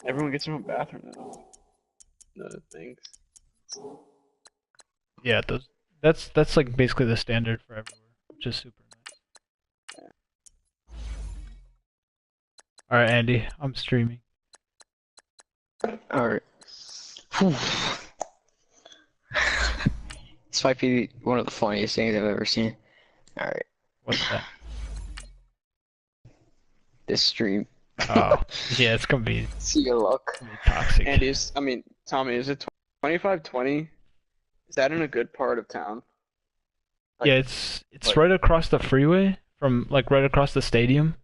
Everyone gets their own bathroom now. No thanks. Yeah, that's like basically the standard for everywhere, which is super nice. All right, Andy, I'm streaming. Alright. This might be one of the funniest things I've ever seen. Alright. What's that? This stream. Oh, yeah, it's gonna be See your luck. toxic. Andy, Tommy, is it 2520? Is that in a good part of town? Yeah, it's right across the freeway from right across the stadium.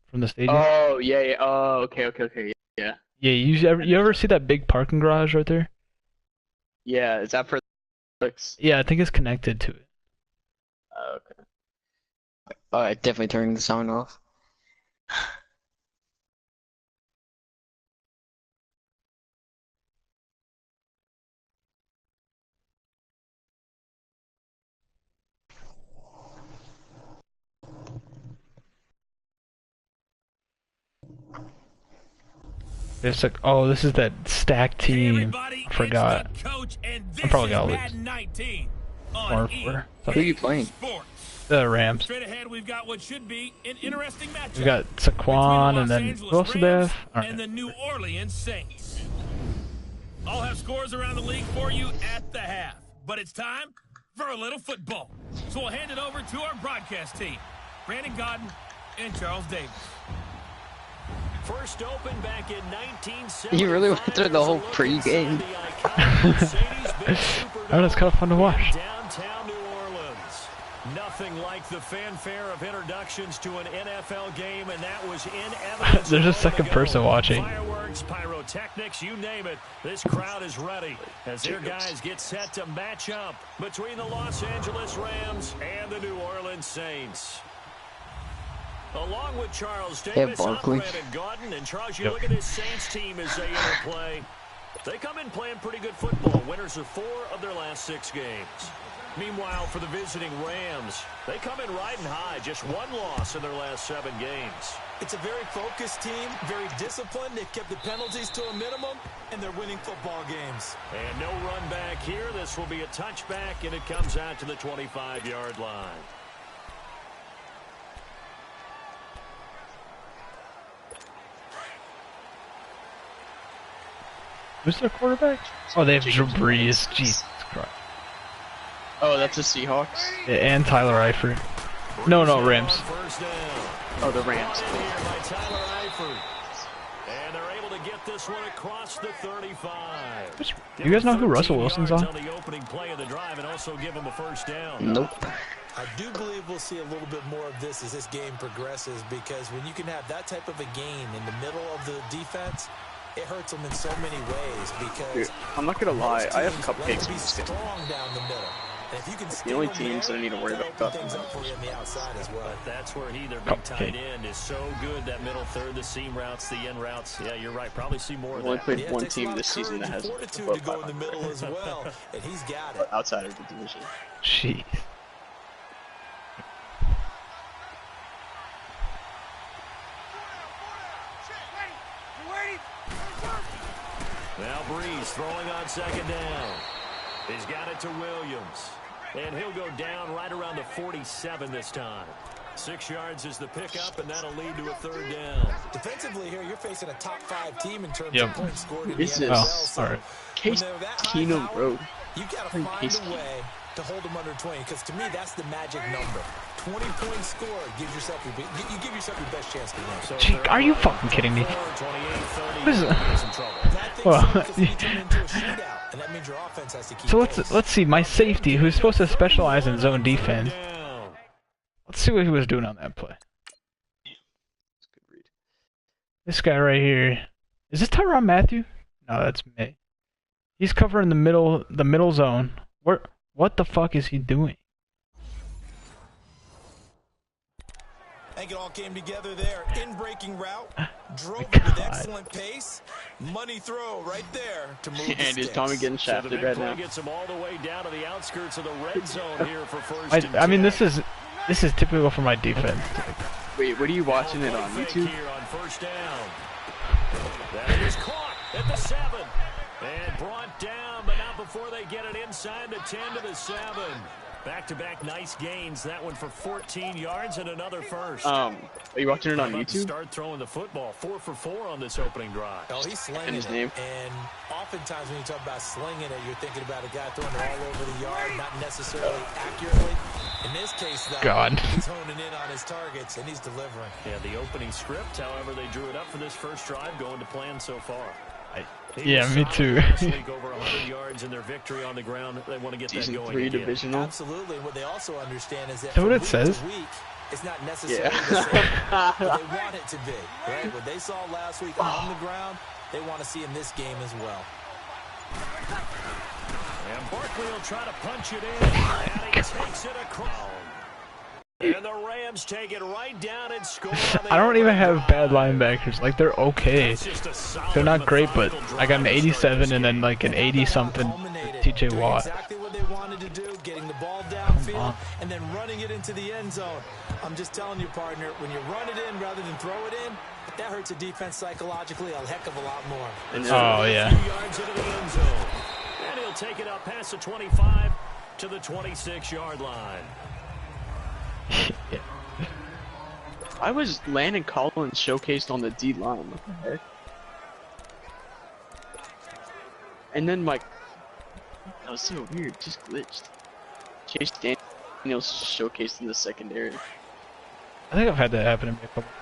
From the stadium. Oh yeah, yeah. Oh okay, yeah. Yeah, you ever see that big parking garage right there? Yeah, is that for clicks? Yeah, I think it's connected to it. Oh, okay. Alright, definitely turning the sound off. It's like, oh, this is that stacked team. I forgot. I'm probably gonna lose. 4-4. Who are you playing? The Rams. Straight ahead, we've got what should be an interesting matchup. We got Saquon and then who else do they have? And the New Orleans Saints. I'll have scores around the league for you at the half. But it's time for a little football. So we'll hand it over to our broadcast team, Brandon Godden and Charles Davis. First open back in 1970. You really went through the whole pregame. Oh, that's kind of fun to watch. Downtown New Orleans. Nothing like the fanfare of introductions to an NFL game, and that was in evidence. There's a second person watching. Fireworks, pyrotechnics, you name it. This crowd is ready as their guys get set to match up between the Los Angeles Rams and the New Orleans Saints. Along with Charles Davis, I'm Brandon Godden, and Charles, you look at this Saints team as they interplay. They come in playing pretty good football, winners of 4 of their last 6 games. Meanwhile, for the visiting Rams, they come in riding high, just 1 loss in their last 7 games. It's a very focused team, very disciplined. They've kept the penalties to a minimum, and they're winning football games. And no run back here. This will be a touchback, and it comes out to the 25-yard line. Who's their quarterback? Oh, they have Drew Brees. Jesus Christ. Oh, that's the Seahawks? Yeah, and Tyler Eifert. No, Rams. Oh, the Rams. And they're able to get this one across the 35. You guys know who Russell Wilson's on? The opening play of the drive and also give him a first down. Nope. I do believe we'll see a little bit more of this as this game progresses, because when you can have that type of a gain in the middle of the defense, it hurts them in so many ways. Because dude, I'm not gonna lie, I have cupcakes to be in this game. strong down the middle. And if you can The only teams that I need to worry about things up for you on the outside as well. But that's where their big tight end, is so good. That middle third, the seam routes, the end routes. Yeah, you're right. Probably see more of that. I've only played one team this season that has fortitude to go in the middle as well, and he's got it. Outside of the division. Jeez. Now Breeze throwing on second down. He's got it to Williams. And he'll go down right around the 47 this time. 6 yards is the pickup, and that'll lead to a third down. Defensively here, you're facing a top 5 team in terms Yep. of points scored in This the is NFL. So alright. Case Keenum Road. You got to find a way to hold them under 20, because to me, that's the magic number. 20 points scored gives yourself you give yourself your best chance to win. So Gee, are you fucking kidding me? 28-30, What is it? in trouble. So let's see. My safety, who's supposed to specialize in zone defense. Let's see what he was doing on that play. This guy right here. Is this Tyrann Mathieu? No, that's me. He's covering the middle zone. What the fuck is he doing? I think it all came together there. In-breaking route, drove with excellent pace, money throw right there to move the And is sticks. Tommy getting So the shafted big right play now? gets him all the way down to the outskirts of the red zone here for first and I mean, 10. this is typical for my defense. Wait, what are you watching it on YouTube? Here on first down. That is caught at the 7. And brought down, but not before they get it inside the 10 to the 7. Back-to-back nice gains. That one for 14 yards and another first. Are you watching it on About to YouTube? start throwing the football. 4 for 4 on this opening drive. Oh, he's slinging his it. name. And oftentimes when you talk about slinging it, you're thinking about a guy throwing it all over the yard, not necessarily accurately. In this case, though, he's honing in on his targets, and he's delivering. Yeah, the opening script, however, they drew it up for this first drive, going to plan so far. Yeah, me too. Over 100 yards in their victory on the ground. They want to get Season that going 3 again. divisional. Absolutely. What they also understand is that Is that what from it week says? to week, it's not necessarily the same, but they want it to be. Right? What they saw last week on the ground, they want to see in this game as well. And Barkley will try to punch it in, and he takes it across. And the Rams take it right down and score. I don't even have bad linebackers. Like, they're okay. They're not great, but I got an 87 and then like an 80-something TJ Watt. Exactly what they wanted to do, getting the ball downfield and then running it into the end zone. I'm just telling you, partner, when you run it in rather than throw it in, that hurts a defense psychologically a heck of a lot more. Oh, yeah. Yards into the end zone. And he'll take it up past the 25 to the 26-yard line. Yeah. I was Landon Collins showcased on the D line. What the heck? And then that was so weird. Just glitched. Chase Daniels showcased in the secondary. I think I've had that happen to me a couple times.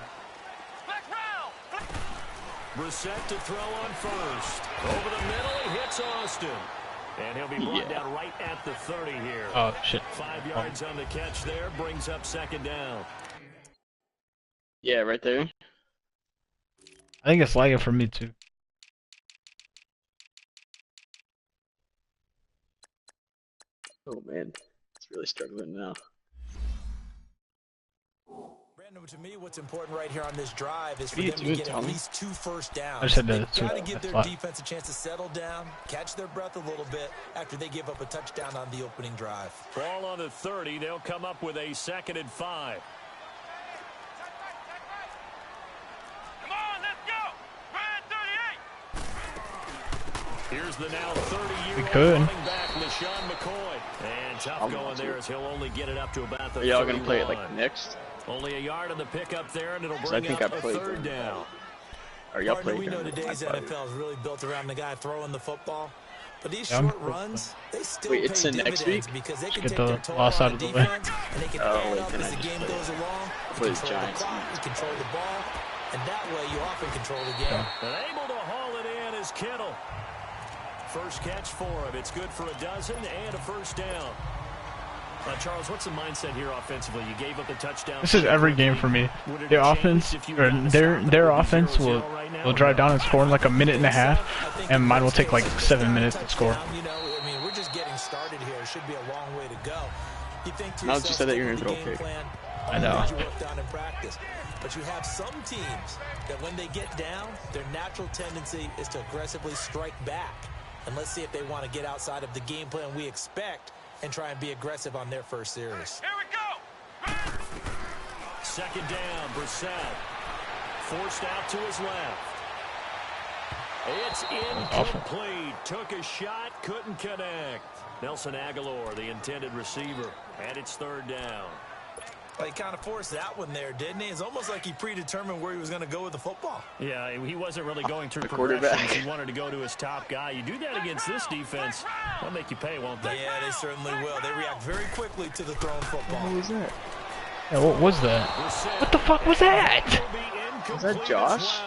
Brissett to throw on first. Over the middle, he hits Austin. And he'll be brought down right at the 30 here. Oh, shit. 5 yards on the catch there, brings up second down. Yeah, right there. I think it's lagging for me, too. Oh man, it's really struggling now. Brandon, to me, what's important right here on this drive is for What are you them to doing, get at Tommy? least 2 first downs. I just had to They've got to give their slot. defense a chance to settle down, catch their breath a little bit after they give up a touchdown on the opening drive. Ball on the 30, they'll come up with a 2nd and 5. Here's the now 30-year-old running back, LaShawn McCoy. And tough going there as he'll only get it up to about the 31. Are y'all gonna play it like next? Only a yard on the pickup there, and it'll I bring think up I a played 3rd down. Are y'all Partner, playing? we know today's NFL is really built around the guy throwing the football. But these Yeah, short runs, they still Wait, pay it's in next dividends week? because they can Get take the their total loss on out of the way. defense, and they can Oh, add wait, up then as I the just game play goes along. play You the control the Giants. clock, you control the ball, and that way you often control the game. And able to haul it in is Kittle. First catch for him. It's good for a dozen and a first down. Charles, what's the mindset here offensively? You gave up the touchdown. This is every game for me. The offense, or their offense will drive down and score in like a minute and a half, and mine will take like 7 minutes to score. You know, I mean, we're just getting started here. It should be a long way to go. You think to Now yourself, just said that you're stick gonna with throw the a game pick. plan, I know. you worked on in practice. But you have some teams that when they get down, their natural tendency is to aggressively strike back. And let's see if they want to get outside of the game plan we expect and try and be aggressive on their first series. Here we go. 2nd down, Brissett. Forced out to his left. It's incomplete. Took a shot, couldn't connect. Nelson Aguilar, the intended receiver, and it's 3rd down. Well, he kind of forced that one there, didn't he? It's almost like he predetermined where he was going to go with the football. Yeah, he wasn't really going through The progressions. quarterback. He wanted to go to his top guy. You do that against this defense, they'll make you pay, won't they? Yeah, they certainly will. They react very quickly to the thrown football. What was that? Yeah, what was that? What the fuck was that? Is that Josh?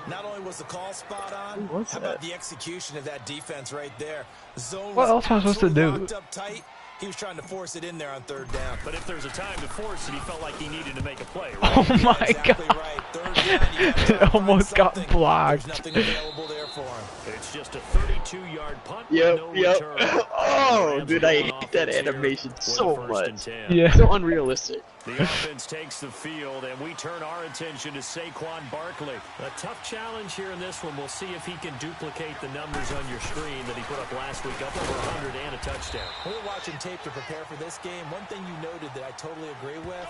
Not only was the call spot on, Who was how about that? the execution of that defense right there? Zone What was else am I supposed to absolutely do? locked up tight. He was trying to force it in there on 3rd down. But if there's a time to force it, he felt like he needed to make a play. Right? Oh my Exactly god. right. 3rd down, you gotta try to It almost find got something. blocked. There's nothing available there for him. It's just a 32-yard punt. Yep, no yep. return. Oh, Rams dude, go I on hate that offense here animation with so a 1st and much. 10. Yeah. So unrealistic. The offense takes the field, and we turn our attention to Saquon Barkley. A tough challenge here in this one. We'll see if he can duplicate the numbers on your screen that he put up last week, up over 100 and a touchdown. When we're watching tape to prepare for this game, one thing you noted that I totally agree with,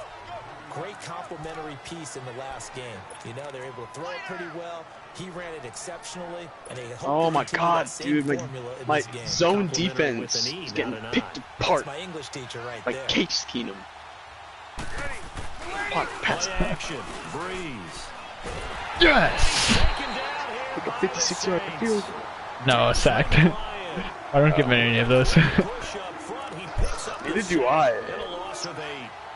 great complementary piece in the last game. You know, they're able to throw it pretty well. He ran it exceptionally, and they hope Oh to my continue God, that same dude! formula in My this game. zone Complementary defense with an E, is not getting an I. picked apart That's my English teacher right like there. Case Keenum. Pass. Play action. Breeze. Yes! Taken down here Like a by the 56-yard Saints. field. No, sacked. Ryan. I don't give any of those. Push up front. He picks up Neither the do sack. I. And a loss of 8.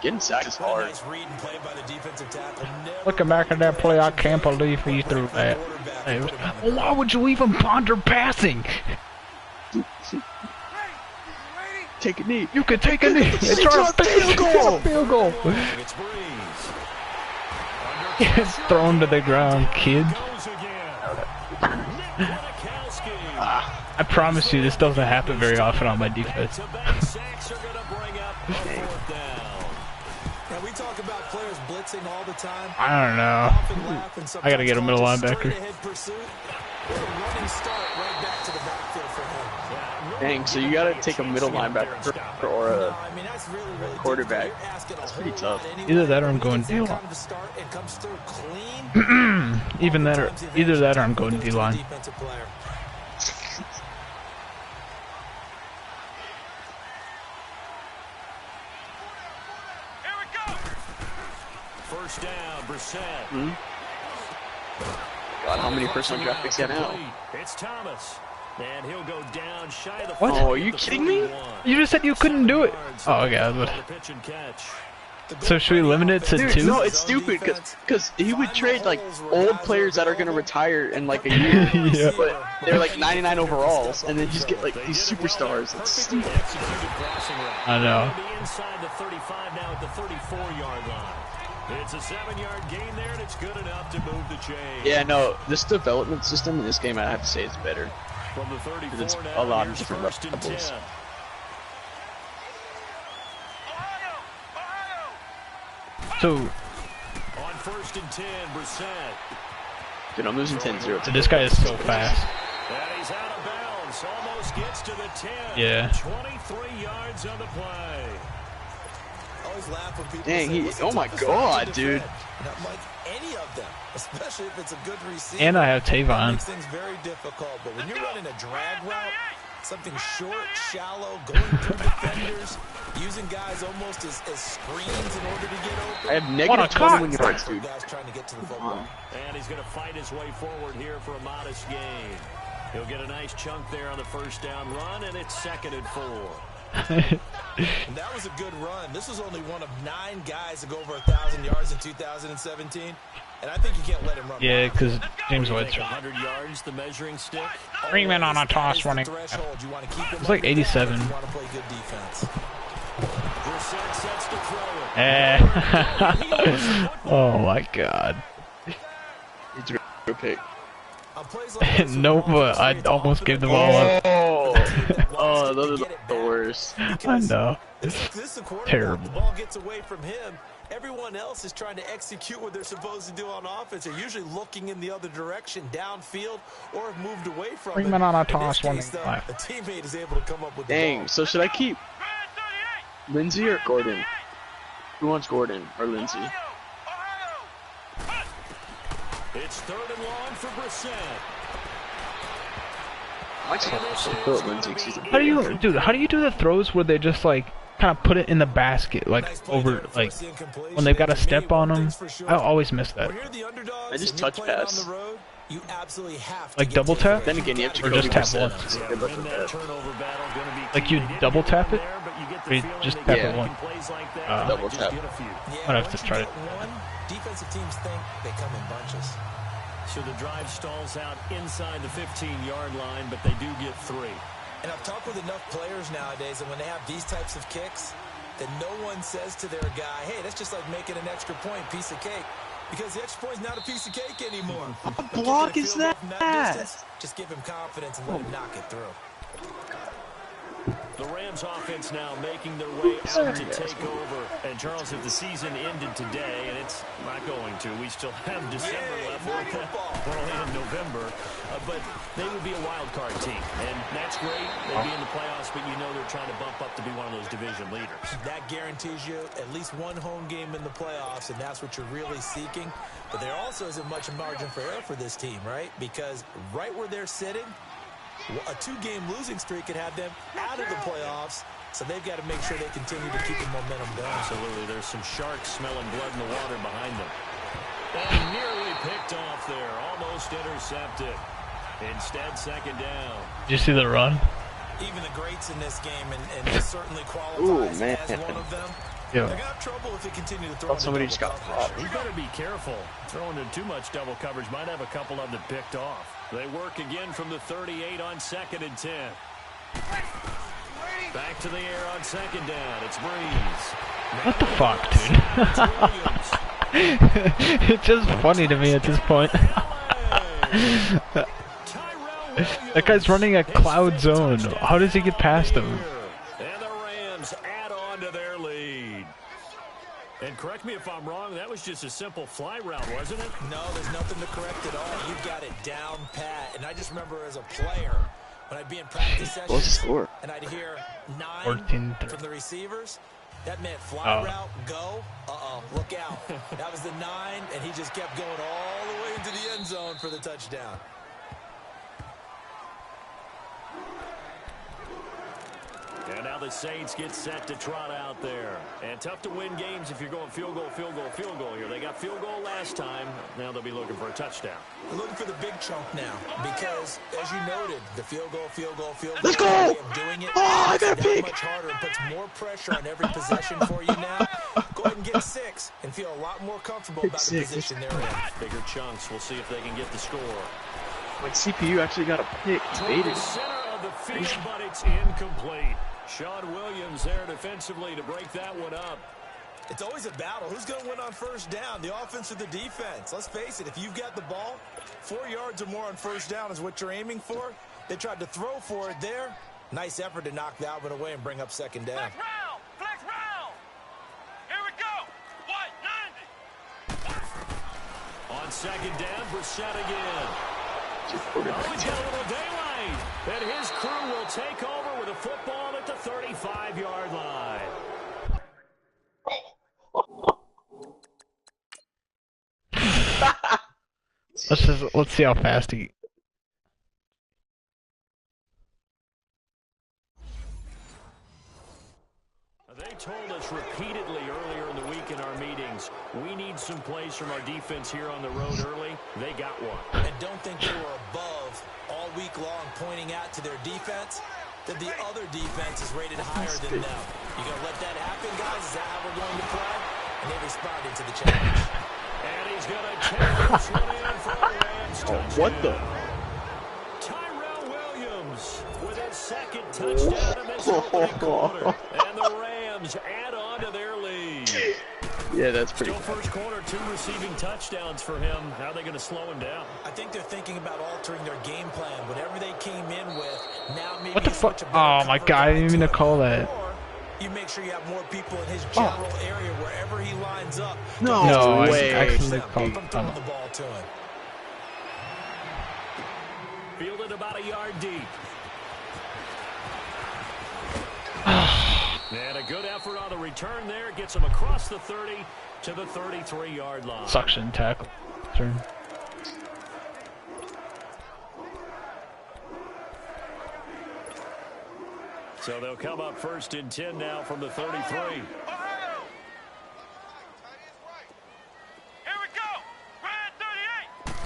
Getting sacked is What a hard. nice read and play by the defensive tackle. Never Looking back at that play, I can't believe he threw that. Hey, why would you even ponder passing? Take a knee. You could take a knee and try to field goal. Field goal. It's Breeze. Get thrown to the ground, kid. Goes again. Nick Wiatkowski. I promise you, this doesn't happen very often on my defense. Back-to-back sacks are going to bring up a 4th down. Now we talk about players blitzing all the time. I don't know. Often laugh and I gotta get a middle sometimes call it linebacker. just straight-ahead pursuit. What a running start right back to the backfield for him. Dang, so you gotta take a middle linebacker or No, a I mean, that's really quarterback. difficult. You're asking a That's pretty whole tough. lot anyway. Either that or I'm going If that D-line. kind of a start and comes through clean, Even that, or oftentimes either that, or I'm eventually going goes to the D-line. defensive player. First down, Brissett. God, how many personal draft picks you got now? It's Thomas. And he'll go down shy of the What? Oh, are you kidding me? You just said you couldn't do it. Oh, okay. I was- Pitch and catch. So should we limit it to Dude, 2? no, it's stupid because he would trade like old players that are gonna retire in like a year, Yeah. but they're like 99 overalls, and then just get like these superstars. It's stupid. Executed crossing route. I know. Gonna be inside the 35 now at the 34-yard line. It's a 7-yard gain there, and it's good enough to move the chain. Yeah, no, this development system in this game, I have to say, is better. From the 34 It's now, a lot of here's different first and levels. 10. So, On first and 10, Brissett. Dude, I'm losing 10-0. this guy is so fast. And he's out of bounds. Almost gets to the 10. Yeah. 23 yards on the play. Always laugh when people Dang, say, he- "What's the oh my toughest line God, to dude." defend?" And I'm like, any of them, especially if it's a good receiver. And I have That Tavon. makes things very difficult. But when you're running a drag route, something short, shallow, going through defenders, using guys almost as screens in order to get open. I have What negative a cut. 21 yards, dude. Guys trying to get to the football. And he's going to fight his way forward here for a modest gain. He'll get a nice chunk there on the first down run, and it's 2nd and 4. And that was a good run. This was only one of 9 guys to go over 1,000 yards in 2017. And I think you can't let him run. Yeah, wild. because James Think White's 100 yards, the measuring stick. Freeman on a That toss is the running. threshold. You want to keep him It's like under that, 87. but you want to play good defense. Brissett sets to throw it. Eh. Oh my god. He threw a pick. On plays like this, No, when but I it's almost gave the ball up. Oh, those are the worst. I know. This is the quarterback. Terrible. The ball gets away from him. Everyone else is trying to execute what they're supposed to do on offense. They're usually looking in the other direction, downfield, or have moved away from Freeman it. on a In this toss, case, running though, left. a teammate is able to come up with the Dang, ball. so should I keep Lindsey or Gordon? Who wants Gordon or Lindsey? It's 3rd and long for Brissett. I just want to put Lindsey because he's a How do you, dude? How do you do the throws where they just like kind of put it in the basket, like Nice play over, there to like force the incompletion. when they've got a And to me, step on one them? thing's for sure, I always miss that. when you're the underdogs I just and you're touch playing pass. on the road, you absolutely have to Like get double to tap? the Then rim. again, you have to Or go just tap percent. once. Good luck Win with that that. turnover battle gonna be Like key. you They didn't double get tap them it? there, but you get the Or you feeling just they tap can it make once? plays like that, Uh, they might Double just tap. get a few. Yeah, I'd have once to you try get it. one, defensive teams think they come in bunches. So the drive stalls out inside the 15-yard line, but they do get 3. And I've talked with enough players nowadays, and when they have these types of kicks, that no one says to their guy, hey, that's just like making an extra point, piece of cake. Because the extra point's not a piece of cake anymore. What block is that? Just give him confidence and let him knock it through. The The Rams offense now making their way out to take over. And Charles, if the season ended today, and it's not going to, we still have December left. We're only in November. But they would be a wild card team. And that's great. They'd be in the playoffs, but you know they're trying to bump up to be one of those division leaders. That guarantees you at least one home game in the playoffs, and that's what you're really seeking. But there also isn't much margin for error for this team, right? Because right where they're sitting, a 2-game losing streak could have them out of the playoffs, so they've got to make sure they continue to keep the momentum going. Absolutely. There's some sharks smelling blood in the water behind them. And nearly picked off there. Almost intercepted. Instead, second down. Did you see the run? Even the greats in this game, and this certainly qualifies as one of them. Yeah. They're going to have trouble if they continue to throw. Somebody just got He better be careful. Throwing in too much double coverage might have a couple of them picked off. They work again from the 38 on 2nd and 10. Back to the air on 2nd down. It's Breeze. What the fuck, dude? It's just funny to me at this point. That guy's running a cloud zone. How does he get past him? And the Rams add on to their lead. And correct me if I'm wrong, that was just a simple fly route, wasn't it? No, there's nothing to correct at all. You've got it down pat. And I just remember as a player, when I'd be in practice sessions, what's the score? and I'd hear 9 14-3. from the receivers, that meant fly route, go, look out. That was the 9, and he just kept going all the way into the end zone for the touchdown. And now the Saints get set to trot out there. And tough to win games if you're going field goal, field goal, field goal here. They got field goal last time. Now they'll be looking for a touchdown. They're looking for the big chunk now because, as you noted, the field goal, field goal, field goal. Let's go! Way of doing it, I got a that pick! much harder and puts more pressure on every possession for you now. Go ahead and get 6 and feel a lot more comfortable about the position they're in. Bigger chunks. We'll see if they can get the score. Like CPU actually got a pick. Toward the center of the field, but it's incomplete. Sean Williams there defensively to break that one up. It's always a battle. Who's going to win on first down, the offense or the defense? Let's face it, if you've got the ball, 4 yards or more on first down is what you're aiming for. They tried to throw for it there. Nice effort to knock that one away and bring up second down. Flex round! Flex round! Here we go! What? 90! On second down, Brissett again. Oh, He's got a little daylight. And his crew will take over with a football at the 35-yard line. Let's see how fast he. They told us repeatedly earlier in the week in our meetings, we need some plays from our defense here on the road early. They got one. And don't think they were above all week long pointing out to their defense that the other defense is rated higher than them. You going to let that happen, guys? Is that how we're going to play? And they responded to the challenge. And he's going to take this one in for a Rams touchdown. What the? Tyrell Williams with his second touchdown in this opening quarter. And the Rams add on to their lead. Yeah, that's pretty. Still first quarter, 2 receiving touchdowns for him. How are they going to slow him down? I think they're thinking about altering their game plan. Whatever they came in with, now maybe What the you fuck? switch a better Oh my cover god, I guy didn't even to to it. call that. Or you make sure you have more people in his general area wherever he lines up. No No, I way. accidentally From called. throwing the ball to him. Fielded about a yard deep. And a good effort on the return there. Gets him across the 30 to the 33-yard line. Suction tackle. Turn. So they'll come up 1st and 10 now from the 33. Ohio! Here we go! Red 38!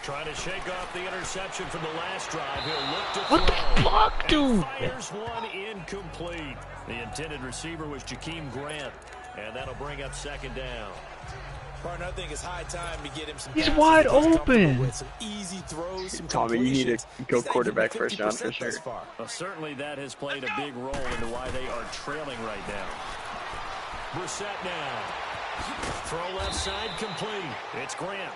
Trying to shake off the interception from the last drive. He'll look to What the throw. fuck, dude? And fires one incomplete. The intended receiver was Jakeem Grant. And that'll bring up 2nd down. Partner, I think it's high time to get him some He's passes wide that he's comfortable open. with, some easy throws, some Tommy, you need to completions. go He's not quarterback even first down for 50% sure. thus far. Well, certainly that has played a big role into why they are trailing right now. Brissett now. Throw left side complete. It's Grant.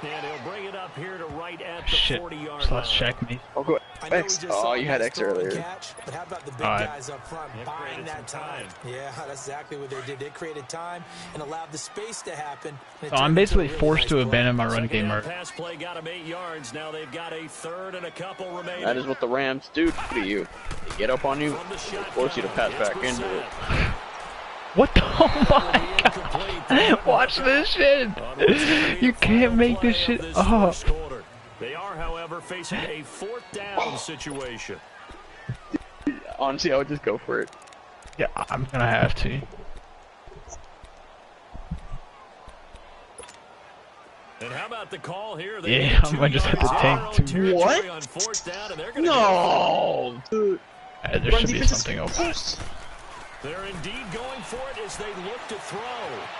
And he'll bring it up here to right at the Shit. 40-yard So line. let's check me. I'll go. I know we X. just Oh, saw you had nice X throw and earlier. catch, but how about the big Alright. guys up front They buying created that some time? Yeah, that's exactly what they did. They created time and allowed the space to happen. And it So I'm turned into a basically really forced nice to play. abandon my run Second game. down Right? pass play got him 8 yards. Now they've got a third and a couple remaining. That is what the Rams do to you. They get up on you, From the they force you to pass shotgun, back it's into it. Brissett. What the? Oh my god! Watch this shit! You can't make this shit up. They are, however, facing a 4th down situation. Honestly, I would just go for it. Yeah, I'm gonna have to. And how about the call here? Yeah, I might just have to tank too. What? On 4th down, and they're gonna No, dude. There Run should be defense is something open. close. They're indeed going for it as they look to throw.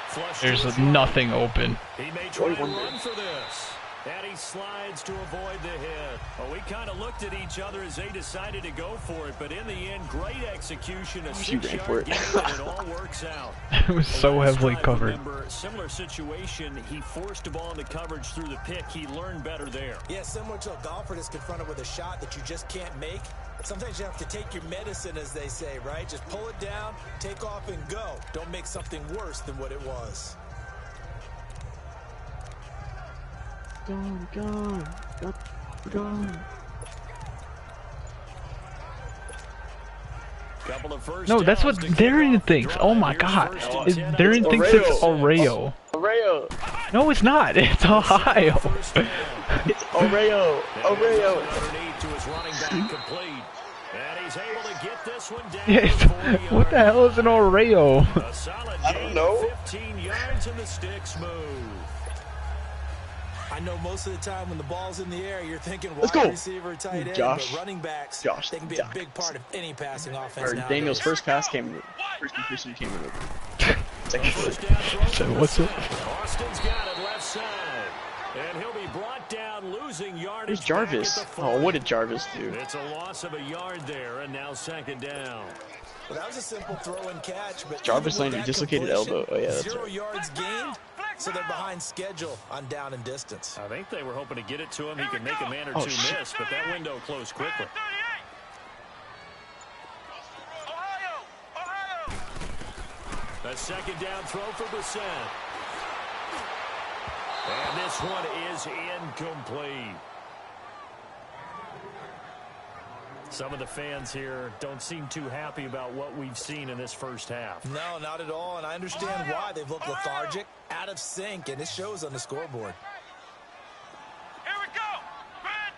Flush to There's his right. nothing open. He may try and run for this. And he slides to avoid the hit. Well, we kind of looked at each other as they decided to go for it, but in the end, great execution, a You ran for 6-yard it. gain, and it all works out. It was so Last heavily drive, covered. Remember, similar situation, he forced the ball into coverage through the pick. He learned better there. Yeah, similar to a golfer that's confronted with a shot that you just can't make. Sometimes you have to take your medicine, as they say, right? Just pull it down, take off, and go. Don't make something worse than what it was. Gone. Couple of first No, that's downs what to kick Darian off the thinks. drive. Oh my Here's god. first and 10 Darian at thinks the it's Oreo. Oreo. No, it's not. It's Ohio. first down. It's Oreo. Oreo. Underneath to his running back, complete. And he's able to get this one down Yes. to 40 What the yards. hell is an Oreo? A solid I don't gain know. of 15 yards and the sticks move. I know most of the time when the ball's in the air, you're thinking Let's wide go. receiver, tight end, Josh. but running backs, Josh. they can be a big part of any passing offense Or nowadays. Daniel's first pass came. First completion came in. Second First play. down throw So for what's it? Brissett. Austin's got it left side. And he'll be brought down, losing yardage. Who's Jarvis? back at the Oh, 40. what did Jarvis do? It's a loss of a yard there, and now 2nd down. Well, that was a simple throw and catch, but Jarvis even with landed that dislocated completion, elbow. Oh, yeah, that's 0 right. yards gained, so they're behind schedule on down and distance. I think they were hoping to get it to him. He could make a man or Oh, two shit. miss, but that window closed quickly. 38. Ohio. A 2nd down throw for Brissett. And this one is incomplete. Some of the fans here don't seem too happy about what we've seen in this first half. No, not at all, and I understand why. They've looked lethargic, out of sync, and it shows on the scoreboard. Here we go. Red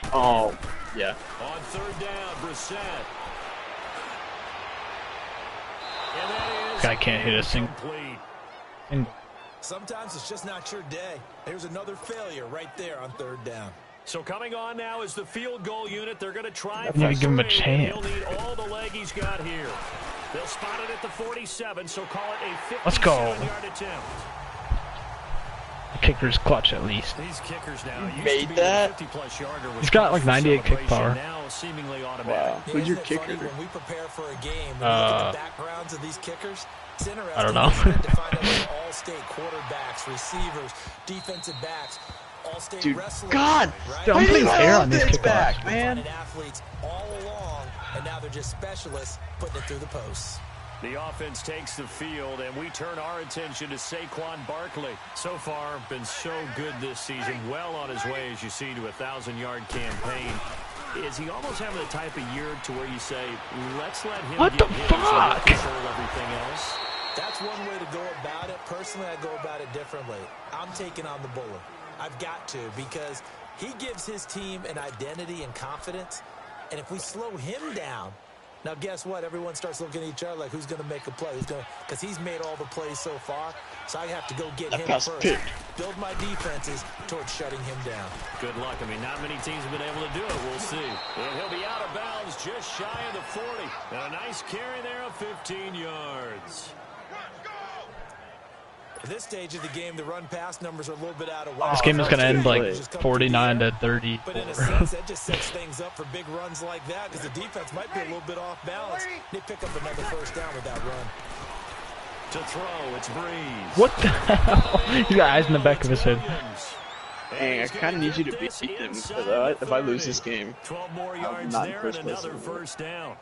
38. Oh, yeah. On 3rd down, Brissett. And that is Guy can't hit a single. incomplete. Sometimes it's just not your day. Here's another failure right there on 3rd down. So coming on now is the field goal unit. They're going to try You need to give him a three, and chance. He'll need all the leg he's got here. They'll spot it at the 47, so call it a Let's go. 57-yard attempt. The kicker's clutch at least. These kickers now used made to be that? a 50-plus yarder. He's got like 98 kick power. Now seemingly automatic. Wow. Yeah, Who's your isn't it kicker? funny, when we prepare for a game, when you look at the backgrounds of these kickers, it's interesting. I don't know. To find out they're all-state quarterbacks, receivers, defensive backs, all-state Dude, wrestlers. God! Right? Dude, I'm putting air on these this kickoffs. back, man. Talented athletes all along, and now they're just specialists putting it through the posts. The offense takes the field, and we turn our attention to Saquon Barkley. So far, been so good this season. Well on his way, as you see, to a 1,000-yard campaign. Is he almost having the type of year to where you say, let's let him What get the his and fuck? we'll control everything else? That's one way to go about it. Personally, I go about it differently. I'm taking on the bullet. I've got to, because he gives his team an identity and confidence. And if we slow him down, now guess what? Everyone starts looking at each other like, who's going to make a play? Because he's made all the plays so far. So I have to go get him pass first. picked. Build my defenses towards shutting him down. Good luck. I mean, not many teams have been able to do it. We'll see. And he'll be out of bounds just shy of the 40. And a nice carry there of 15 yards. At this stage of the game, the run-pass numbers are a little bit out of whack. This game is going to end like Just come 49 through to the air. 30. But in a sense, that just sets things up for big runs like that because the defense might be a little bit off balance. They pick up another first down with that run. To throw, it's Breeze. What the hell? He's got eyes in the back of his head. Williams. Dang, I kind of need you to beat them because if I lose this game, 12 more I'm yards not in there and first place another anymore. first down.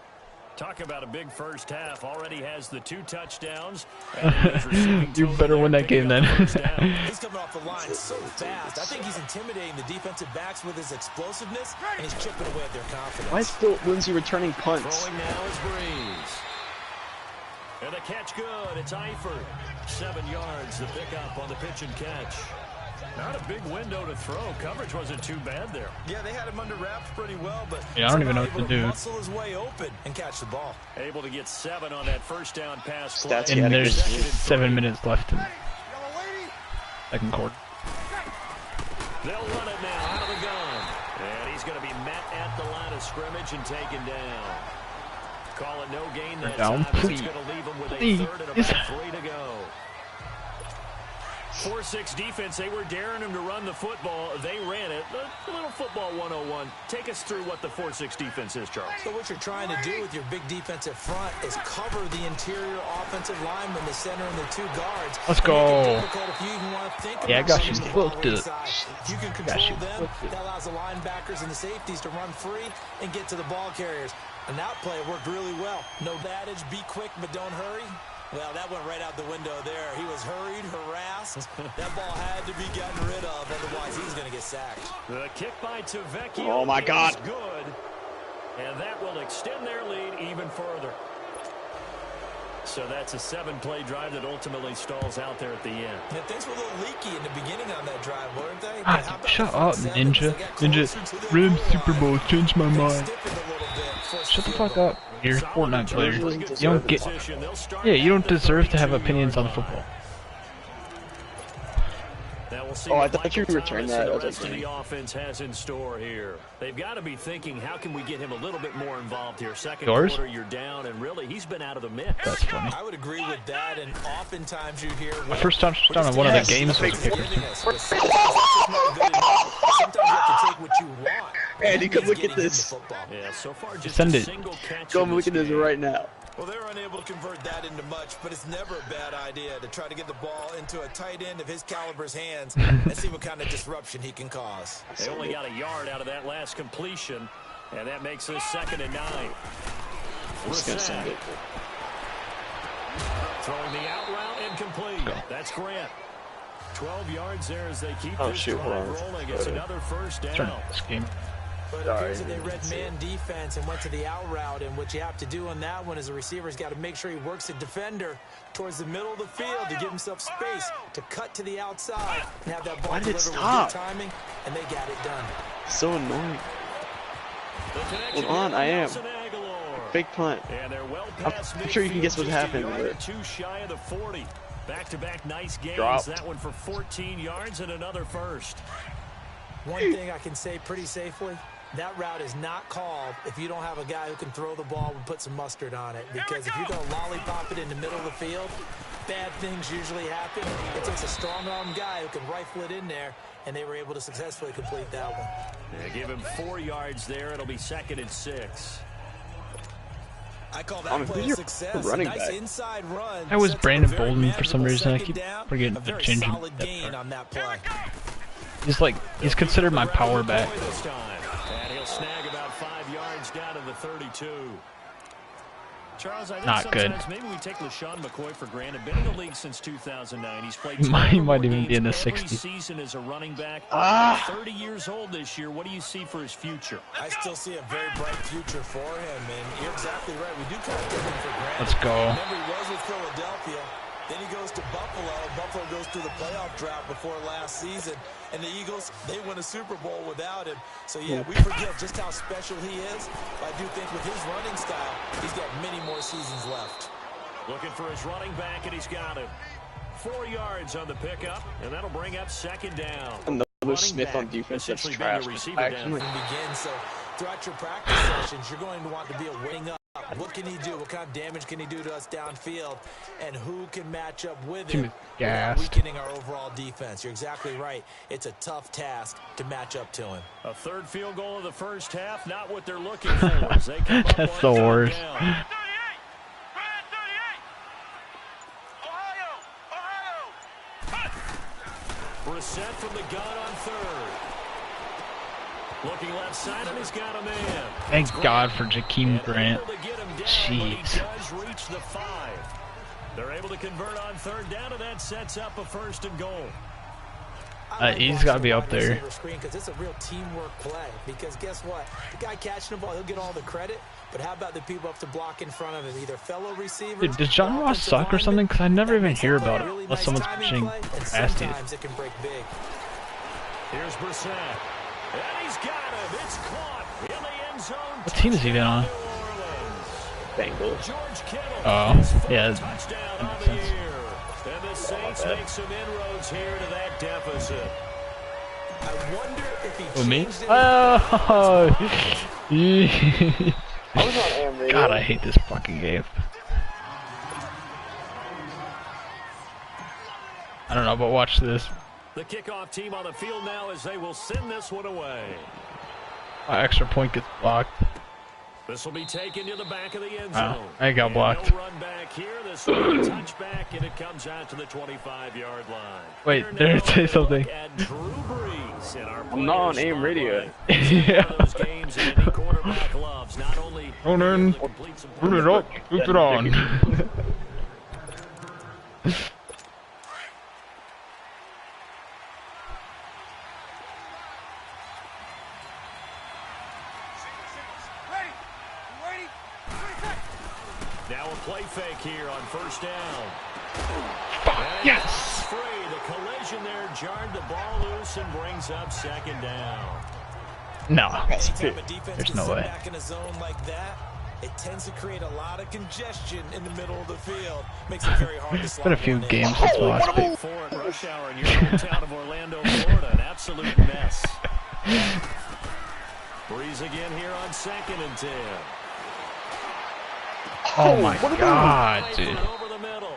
Talk about a big first half. Already has the 2 touchdowns. And his receiving You total better there win that picking game up then. the first down. He's coming off the line so fast. I think he's intimidating the defensive backs with his explosiveness, and he's chipping away at their confidence. Why is Phil Lindsay returning punts? Throwing now is Breeze. And the catch good. It's Eifert. 7 yards. The pickup on the pitch and catch. Not a big window to throw. Coverage wasn't too bad there. Yeah, they had him under wraps pretty well, but Yeah, I don't even know what to do. muscle his way open and catch the ball. Able to get 7 on that first down pass play. Stats And Yeah, there's second and 7 minutes left in second quarter. They'll run it now out of the gun. And he's going to be met at the line of scrimmage and taken down. Call it no gain that Down, time. please. It's going to leave him with a Please. third and about 3 to go. 4-6 defense. They were daring him to run the football. They ran it. A little football 101. Take us through what the 4-6 defense is, Charles. So what you're trying to do with your big defensive front is cover the interior offensive lineman, the center, and the 2 guards. Let's go. And make it difficult if you even want to think Yeah, I about got running you the ball flipped it. inside. If you can Got control you them, flipped it. that allows the linebackers and the safeties to run free and get to the ball carriers. And that play worked really well. No adage, be quick but don't hurry. Well, that went right out the window there. He was hurried, harassed. That ball had to be gotten rid of, otherwise he was going to get sacked. The kick by Tavecchio. Oh, my God. is good. And that will extend their lead even further. So that's a 7-play drive that ultimately stalls out there at the end. Yeah, things were a little leaky in the beginning on that drive, weren't they? Ah, But how about shut the front up, seven Ninja. as they got Ninja, closer to the Rim goal Super line? Bowl changed my They mind. stiffened a little bit, forced Shut the field fuck goal. up. You're a Fortnite player. Solid You don't get. position. They'll start Yeah, you at don't the deserve to have 32-yard opinions on line. football. Now we'll see Oh, I what thought you Michael returned Thomas that. and I the was rest like, of the offense has in store here. They've got to be thinking, how can we get him a little bit more involved here? Second Yours? quarter, you're down, and really, he's been out of the mix. That's funny. I would agree with that, and oftentimes you hear... My first touchdown on one of the games was a kicker. Sometimes that's just not good enough. Sometimes you have to take what you want. Man, you could He's look at getting him the this. football. Yeah, so far just Send a it. single catch Go in look at this game. right now. Well, they're unable to convert that into much, but it's never a bad idea to try to get the ball into a tight end of his caliber's hands and see what kind of disruption he can cause. They only got a yard out of that last completion, and that makes this 2nd and 9. I'm just gonna send Brissett it. throwing the out route incomplete. That's Grant. 12 yards there as they keep Oh, this shoot, hold drive on. rolling. It's Sorry. another first Turn down. off this game. But it Sorry, appears that they I read didn't see man defense and went to the out route, and what you have to do on that one is the receiver's got to make sure he works the defender towards the middle of the field to give himself space to cut to the outside and have that ball Why did it delivered with stop? good timing, and they got it done. So annoying. The connection Hold on, here I am. Nelson Aguilar. Fake punt. And they're well I'm past sure you can guess midfield, what just a happened yard there. or 2 shy of the 40. Back-to-back nice gains. Dropped. That one for 14 yards and another first. One thing I can say pretty safely, that route is not called if you don't have a guy who can throw the ball and put some mustard on it. Because if you're going to lollipop it in the middle of the field, bad things usually happen. It takes a strong-arm guy who can rifle it in there, and they were able to successfully complete that one. Yeah, give him 4 yards there. It'll be 2nd and 6. I call I mean, that play who's a your success. running Nice back? inside run. I was Sets up a Brandon very Bolden for some manageable reason. I second keep down. forgetting A to very change him. solid gain on that play. He's considered my power back. This time. And he'll snag about 5 yards down to the 32. Charles, I think Not good. sometimes maybe we take LaShawn McCoy for granted. Been in the league since 2009. He's played He might 12 or more even be in the games every 60s. season as a running back. Ah! 30 years old this year. What do you see for his future? I still see a very bright future for him, and you're exactly right. We do kind of take him for granted. Let's go. Remember, he was with Philadelphia. Then he goes to Buffalo. Buffalo goes through the playoff drought before last season. And the Eagles, they win a Super Bowl without him. So, yeah, we forget just how special he is. But I do think with his running style, he's got many more seasons left. Looking for his running back, and he's got him. 4 yards on the pickup, and that'll bring up 2nd down. Another Running Smith on back, defense that's essentially being a trash. receiver Actually, down. Begin. So throughout your practice sessions, you're going to want to be a wing up. What can he do? What kind of damage can he do to us downfield? And who can match up with Team him is without gassed. weakening our overall defense? You're exactly right. It's a tough task to match up to him. A 3rd field goal of the first half, not what they're looking for. As they come up That's on the 3rd worst. down. 38! Brad 38! Ohio! Ohio! Brissett from the gun on third. Looking left side, and he's got a man. Thank God for Jakeem And Grant. able to get him down, Jeez. but he does reach the 5. They're able to convert on third down, and that sets up a 1st and goal. He's got to be up there. Because it's a real teamwork play. Because guess what? The guy catching the ball, he'll get all the credit. But how about the people up to block in front of him? Either fellow receivers. Dude, does John Ross suck or something? Because I never even hear about it unless someone's pushing past it. Sometimes it can break big. Here's Brissett. And he's got him. It's caught in the end zone. What team is he even on? Bengals. George Kittle. Oh, yeah. Touchdown That on makes the sense. year. And the Saints make some inroads here to that deficit. I wonder if he Who, me? changed it. Oh! I was on AM radio. God, I hate this fucking game. I don't know, but watch this. The kickoff team on the field now as they will send this one away. My extra point gets blocked. This will be taken to the back of the end Wow, zone. I got And blocked. No run back here. This will be a touchback, and it comes out to the 25-yard line. Wait, Here there now, it says something. look at Drew Brees in our I'm not on players' AM radio. spotlight. It's one of those games that any quarterback loves. Not only Hold on. to complete some Put it up, put it on. Ready? You ready? 20 seconds. Now a play fake here on first down. Yes! Free. The collision there jarred the ball loose and brings up 2nd down. No. Anytime a defense There's gets no set way. back in a zone like that, it tends to create a lot of congestion in the middle of the field. Makes it very hard to It's been a slot few one in. games since the last pick. 4 at rush hour in your hometown of Orlando, Florida. An absolute mess. Breeze again here on 2nd and 10. Oh my God, dude. Over the middle.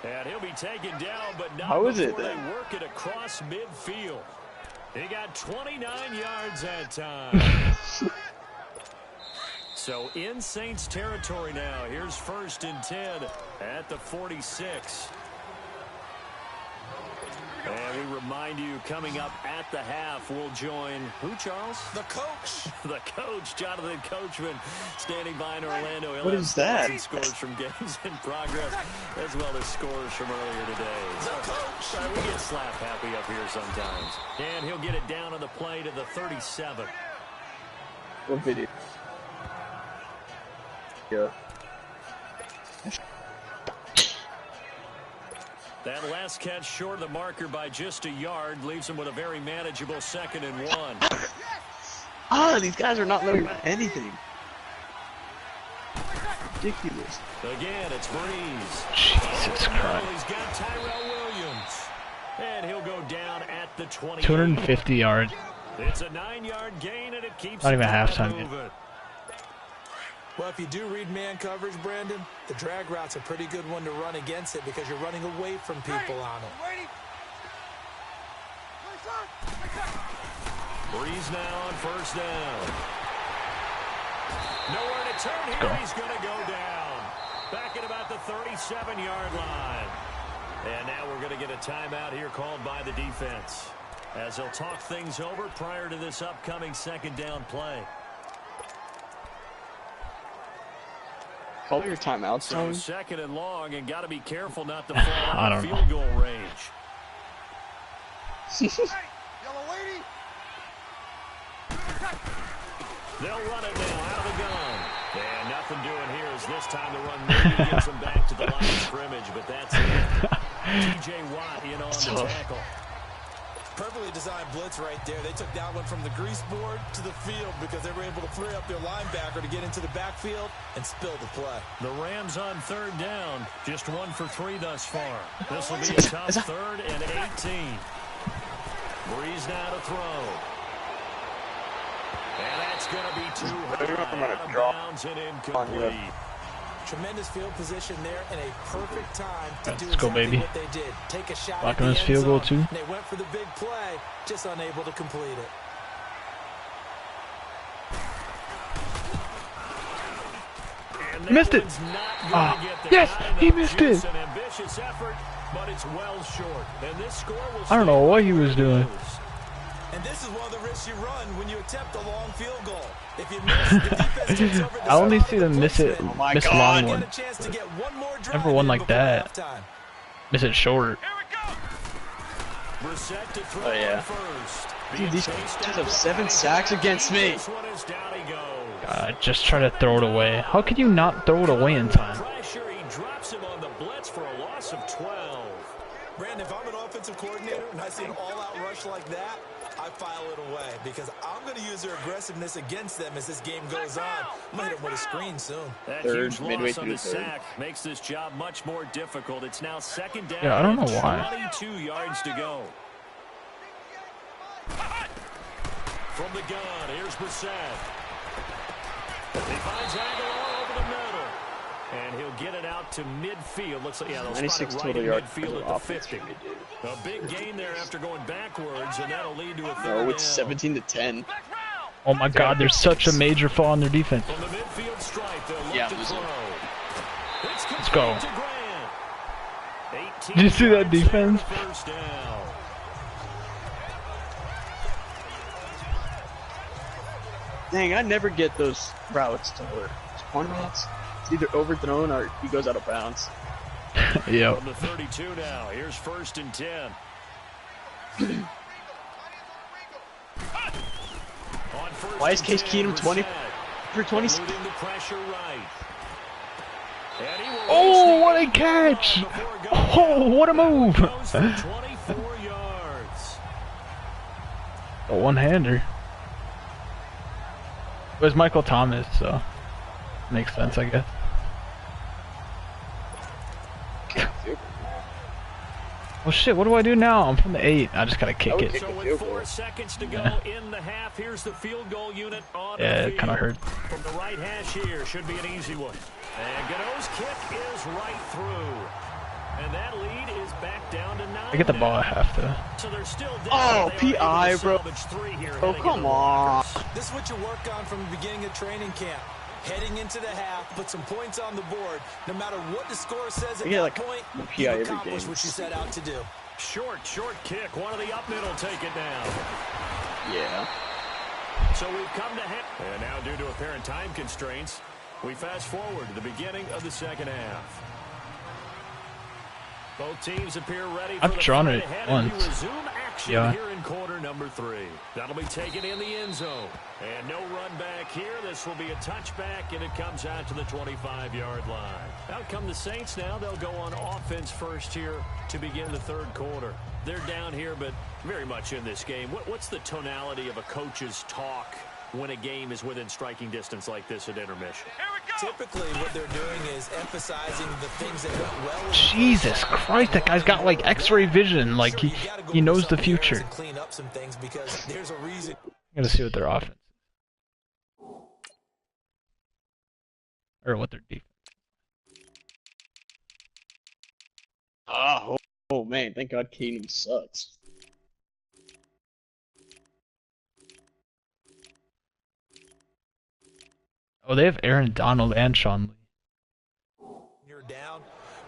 And he'll be taken down, but not How is it before they then? work it across midfield. He got 29 yards that time. So in Saints territory now. Here's 1st and 10 at the 46. And we remind you, coming up at the half, we'll join who, Charles? The coach. The coach, Jonathan Coachman, standing by in Orlando. He'll What have is that? stats and scores from games in progress, as well as scores from earlier today. So, we get slap happy up here sometimes. And he'll get it down on the play to the 37. What video? Yeah. That last catch short of the marker by just a yard leaves him with a very manageable 2nd and 1. Ah, these guys are not letting anything. Ridiculous. Again, it's Breeze. Jesus Christ. He's got Tyrell Williams. And he'll go down at the 20. 250 yards. It's a 9-yard gain, and it keeps Not even the ball halftime yet. moving. Well, if you do read man coverage, Brandon, the drag route's a pretty good one to run against it because you're running away from people on it. Ready? 20 seconds. Breeze now on 1st down. Nowhere to turn here. He's going to go down. Back at about the 37-yard line. And now we're going to get a timeout here called by the defense, as they'll talk things over prior to this upcoming 2nd down play. Call your timeout, So Tony. 2nd and long, and got to be careful not to fall I out of don't field goal range. Ready? Yellow lady. 20 seconds. They'll run it now out of the gun. And nothing doing here as this time the run maybe gets them back to the line of scrimmage, but that's it. T.J. Watt in on the tackle. Perfectly designed blitz right there. They took that one from the grease board to the field because they were able to free up their linebacker to get into the backfield and spill the play. The Rams on 3rd down, just 1 for 3 thus far. This will be a tough 3rd and 18. Breeze now to throw. And that's going to be too high, out of bounds and incomplete. Tremendous field position there and a perfect time to do Let's go, exactly baby. what they did. Take a shot Blocking at the this end field goal, zone. too. They went for the big play, just unable to complete it. And Missed it. one's not gonna Ah, get there. yes, Not he enough missed juice, it. An ambitious effort, but it's well short. And this score will I don't know what he was doing. And this is one of the risks you run when you attempt a long field goal. If you miss, the defense takes over the I only spot see of them the miss it, placement. my miss God. long Get one. a chance to get one more drive Never one in like before that. halftime. Miss it short. Here we go. Brissett to throw Oh, yeah. on first. Dude, these guys have 7 sacks against me. This one is down he goes. God, just try to throw it away. How could you not throw it away in time? Pressure, he drops him on the blitz for a loss of 12. Brandon, if I'm an offensive coordinator and I see an all-out rush like that, I file it away because I'm going to use their aggressiveness against them as this game goes on. I'm going to hit them with a screen soon. That Third, huge midway loss on through the the third. sack makes this job much more difficult. It's now second down. Yeah, I don't and know why. 22 yards to go. From the gun, here's Brissett. He finds Aguilar over the middle. And he'll get it out to midfield. Looks like, yeah, they'll spot 96 it right total in yards midfield at for the offense 50. for me, dude. A big gain there after going backwards, and that'll lead to a third No, it's down. 17 to 10. Back round. Oh my God, there's such a major flaw on their defense. From the midfield stripe, they'll look Yeah, to losing. throw. It's Let's go. complete to Grant. 18 Did you see that yards there for defense? the first down. Dang, I never get those routes to work. Corner routes, it's either overthrown or he goes out of bounds. Yep. From the 32 now, here's 1st and 10. On first Why is and Case 10, Keenum 20 Brissett. for 20? Eluding the pressure right. And he will Oh, reach what the a catch! line before going Oh, what a move! Goes for 24 yards. A one-hander. It was Michael Thomas, so makes sense, I guess. Well, shit, what do I do now? I'm from the 8. I just gotta kick would it. kick So a with field 4 goal. seconds to go Yeah. in the half, here's the field goal unit on Yeah, the it kind of field. hurt. From the right hash here, should be an easy one. And Godot's kick is right through. And that lead is back down to 9. I get the now. ball at half, though. So they're still down. Oh, They are able PI, to bro. salvage 3 here Oh, heading come into the on. lockers. This is what you work on from the beginning of training camp. Heading into the half, put some points on the board. No matter what the score says at Yeah, that like, point, the PI you every accomplished game. what you set out to do. Short kick. One of the up middle take it down. Yeah. So we've come to half. And now due to apparent time constraints, we fast forward to the beginning of the second half. Both teams appear ready for I've the drawn fight it ahead, and we once. resume action Yeah. here in quarter number 3. That'll be taken in the end zone. And no run back here. This will be a touchback, and it comes out to the 25-yard line. Out come the Saints now. They'll go on offense first here to begin the third quarter. They're down here, but very much in this game. What's the tonality of a coach's talk when a game is within striking distance like this at intermission? Here we go. Typically, what they're doing is emphasizing the things that went well. in the Jesus first half. Christ, that guy's got like X-ray vision. Like Sure, you gotta go he knows into the some errors future. and clean up some things because there's a reason. I gotta see what their offense or what their defense. Oh man, thank God Keenum sucks. Oh, they have Aaron Donald and Sean Lee. You're down,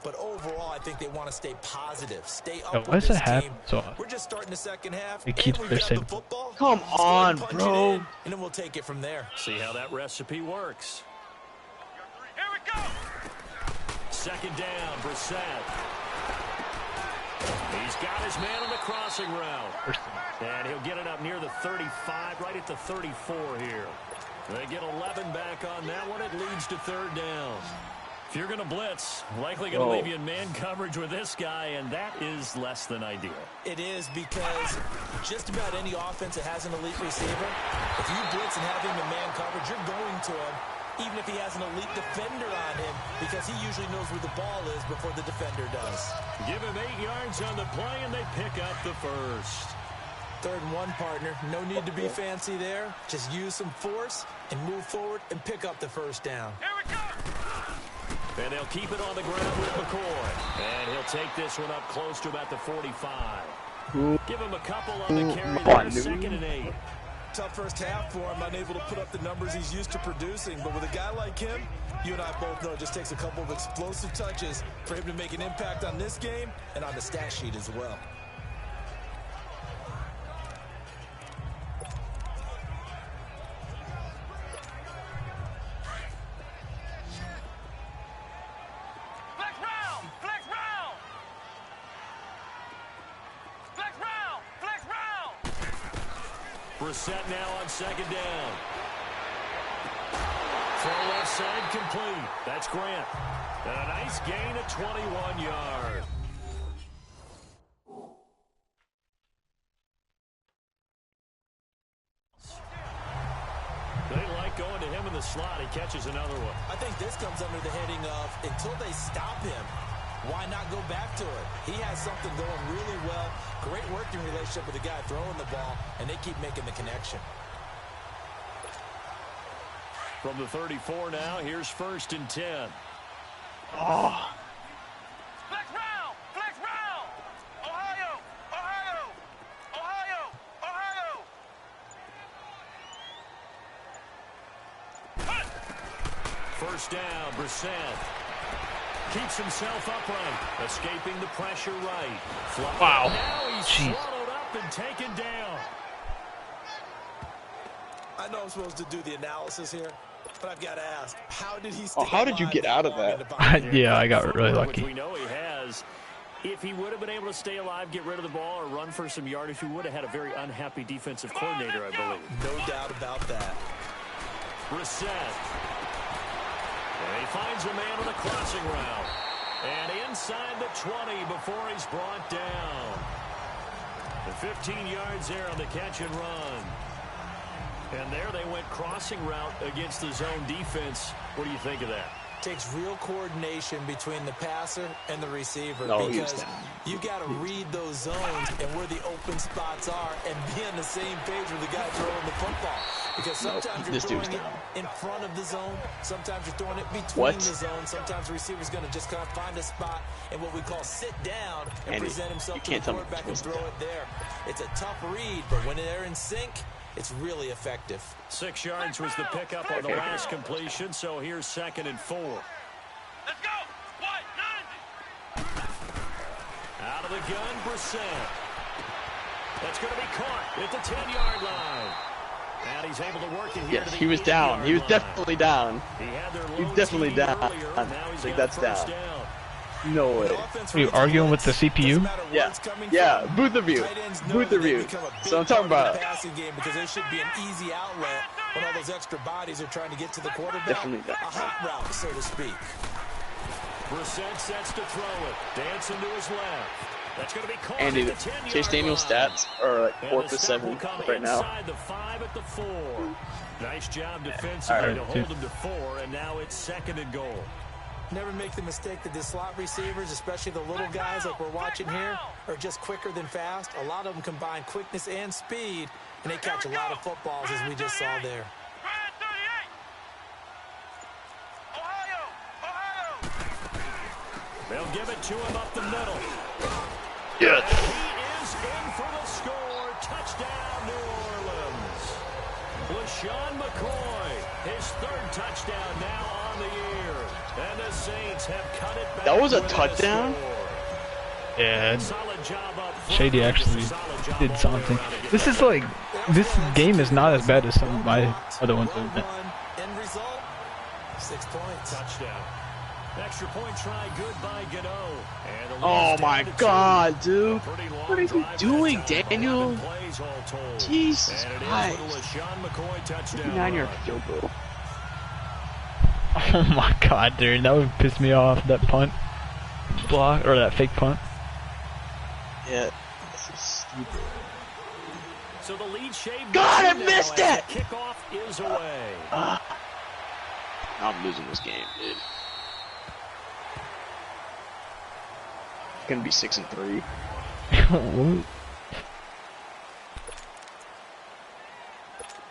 but overall, I think they want to stay positive, stay up Yo, with why does this it happen team. so often? We're just starting the second half. They keep and we their got same- the football. Come Let's go ahead on, and punch it bro. in, and then we'll take it from there. See how that recipe works. Here we go. Second down, Brissett. He's got his man on the crossing route. First thing. And he'll get it up near the 35, right at the 34 here. They get 11 back on that one. It leads to third down. If you're going to blitz, likely going to Whoa. leave you in man coverage with this guy, and that is less than ideal. It is because just about any offense that has an elite receiver, if you blitz and have him in man coverage, you're going to him, even if he has an elite defender on him, because he usually knows where the ball is before the defender does. Give him 8 yards on the play, and they pick up the first. 3rd and 1, partner. No need to be fancy there. Just use some force and move forward and pick up the first down. Here we go. And they'll keep it on the ground with McCoy. And he'll take this one up close to about the 45. Give him a couple on the carry there, dude. 2nd and 8. tough first half for him, unable to put up the numbers he's used to producing. But with a guy like him, you and I both know it just takes a couple of explosive touches for him to make an impact on this game and on the stat sheet as well. Brissett now on second down. Throw left side complete. That's Grant. And a nice gain of 21 yards. They like going to him in the slot. He catches another one. I think this comes under the heading of until they stop him, why not go back to it? He has something going really well. Great working relationship with the guy throwing the ball, and they keep making the connection. From the 34 now, here's 1st and 10. Oh. Flex round! Flex round! Ohio! Ohio! Ohio! Ohio! First down, Brissett. Keeps himself upright, escaping the pressure right. Wow. Now he's Jeez. swallowed up and taken down. I know I'm supposed to do the analysis here, but I've got to ask, how did he stay how did you get out of that? Yeah, I got really Which lucky. we know he has. If he would have been able to stay alive, get rid of the ball, or run for some yardage, he would have had a very unhappy defensive coordinator, I believe. No doubt about that. Brissett. And he finds a man on the crossing route. And inside the 20 before he's brought down. The 15 yards there on the catch and run. And there they went crossing route against the zone defense. What do you think of that? Takes real coordination between the passer and the receiver, No, because you got to read those zones and where the open spots are and be on the same page with the guy throwing the football. Because sometimes you're throwing it in front of the zone, sometimes you're throwing it between the zone, sometimes the receiver's going to just kind of find a spot and what we call sit down and present himself to the quarterback and throw it there. It's a tough read, but when they're in sync, it's really effective. 6 yards was the pickup on the last completion, so here's 2nd and 4. Let's go! What? None! Out of the gun, Brissett. That's going to be caught at the 10-yard line. And he's able to work it here. Yes, he was down. He was definitely down. He was definitely down. I think that's down. No way. Are you arguing with the CPU? Yeah. Yeah, both of you. Both of you. So I'm talking about passing game, because there should be an easy outlet when all those extra bodies are trying to get to the quarterback. Definitely down. A hot route, so to speak. Brissett sets to throw it. Dancing to his left. That's going to be caught Andy, at the 10-yard Chase Daniel's line. stats are like 4 for 7 right now. Inside the 5 at the 4. Nice job defensively to hold him to 4, and now it's 2nd and goal. Never make the mistake that the slot receivers, especially the little guys like we're watching here, are just quicker than fast. A lot of them combine quickness and speed, and they catch a lot of footballs, as we just saw there. They'll give it to him up the middle. Yes. He is in for the score. Touchdown, New Orleans. LaShawn McCoy, his 3rd touchdown now on the year. And the Saints have cut it back. That was a with touchdown? score. Yeah. Solid job up front. Shady actually did something. This is like, this game is not as bad as some of my other ones have been. End result, 6 points. Touchdown. Extra point try, good by Gano. Oh my god, dude. What are you doing, Daniel? Jesus Christ. 59-yard field goal. Oh my god, dude, that would piss me off. That punt block, or that fake punt. Yeah, this is stupid. So the lead shaved. God, I missed it! Kickoff is away. I'm losing this game, dude. It's gonna be 6 and 3.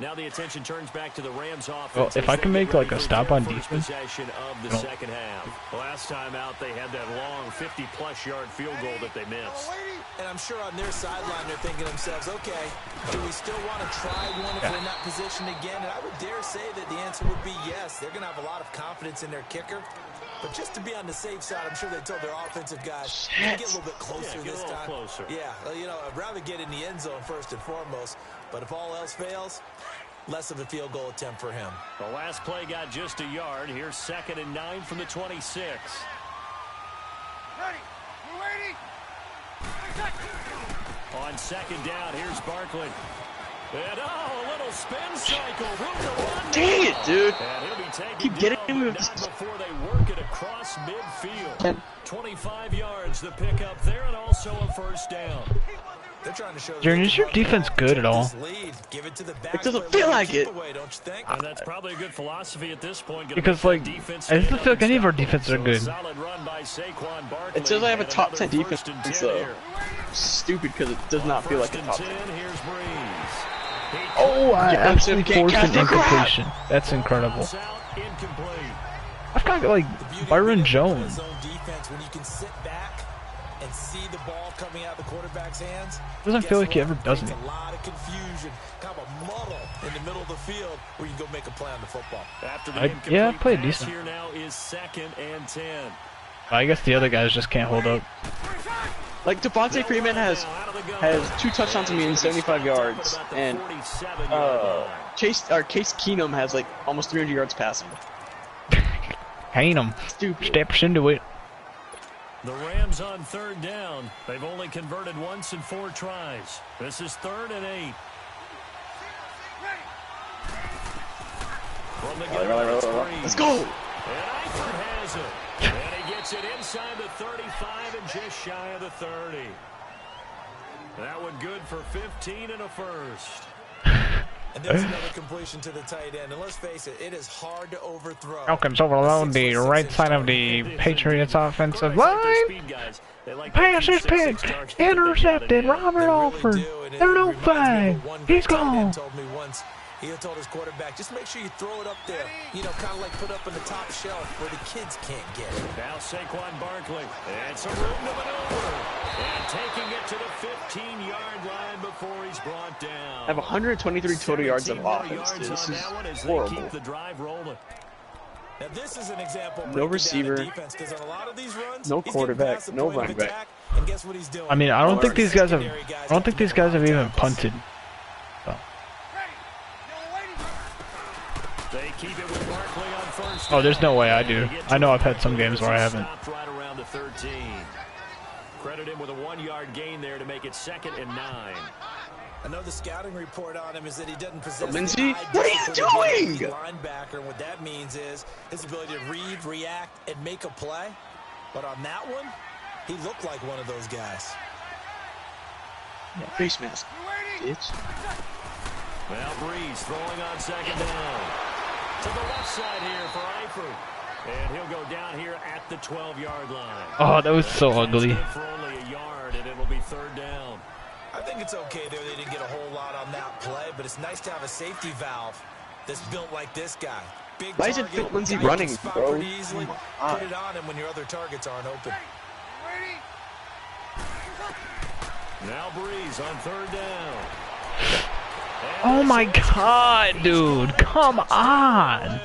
Now the attention turns back to the Rams offense. Well, if I can make like a stop on defense. Possession of the second half. Last time out, they had that long 50-plus yard field goal that they missed. And I'm sure on their sideline they're thinking to themselves, okay, do we still want to try one if we're in that position again? And I would dare say that the answer would be yes. They're going to have a lot of confidence in their kicker. But just to be on the safe side, I'm sure they told their offensive guys, get a little bit closer this time. Yeah, you know, I'd rather get in the end zone first and foremost. But if all else fails, less of a field goal attempt for him. The last play got just a yard. Here's 2nd and 9 from the 26. Ready. We're waiting. On 2nd down, here's Barkley. And a little spin cycle. Room to run. Dang it, dude. And he'll be taken Keep getting down, me but with not this. before they work it across midfield. 25 yards the pickup there, and also a first down. They're trying to show Jaren, is your defense good at all? It doesn't feel like it. And that's probably a good philosophy at this point. Because, like, I just don't feel like any of our defenses are good. Solid run by Saquon Barkley. It says I have a And top another 10 defense, first and 10 so here. stupid because it does not feel like a top 10. Here's Breeze. Oh, I Yeah, actually can't forced an catch the crap. incompletion. That's incredible. Out, incomplete. I've got, like, Byron Jones. Defense, when you can sit back and see the ball coming out of the quarterback's hands. Doesn't feel like he ever does Creates anything. a lot of confusion, kind of a muddle in the middle of the field where you can go make a play on the football. After the Yeah, I incomplete played pass, decent. here now is 2nd and 10. I guess the other guys just can't hold up. Like Devontae Freeman has 2 touchdowns to me in 75 yards, and Case Keenum has like almost 300 yards passing. Hang him. Stupid. Steps into it. The Rams on 3rd down. They've only converted once in 4 tries. This is 3rd and 8. From the Let's go. And Eifert has it. And he gets it inside the 35 and just shy of the 30. That one good for 15 and a first. And there's another completion to the tight end. And let's face it, it is hard to overthrow. Falcons overload the right side of the Patriots offensive line. Pass is picked. Intercepted. Robert Alford. They're no flag. He's gone. He told his quarterback, just make sure you throw it up there. You know, kind of like put up on the top shelf where the kids can't get it. Now Saquon Barkley. And some room to maneuver. And taking it to the 15-yard line before he's brought down. I have 123 total yards of offense, dude. This is horrible. Keep the drive rolling. Now this is an example of No receiver, defense, 'cause on a lot of these runs, no he's quarterback, getting past the no point of running back. attack, and guess what he's doing? I mean, I don't think these guys have. I don't think these guys have even punted. They keep it with Barkley on first. Oh, there's no way I do. I know I've had some games where I haven't. Right around the 13. Credit him with a 1-yard gain there to make it 2nd and 9. I know the scouting report on him is that he doesn't possess Lindsey, the eye what are you discipline of being a doing? linebacker, and what that means is his ability to read, react, and make a play. But on that one, he looked like one of those guys. Yeah, face mask, bitch. Now Breeze throwing on 2nd down. To the left side here for Eifert. And he'll go down here at the 12-yard line. Oh, that was so ugly. For only a yard, and it'll be 3rd down. I think it's okay there. They didn't get a whole lot on that play, but it's nice to have a safety valve that's built like this guy. Big Why is it target, Lindsey guy you running, can spot bro? pretty easily. Put it on him when your other targets aren't open. Now Breeze on 3rd down. Oh my god, dude. Come on.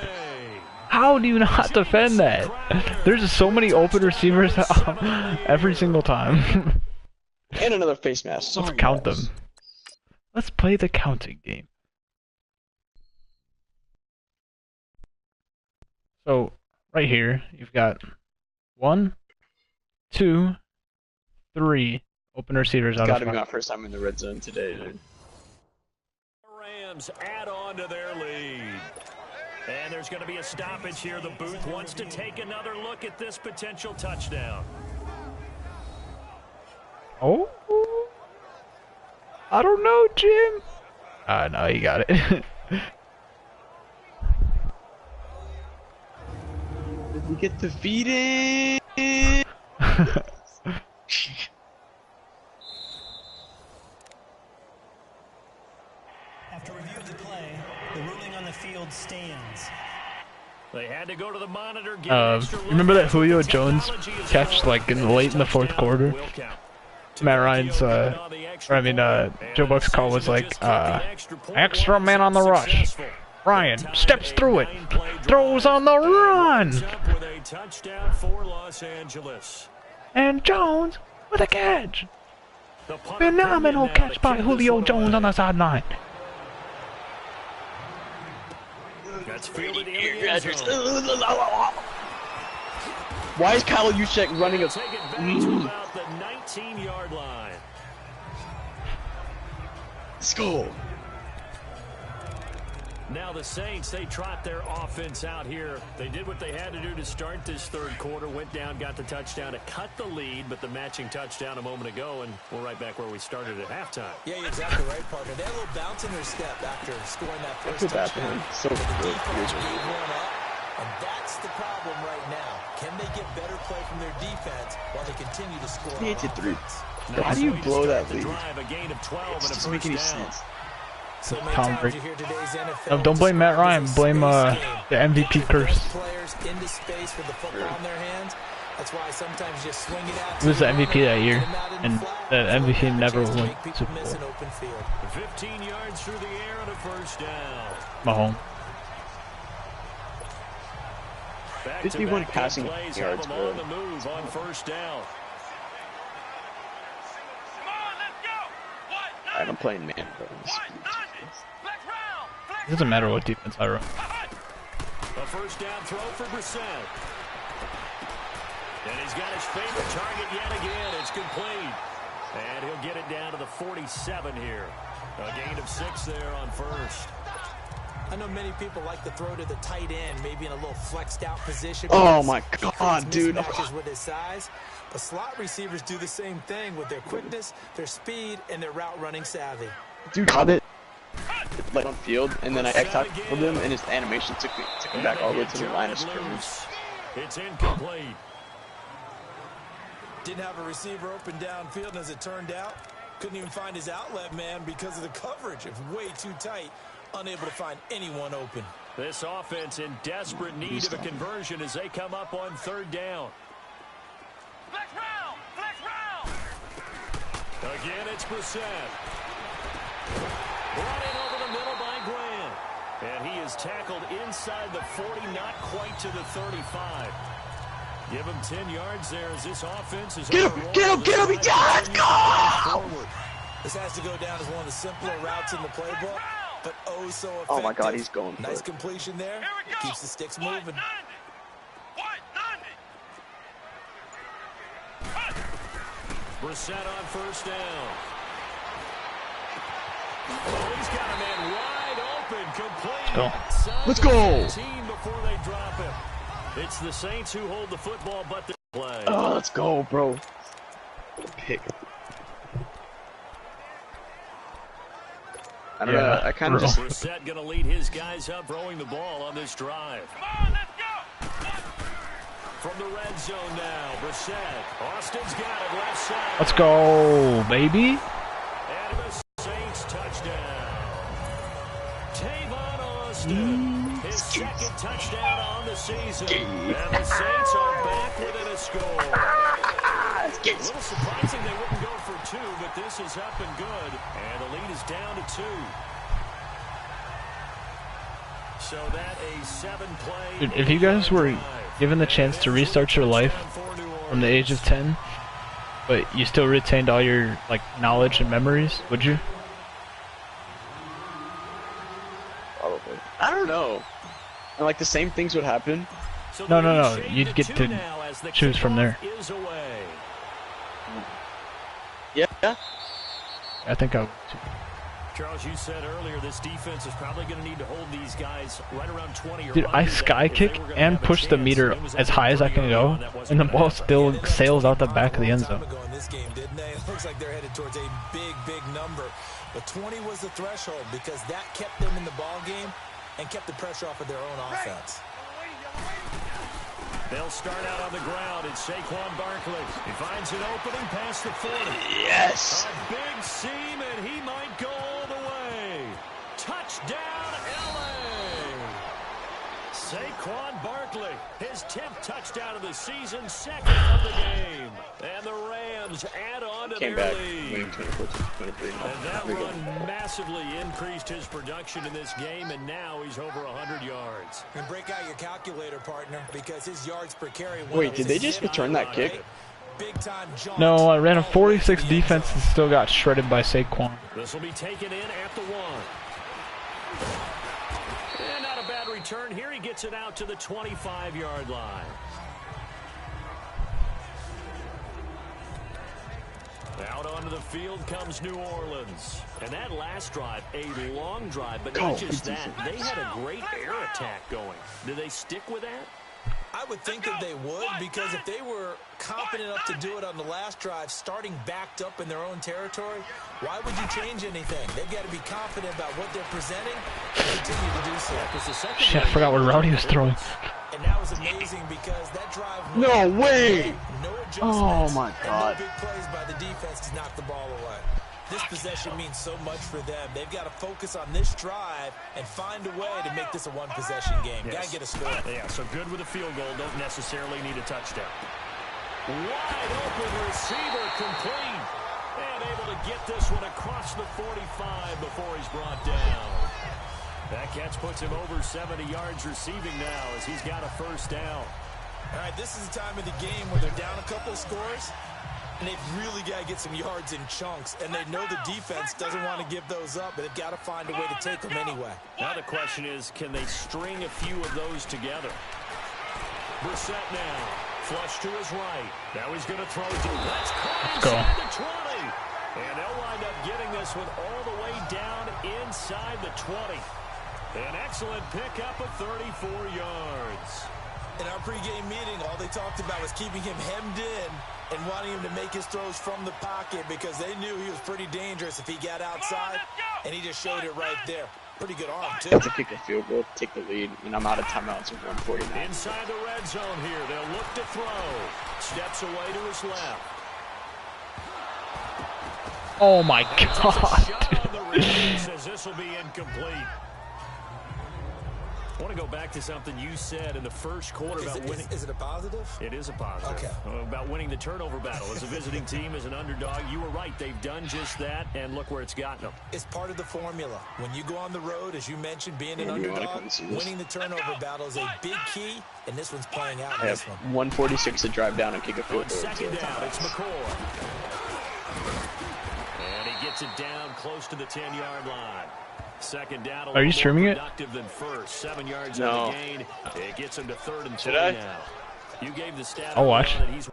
How do you not defend that? There's so many open receivers every single time. And another face mask. Let's count them. Let's play the counting game. So, right here, you've got 1, 2, 3 open receivers out Gotta of be 5. my first time in the red zone today, dude. Rams add on to their lead. And there's going to be a stoppage here. The booth wants to take another look at this potential touchdown. Oh? I don't know, Jim. No, you got it. Did we get defeated? After review of the play, the ruling on the field stands. They had to go to the monitor. Get an extra look Remember that at Julio the Jones technology is catch on. like late in the 4th quarter? Will count. Matt Ryan's, Joe Buck's call was like, extra man on the rush. Ryan steps through it, throws on the run, and Jones with a catch. Phenomenal catch by Julio Jones on the sideline. Why is Kyle Juszczyk running a... about the 19-yard line. Let's go. Now the Saints, they trot their offense out here. They did what they had to do to start this third quarter, went down, got the touchdown to cut the lead, but the matching touchdown a moment ago, and we're right back where we started at halftime. Yeah, you're exactly right, partner. They had a little bounce in their step after scoring that first touchdown. So The defense gave one up, and that's the problem right now. Can they get better play from their defense while they continue to score on offense? How do you blow that lead? A gain of 12 It and a doesn't make any first down. sense. So many Tom times Brady. you hear today's NFL, No, don't blame Matt Ryan. Blame the MVP curse. Players into space with the football in their hands. That's why sometimes you just swing it out. He was the MVP that year, and the MVP never won Make people Super miss Bowl. an open field. 15 yards through the air and a first down. Mahomes. Back 51 to back passing plays yards, have them bro. on the move on first down. Come on, let's go. What? Alright, I'm playing man, bro. Flex round. Flex It doesn't matter what defense I run. A first down throw for Brissett. And he's got his favorite target yet again. It's complete. And he'll get it down to the 47 here. A gain of 6 there on first. I know many people like to throw to the tight end, maybe in a little flexed out position. Oh my It God, creates dude. mismatches with his size. But slot receivers do the same thing with their quickness, their speed, and their route running savvy. Dude caught it like on field, and then I X-tackled him, and his animation took me back all the way to the line of scrimmage. It's incomplete. Didn't have a receiver open downfield, and as it turned out, couldn't even find his outlet man because of the coverage. It was way too tight, unable to find anyone open. This offense in desperate need of a conversion as they come up on third down. Flex round. Flex round. Again, it's Brissett. Brought in over the middle by Grant. And he is tackled inside the 40, not quite to the 35. Give him 10 yards there as this offense is Get him! Get him! Get him! Let's go! This has to go down as one of the simpler routes in the playbook, but oh so effective. Oh my God, he's going for Nice it. completion there. Here we go. Keeps the sticks moving. Brissett on first down. Oh, he's got a man wide open, complete. Let's go. 15 before they drop him. It's the Saints who hold the football, but they play. Oh, let's go, bro. Pick. I don't know. I kind of just. Brissett going to lead his guys up, throwing the ball on this drive. Come on, let's go. From the red zone now, Brissett. Austin's got it left side. Let's go, baby. And the Saints touchdown. Tavon Austin, his second touchdown on the season. And the Saints are back within a score. A little surprising they wouldn't go for 2, but this is up and good. And the lead is down to 2. So that a 7-play. Dude, if you guys were given the chance to restart your life from the age of 10, but you still retained all your knowledge and memories, would you? Probably. I don't know. And the same things would happen. No. You'd get to choose from there. Yeah. I think I would too. Charles, you said earlier this defense is probably going to need to hold these guys right around 20 or Dude, I sky kick and push the meter as high as I can go, and the ball still sails out the back of the end zone. It looks like they're headed towards a big number. But 20 was the threshold because that kept them in the ball game and kept the pressure off of their own offense. They'll start out on the ground. It's Saquon Barkley. He finds an opening past the 40. Yes. A big seam, and he might go all the way. Touchdown, L.A. Saquon Barkley, his 10th touchdown of the season, second of the game. And the Rams Rams add on to Came their back, lead. winning 24-23. And that run massively increased his production in this game, and now he's over 100 yards. And break out your calculator, partner, because his yards per carry went Wait, up did they just return that kick? Big time jump. No, I ran a 46 defense and still got shredded by Saquon. This will be taken in at the 1. And not a bad return here. He gets it out to the 25-yard line. Out onto the field comes New Orleans. And that last drive, a long drive, but not just that. They had a great air attack going. Do they stick with that? I would think that they would, because if they were confident enough to do it on the last drive, starting backed up in their own territory, why would you change anything? They've got to be confident about what they're presenting and continue to do so. Shit, I forgot what route he was throwing. And that was amazing because that drive... No way! No Oh adjustments. my God. And no big plays by the defense to knock the ball away. This possession means so much for them. They've got to focus on this drive and find a way to make this a one-possession game. Yes. Got to get a score. Yeah, so good with a field goal. Don't necessarily need a touchdown. Wide open receiver complete. And able to get this one across the 45 before he's brought down. That catch puts him over 70 yards receiving now as he's got a first down. All right, this is the time of the game where they're down a couple of scores, and they've really got to get some yards in chunks, and they know the defense doesn't want to give those up, but they've got to find a way to take them anyway. Now the question is, can they string a few of those together? Brissett now, flush to his right. Now he's going to throw deep. Let's go. Inside the 20. And they'll wind up getting this one all the way down inside the 20. An excellent pickup of 34 yards. In our pregame meeting, all they talked about was keeping him hemmed in and wanting him to make his throws from the pocket because they knew he was pretty dangerous if he got outside, and he just showed it right there. Pretty good arm, too. Have to kick a field goal, take the lead, and I'm out of timeouts at 149. Inside the red zone here, they'll look to throw. Steps away to his left. Oh my Shot god. on the release as this will be incomplete. I want to go back to something you said in the first quarter about winning. Is it a positive? It is a positive. Okay. About winning the turnover battle. As a visiting team, as an underdog, you were right. They've done just that, and look where it's gotten them. It's part of the formula. When you go on the road, as you mentioned, being an Yeah, you wanna underdog, come see this? winning the turnover battle is a big key, and this one's playing out in I have this one. 146 to drive down and kick a field On goal. second down, it's McCoy. And he gets it down close to the 10-yard line. Second down. Are you streaming it? Productive than first. 7 yards No. on the gain. It gets him to 3rd and 20 I? now. You gave the stat. I'll watch. that he's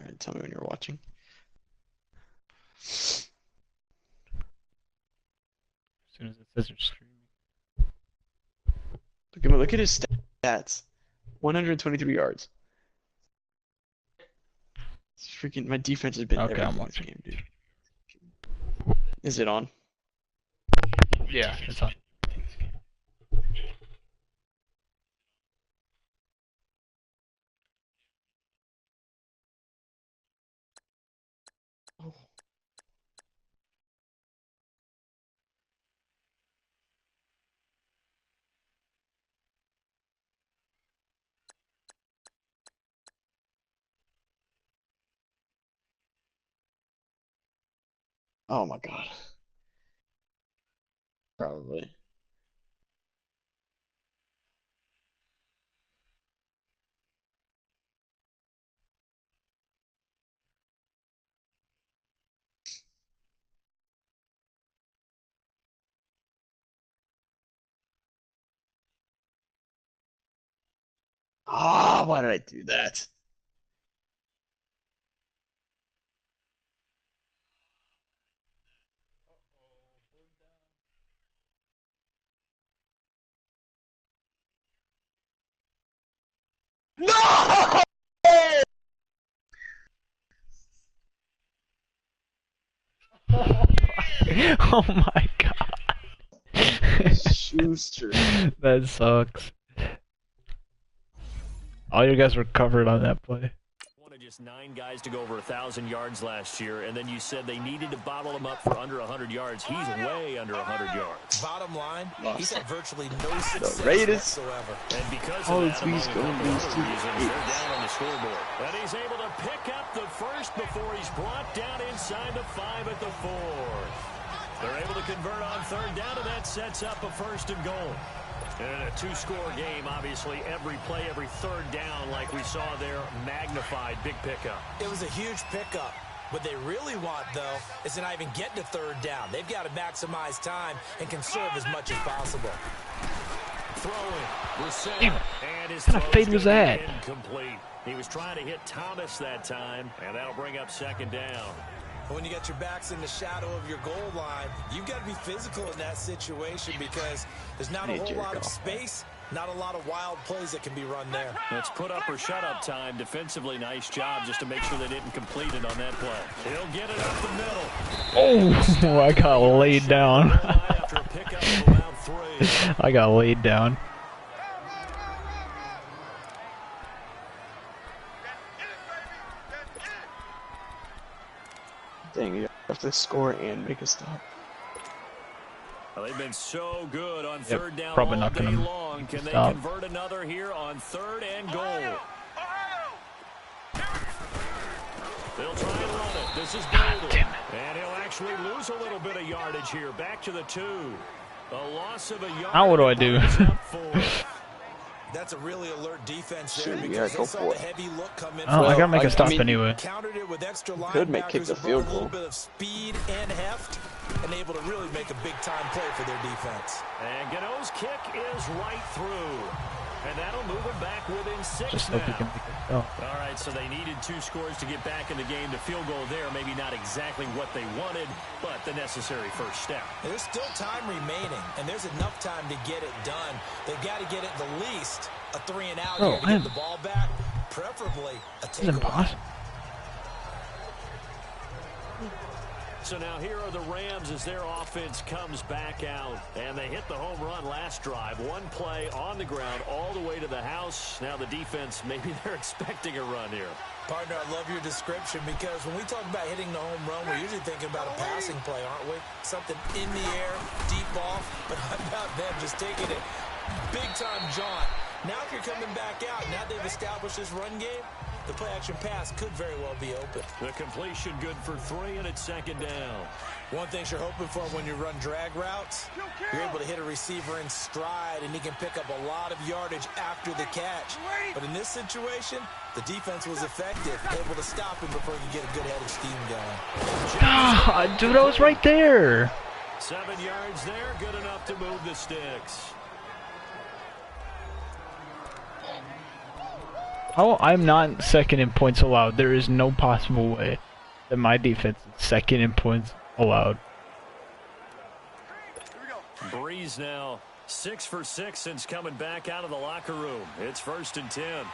All right, tell me when you're watching. As soon as it says you're streaming. Look at his stats. 123 yards. It's freaking, my defense has been Okay, everything I'm this watching. game, dude. Is it on? Yeah, it's on. Oh my god. Probably. Ah, why did I do that? No! Oh my god. Schuster. That sucks. All you guys were covered on that play. Just 9 guys to go over 1,000 yards last year, and then you said they needed to bottle him up for under 100 yards. He's way under 100 yards. Bottom line, he's had virtually no success whatsoever. And because of that, among a couple of other reasons, they're down on the scoreboard. And he's able to pick up the first before he's brought down inside the 5 at the 4. They're able to convert on third down, and that sets up a first and goal. In a 2-score game, obviously, every play, every third down, like we saw there, magnified, big pickup. It was a huge pickup. What they really want, though, is to not even get to third down. They've got to maximize time and conserve as much as possible. Throwing. And his what kind of fade was that? Incomplete. He was trying to hit Thomas that time, and that'll bring up second down. When you got your backs in the shadow of your goal line, you've got to be physical in that situation because there's not a whole lot of space, not a lot of wild plays that can be run there. It's put up or shut up time. Defensively, nice job just to make sure they didn't complete it on that play. He'll get it up the middle. Oh, I got laid down. I got laid down. Dang, you have to score and make a stop. Well, they've been so good on third down probably all not day gonna long. Can they stop. convert another here on third and goal? They'll try and run it. This is Golden. And he'll actually lose a little bit of yardage here. Back to the 2. A loss of a yard. Now what do I do? That's a really alert defense there because they saw the heavy look come in. Oh, I gotta make a stop anyway. Countered it with extra Could kick the field goal. A little bit of speed and heft, and able to really make a big time play for their defense. And Gano's kick is right through. And that'll move it back within 6 Just now. hope he can make it. Oh. All right, so they needed 2 scores to get back in the game. The field goal there, maybe not exactly what they wanted, but the necessary first step. There's still time remaining, and there's enough time to get it done. They've got to get at the least a 3 and out here to get the ball back, preferably a takeaway. So now here are the Rams as their offense comes back out. And they hit the home run last drive. 1 play on the ground all the way to the house. Now the defense, maybe they're expecting a run here. Partner, I love your description because when we talk about hitting the home run, we're usually thinking about a passing play, aren't we? Something in the air, deep ball. But how about them just taking it big-time jaunt? Now if you're coming back out, now they've established this run game, the play-action pass could very well be open. The completion good for 3, and it's second down. One thing you're hoping for when you run drag routes, you're able to hit a receiver in stride, and he can pick up a lot of yardage after the catch. But in this situation, the defense was effective, able to stop him before he could get a good head of steam going. Ah, dude, I was right there. 7 yards there, good enough to move the sticks. Oh, I'm not second in points allowed. There is no possible way that my defense is second in points allowed. Breeze now 6 for 6 since coming back out of the locker room. It's 1st and 10.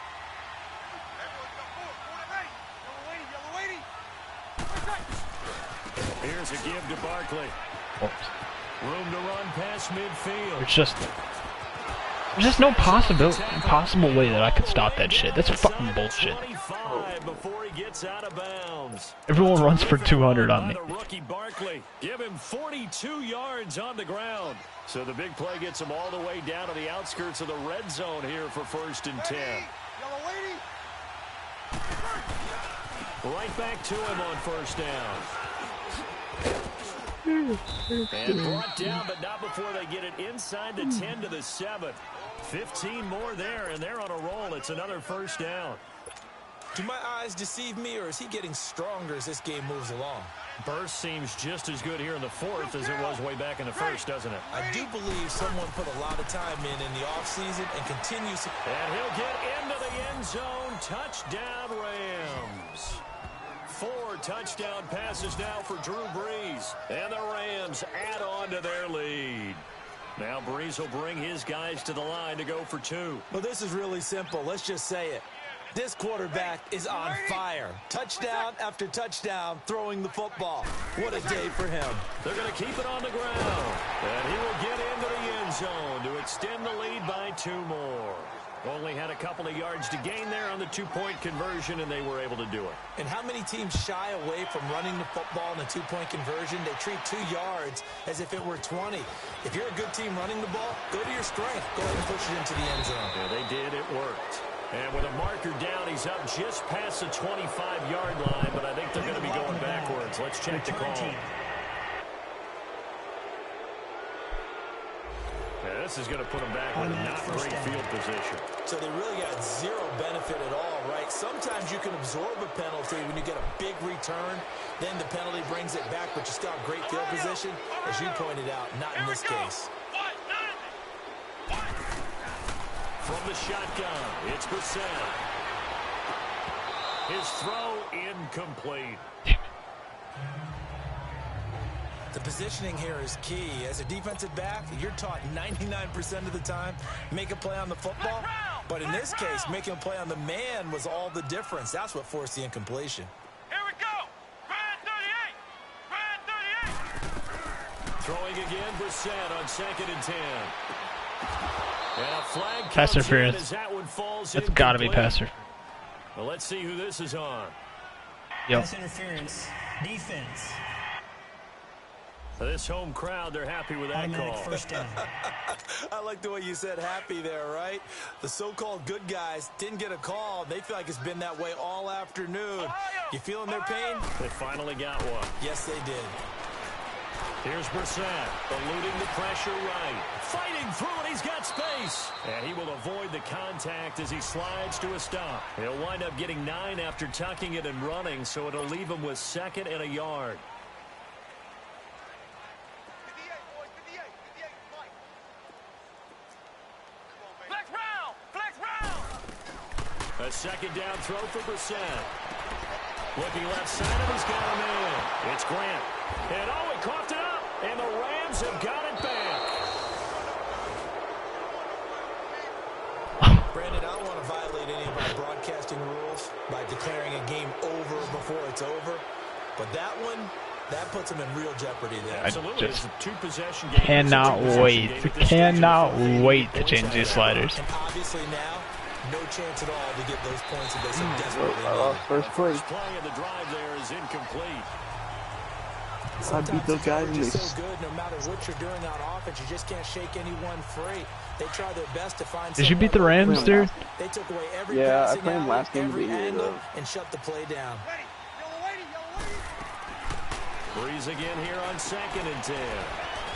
Here's a give to Barkley. Room to run past midfield. There's just no possible way that I could stop that shit. That's fucking bullshit. Before he gets out of bounds. Everyone runs for 200 on me. Rookie Barkley, give him 42 yards on the ground. So the big play gets him all the way down to the outskirts of the red zone here for 1st and 10. Right back to him on 1st down. And brought down, but not before they get it inside the 10 to the 7. 15 more there, and they're on a roll. It's another 1st down. Do my eyes deceive me, or is he getting stronger as this game moves along? Burst seems just as good here in the 4th as it was way back in the 1st, doesn't it? I do believe someone put a lot of time in the offseason and continues to... And he'll get into the end zone. Touchdown, Rams. 4 touchdown passes now for Drew Brees. And the Rams add on to their lead. Now Brees will bring his guys to the line to go for 2. Well, this is really simple. Let's just say it. This quarterback is on fire. Touchdown after touchdown throwing the football. What a day for him. They're going to keep it on the ground. And he will get into the end zone to extend the lead by 2 more. Only had a couple of yards to gain there on the two-point conversion, and they were able to do it. And how many teams shy away from running the football in a two-point conversion? They treat 2 yards as if it were 20. If you're a good team running the ball, go to your strength. Go ahead and push it into the end zone. Yeah, they did. It worked. And with a marker down, he's up just past the 25-yard line, but I think they're going to be going backwards. Let's check the call. Yeah, this is going to put them back with a not great field position. So they really got zero benefit at all, right? Sometimes you can absorb a penalty when you get a big return. Then the penalty brings it back, but you still have great field position. As you pointed out, not in this case. From the shotgun, it's Brissett. His throw incomplete. The positioning here is key. As a defensive back, you're taught 99% of the time, make a play on the football. But in this case, making a play on the man was all the difference. That's what forced the incompletion. Here we go. Brand 38. Brand 38. Throwing again, Brissett on 2nd and 10. And a flag Pass comes in interference. as that one falls That's got to be incomplete. passer. Well, let's see who this is on. Yep. Pass interference. Defense. This home crowd, they're happy with that Automatic call. first down. I like the way you said happy there, right? The so-called good guys didn't get a call. They feel like it's been that way all afternoon. You feeling their pain? They finally got one. Yes, they did. Here's Brissett, eluding the pressure right. Fighting through it, he's got space. And he will avoid the contact as he slides to a stop. He'll wind up getting 9 after tucking it and running, so it'll leave him with 2nd and a yard. 58, boys. 58. 58. Mike. Flex round. Flex round. A 2nd down throw for Brissett. Looking left side, and he's got him in. It's Grant. And oh, he coughed it up. And the Rams have got it back. Brandon, I don't want to violate any of our broadcasting rules by declaring a game over before it's over. But that one, that puts them in real jeopardy there. Absolutely. just It's a two-possession game. Cannot It's a wait. two-possession game at this Cannot stage. wait to change these sliders. And obviously now, no chance at all to get those points that they so desperately need. First play. First play of the drive there is incomplete. I beat those guys and Sometimes they the coverage is so good, no matter what you're doing on offense, you just can't shake anyone free. They try their best to find. Did you beat the Rams, dude? They took away every Yeah, I passing played him alley, last game of the every year, angle, though. and shut the play down. Ready. Yellow lady. Breeze again here on 2nd and 10.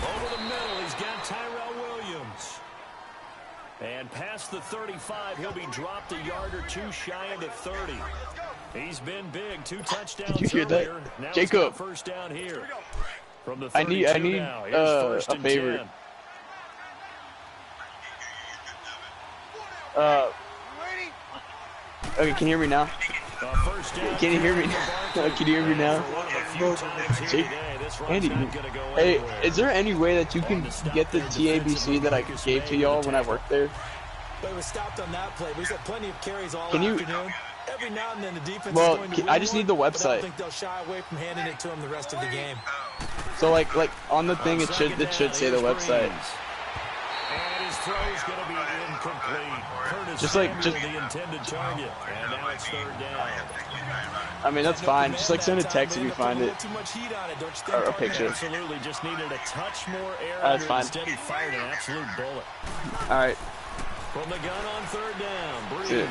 Over the middle, he's got Tyrell Williams. And past the 35, he'll be dropped a yard or two shy of the 30. He's been big, 2 touchdowns Did you hear that? earlier. Now he's Jacob. got first down here. From the I 32 need now. Here's first a and favor. 10. Okay, can you hear me now? First down. Can you hear me now? Can you hear me now? For one of the few times here Jake, today, this run's Andy, not gonna go hey, anywhere. is there any way that you can get the TABC that I gave to y'all when I worked there? But it was stopped on that play. We've had plenty of carries all Can you- afternoon. Every now and then the defense Well, is going to win I just need the one, but I website. don't think they'll shy away from handing it to him the rest of the game. So like on the thing it should say the website. And his throw's going to be incomplete. Curtis Just like- Samuel, just- the intended target. And now it's 3rd down. I mean that's fine. Just like send a text if you find it. Too much heat on it, don't you think, Or a partner? picture. Absolutely, just needed a touch more air That's under it. fine. Instead he fired an absolute bullet. All right. From the gun on 3rd down, That's Breeze. it.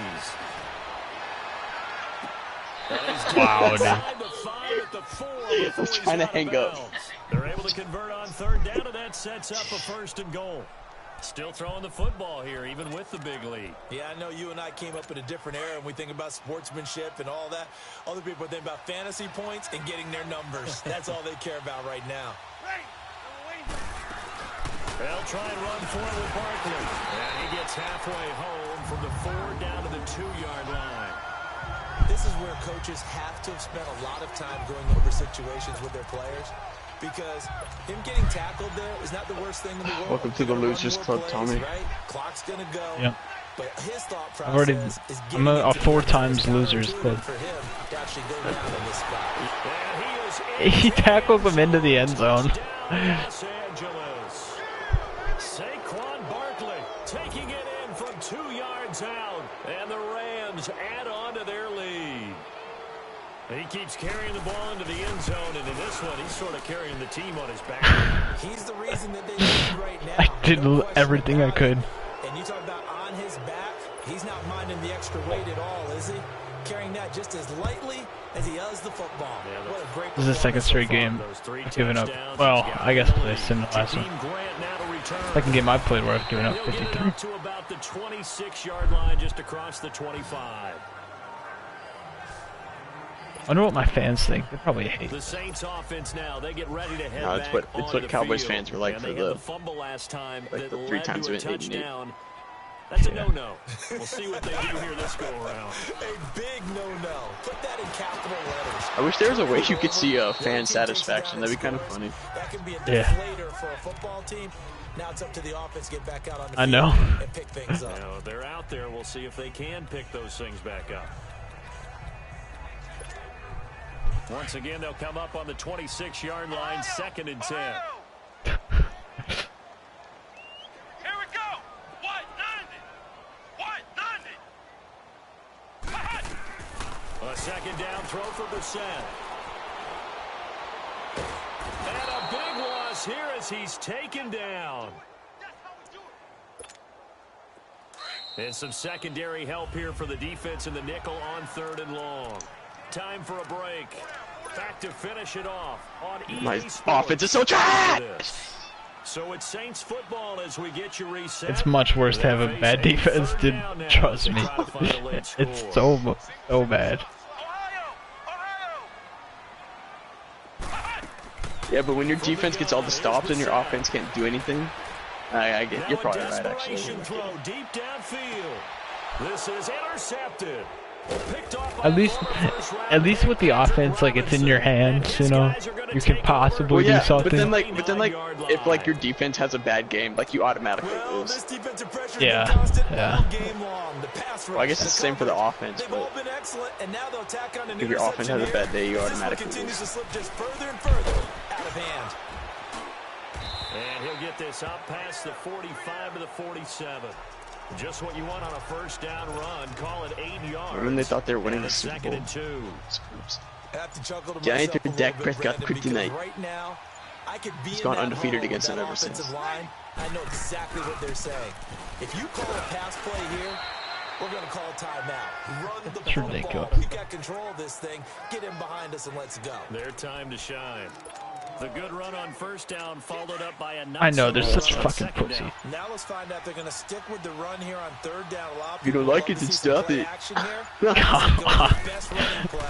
Wow, dude. Inside the 5 at the 4 I was before trying to he's out of hang up. bounds. They're able to convert on 3rd down, and that sets up a 1st and goal. Still throwing the football here, even with the big lead. Yeah, I know you and I came up in a different era and we think about sportsmanship and all that. Other people think about fantasy points and getting their numbers. That's all they care about right now. They'll try and run for it with Barkley. And he gets halfway home from the 4 down to the 2-yard line. This is where coaches have to have spent a lot of time going over situations with their players, because him getting tackled there is not the worst thing in the world. Welcome to the You're gonna Losers run Club, more Tommy. plays, right? Clock's gonna go. Yep. But his thought process I've already. is I'm getting a into 4 the times first down losers and club. for him to actually go down in this spot. And He tackles him into the end zone. Los Angeles. Saquon Barkley taking it in from 2 yards out. He keeps carrying the ball into the end zone, and in this one, he's sort of carrying the team on his back. He's the reason that they lead right now. I did No question everything I about could. it. And you talk about on his back, he's not minding the extra weight at all, is he? Carrying that just as lightly as he does the football. Yeah, what a great This is the second straight game I've given up. Well, I guess this in the last one. Second game I've played where I've given up 53. To about the 26-yard line, just across the 25. I wonder what my fans think. They probably hate. The Saints offense now, they get ready to head No, back it's what Cowboys fans were like and for they had the fumble last time like that the 3 led times to a we didn't need. touchdown. That's a no-no. We'll see what they do here this go-around. A big no-no. Put that in capital letters. I wish there was a way you could see fan satisfaction. That'd be kind of funny. That can be a Yeah. deflator for a football team. Now it's up to the offense to get back out on the I field know. and pick things up. You know, they're out there. We'll see if they can pick those things back up. Once again, they'll come up on the 26-yard line, 2nd and 10. Here we go. What? Nothing. What? Nothing. A 2nd down throw for Brissett. And a big loss here as he's taken down. And some secondary help here for the defense in the nickel on 3rd and long. Time for a break. Back to finish it off on EA My Sports. offense is so trash! So it's Saints football as we get you reset. It's much worse to have a bad defense, dude. Trust me. It's so bad. Yeah, but when your defense gets all the stops and your offense can't do anything, I get you're probably right actually. Throw deep downfield. This is intercepted. At least with the offense, like it's in your hands, you know. You can possibly do something. but then like if like your defense has a bad game, like you automatically lose. Yeah. Well, I guess it's the same for the offense, but if your offense has a bad day, you automatically lose. And he'll get this up past the 45 to the 47. Just what you want on a first down run. Call it 8 yards. When they thought they were winning the Super Bowl. 2nd and 2. Giants are Dak Prescott kryptonite. Right now, I could be He's in gone that undefeated hole against with them that ever since. offensive line. I know exactly what they're saying. If you call a pass play here, we're going to call a timeout. Run the football. ridiculous. You got control of this thing. Get in behind us and let's go. Their time to shine. The good run on first down followed up by a I know, they're such run on fucking 2nd pussy. down. Now let's find out they're going to stick with the run here on 3rd down. If you don't like it, then stop it. God.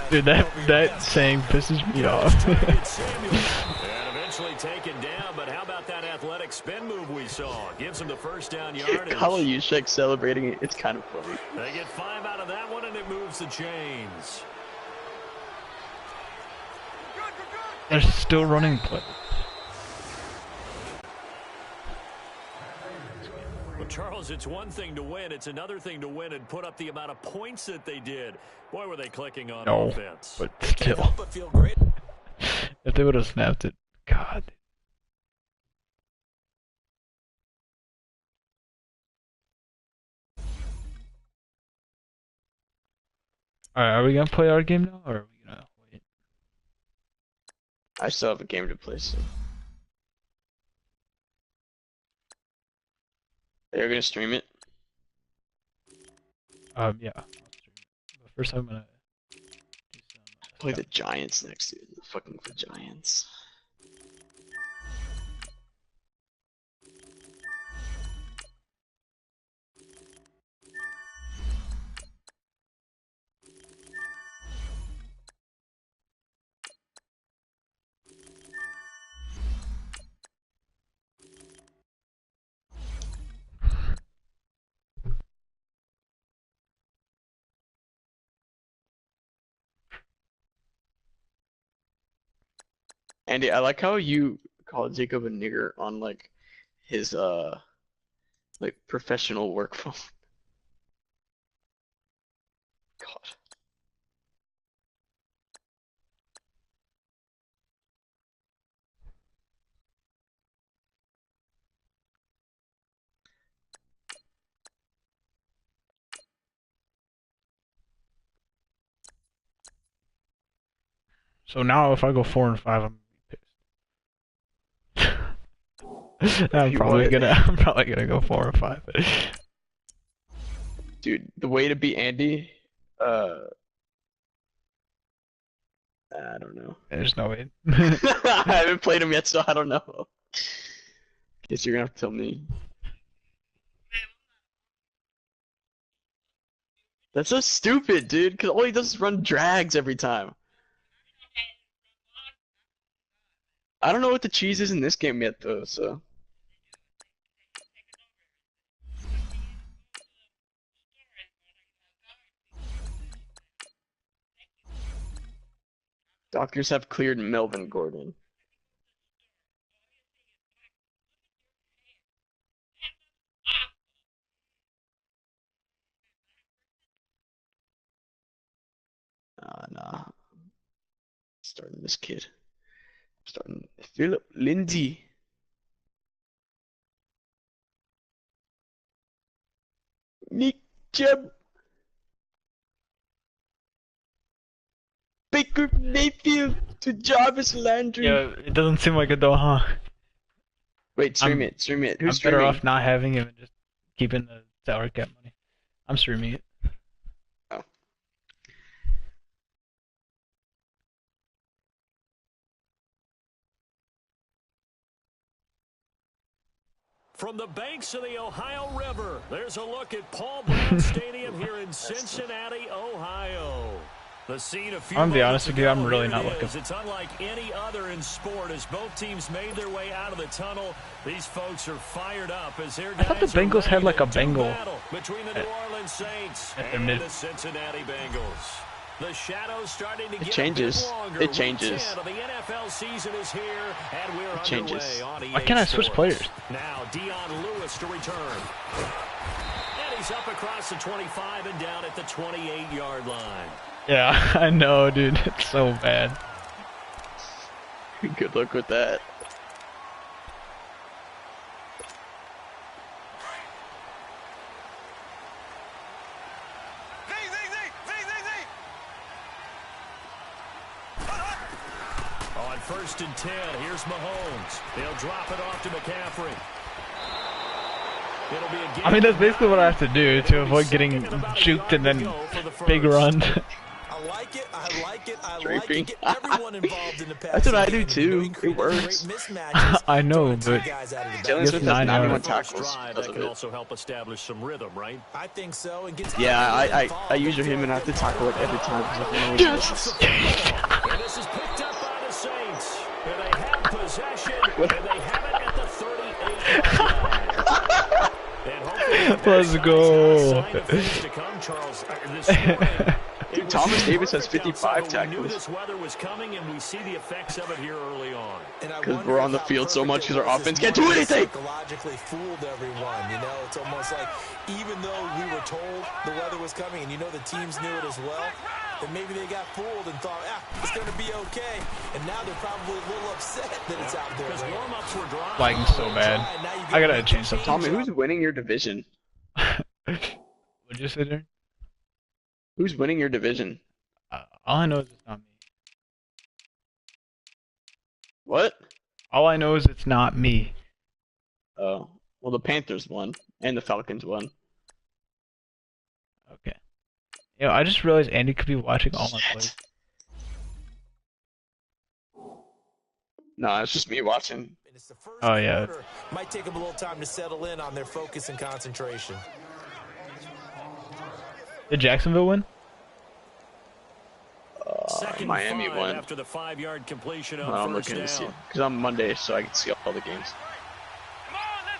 Dude, that saying pisses me off. And eventually taken down, but how about that athletic spin move we saw? Gives him the first down yardage. Kyle Juszczyk celebrating it. It's kind of funny. They get 5 out of that one, and it moves the chains. They're still running play. Well, Charles, it's one thing to win. It's another thing to win and put up the amount of points that they did. Boy, were they clicking on No, offense. but still. If they would have snapped it, God. Alright, are we gonna play our game now, or are we gonna wait? I still have a game to play, so. They're gonna stream it. Yeah. I'll stream it. But first I'm gonna do some Play the Giants next to the fucking for Giants. Andy, I like how you called Jacob a nigger on like his like professional work phone. God. So now if I go 4-5, I'm pissed. I'm probably gonna go 4-5. Dude, the way to beat Andy, I don't know. There's no way. I haven't played him yet, so I don't know. Guess you're gonna have to tell me. That's so stupid, dude, because all he does is run drags every time. I don't know what the cheese is in this game yet, though, so. Doctors have cleared Melvin Gordon. Nah. Starting this kid. Starting Philip Lindsay. Nick Chubb. Baker Mayfield to Jarvis Landry. Yeah, it doesn't seem like it though, huh? Wait, stream it. Who's I'm better streaming? off not having him and just keeping the salary cap money. I'm streaming it. Oh. From the banks of the Ohio River, there's a look at Paul Brown Stadium here in Cincinnati, Ohio. The scene a few I'm gonna be honest moments with you, I'm ago, really here not it looking. is. It's unlike any other in sport as both teams made their way out of the tunnel. These folks are fired up as their I thought the guys are Bengals had ready like to a do Bengal battle between the New Orleans Saints at their and mid. the Cincinnati Bengals. The shadows starting to It get changes. a bit longer. It changes. Week 10 of the NFL season is here, and we're It changes. underway on EA Why can't I switch Sports. players? Now Dion Lewis to return. And he's up across the 25 and down at the 28-yard line. Yeah, I know, dude. It's so bad. Good luck with that. On 1st and 10, here's Mahomes. He'll drop it off to McCaffrey. It'll be a game. I mean, that's basically what I have to do to avoid getting juked and then big run. I like it. I like it. I like Draping. it. Get everyone involved in the pass. That's what I do game. too. You create It works. great mismatches. I know, Throwing but two guys out of the Jalen backfield. Smith has 9 91 yards. tackles Drive, because that of can it. also help establish some rhythm, right? I think so. And gets Yeah, everyone I involved. usually him and I have to tackle it every time because I don't know Yes! And this is picked up by the Saints. And they have possession, and they have it at the 38-yard line. And hopefully Let's go. sign of things to come, Charles. This morning, Dude, it was Thomas Davis has perfect 55 outside, but we knew tackles. this weather was coming, and we see the effects of it here early on. Because we're on the field so much because our offense can't do anything. Psychologically fooled everyone. You know, it's almost like even though we were told the weather was coming, and you know the teams knew it as well, then maybe they got fooled and thought, it's going to be okay. And now they're probably a little upset that it's out there. Because warm-ups were dry. Lagging so bad. I gotta change something. Tommy, who's winning your division? What'd you say there? Who's winning your division? All I know is it's not me. What? All I know is it's not me. Oh, well, the Panthers won and the Falcons won. Okay. You know, I just realized Andy could be watching all my plays. No, it's just me watching. It's the first Oh, yeah. quarter. Might take them a little time to settle in on their focus and concentration. Did Jacksonville win? Second Miami and 5 won. after the 5-yard completion Well, on I'm first looking to see down. because I'm Monday, so I can see all the games.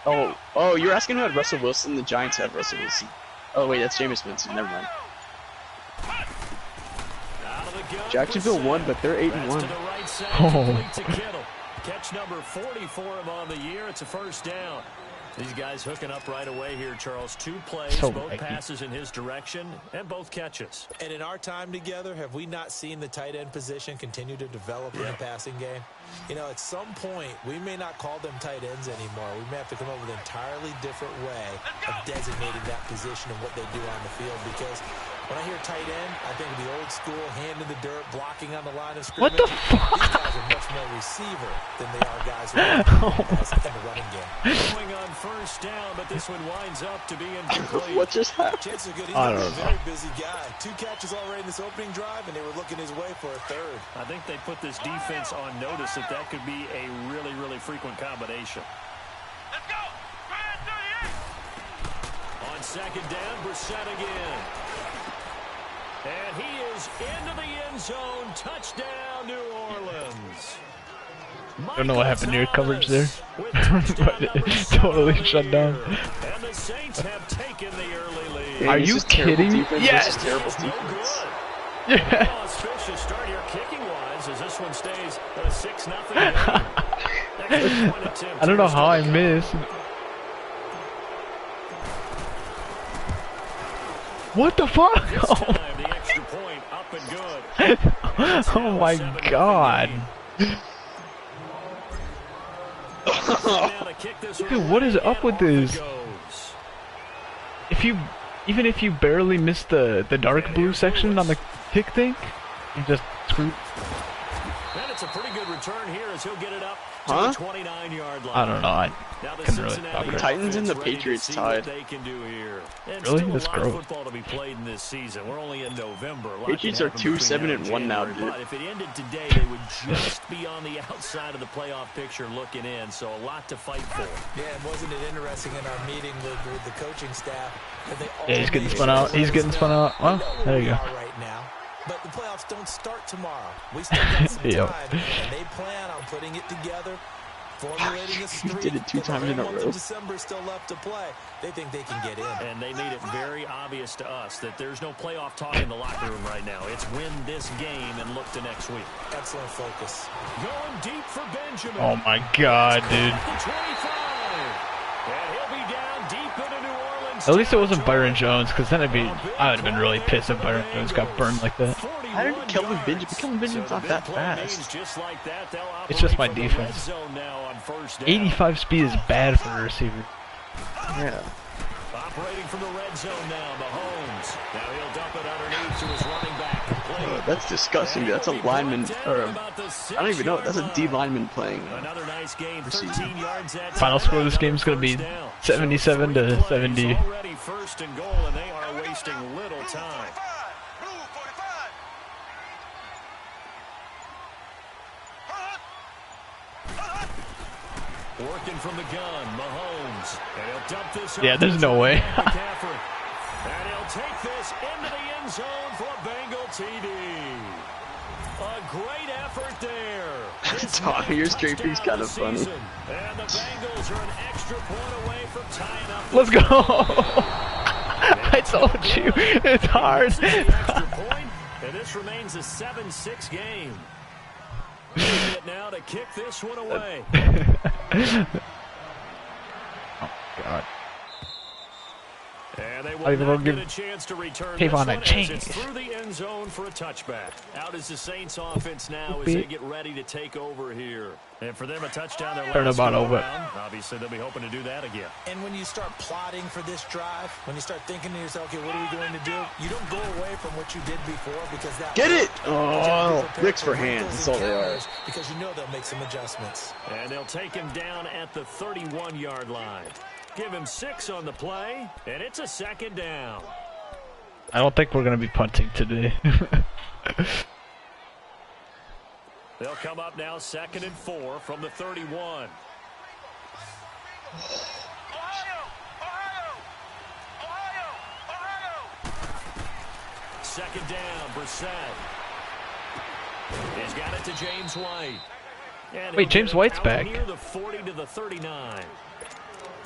Oh, you're asking who had Russell Wilson? The Giants have Russell Wilson. Oh wait, that's Jameis Winston. Never mind. Out of the gun Jacksonville for won, Sam. but they're 8-1. That's to the right side, Oh. complete to Kittle. Catch number 40 for him on the year. It's a first down. These guys hooking up right away here, Charles. 2 plays, So both laggy. passes in his direction, and both catches. And in our time together, have we not seen the tight end position continue to develop in the passing game? You know, at some point, we may not call them tight ends anymore. We may have to come up with an entirely different way of designating that position and what they do on the field because When I hear tight end, I think of the old school, hand in the dirt, blocking on the line of scrimmage. What the fuck? These guys are much more receiver than they are guys who are guys in the running game. Going on first down, but this one winds up to be incomplete. What just happened? Chances are good. He's I a don't very busy guy. 2 catches already in this opening drive, and they were looking his way for a third. I think they put this defense on notice that that could be a really, really frequent combination. Let's go! On second down, Brissett again. And he is into the end zone. Touchdown, New Orleans. I don't know what happened to your coverage there. But it totally shut down. And the Saints have taken the early lead. Are This you is terrible kidding? defense Yes! versus terrible It's no defense. good. Yeah. Well, especially start here kicking-wise as this one stays at a 6-0 game. I don't know how I missed. What the fuck? This time, the extra point up and good. Oh my god. Now to kick this Dude, what is away, up with and off it this? goes. Even if you barely miss the dark blue section on the kick thing, you just screwed. And it's a pretty good return here as he'll get it up to Huh? the 29-yard line. I don't know. I Now the couldn't really Cincinnati talk about it. Titans and the offense ready to Patriots see tied. what they can do here. And Really? still That's a lot of gross. football to be played in this season. We're only in November. A lot Patriots can are happen between 2-7-1 now, and dude. January, but if it ended today, they would just be on the outside of the playoff picture looking in. So a lot to fight for. Yeah, and wasn't it interesting in our meeting with the coaching staff that they all Yeah, he's getting made spun out. He's getting spun out. Well, We know where there you we go. are right now, but the playoffs don't start tomorrow. We still got some Yep. time, and they plan on putting it together, formulating a streak. did it 2 and the times in a whole month row. of December is still left to play. They think they can get in. And they made it very obvious to us that there's no playoff talk in the locker room right now. It's win this game and look to next week. Excellent focus. Going deep for Benjamin. Oh my god, dude. The 25. And he'll be down deep into New Orleans. At least it wasn't Byron Jones, because then I would have been really pissed if Byron Jones got burned like that. How did Kelvin Benjamin's not that fast? It's just my defense. 85 speed is bad for a receiver. Yeah. Operating from the red zone now, Mahomes. Now he'll dump it underneath to his running back. Oh, that's disgusting. Dude. That's a lineman, or I don't even know. That's a D lineman playing. Another nice game, 13 yards at Final score of this game is going to be 77 to 70. Already first and goal, and they are wasting little time. Blue 45. Working from the gun, Mahomes. And he'll dump this Yeah, there's no way. McCaffrey. And he'll take this into the end zone for a Bengal TD. A great effort there. His Tom, your ninth strafing's touchdown kind of this funny. season. And the Bengals are an extra point away from tying up. Let's go! I told you, it's hard. This is the extra point, and this remains a 7-6 game. It now to kick this one away. Oh god. And they will I even not gonna get give a chance to return Tavon this a one as chance. it's through the end zone for a touchback. Out is the Saints offense now as Beat. they get ready to take over here. And for them, a touchdown their Turn last about go over. around. Obviously, they'll be hoping to do that again. And when you start plotting for this drive, when you start thinking to yourself, okay, what are we going to do? You don't go away from what you did before because that Get it! worked. But you have to Oh, prepare licks for wrinkles hands. That's and all they are. counters because you know they'll make some adjustments. And they'll take him down at the 31-yard line. Give him 6 on the play, and it's a second down. I don't think we're going to be punting today. They'll come up now 2nd and 4 from the 31. Ohio! Ohio! Ohio! Ohio! Second down, Brissett. He's got it to James White. And Wait, he'll James get it White's out back. Near the 40 to the 39.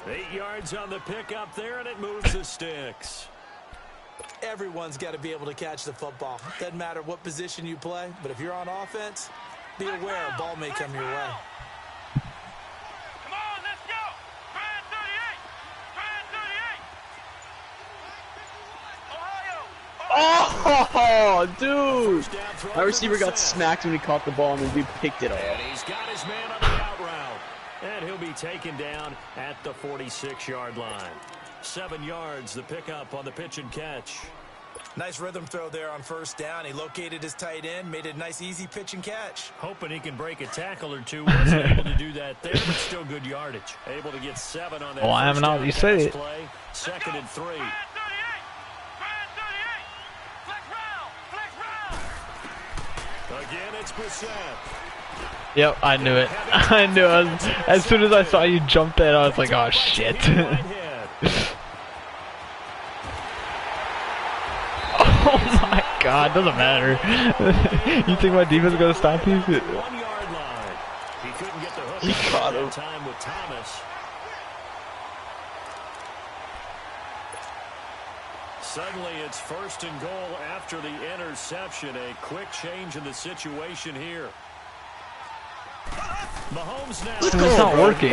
8 yards on the pickup there, and it moves the sticks. Everyone's got to be able to catch the football. Doesn't matter what position you play, but if you're on offense, be aware a ball may come your way. Come on, let's go! Try 38! Try 38! Ohio! Oh, dude! First down throw My for receiver got Brissett. smacked when he caught the ball, and then dude picked it And off. he's got his man on the out route. And he'll be taken down at the 46-yard line. 7 yards, the pickup on the pitch and catch. Nice rhythm throw there on first down. He located his tight end, made a nice easy pitch and catch. Hoping he can break a tackle or two. Wasn't able to do that there, but still good yardage. Able to get 7 on that. Oh, I am not. You say it. Play. 2nd and 3. Again, it's Brissett. Yep, I knew it. I knew it. As soon as I saw you jump that, I was like, oh shit. Oh my god, doesn't matter. You think my defense is gonna stop you? 1 yard line. He couldn't get the hook. He caught him. Time with Thomas. Suddenly it's 1st and goal after the interception. A quick change in the situation here. Mahomes now. It's not working.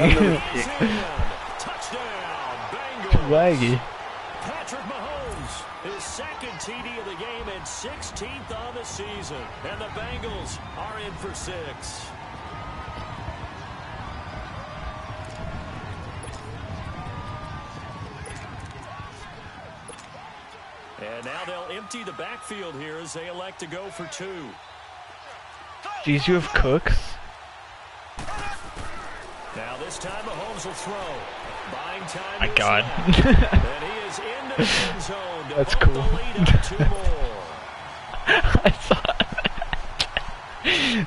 Touchdown, Bengals. Laggy. Patrick Mahomes, his 2nd TD of the game and 16th on the season. And the Bengals are in for 6. And now they'll empty the backfield here as they elect to go for 2. Jeez, you have Cooks? Now this time Mahomes will throw. Buying time. My God. And he is into the end zone. That's cool. Lead up 2 more. I saw it.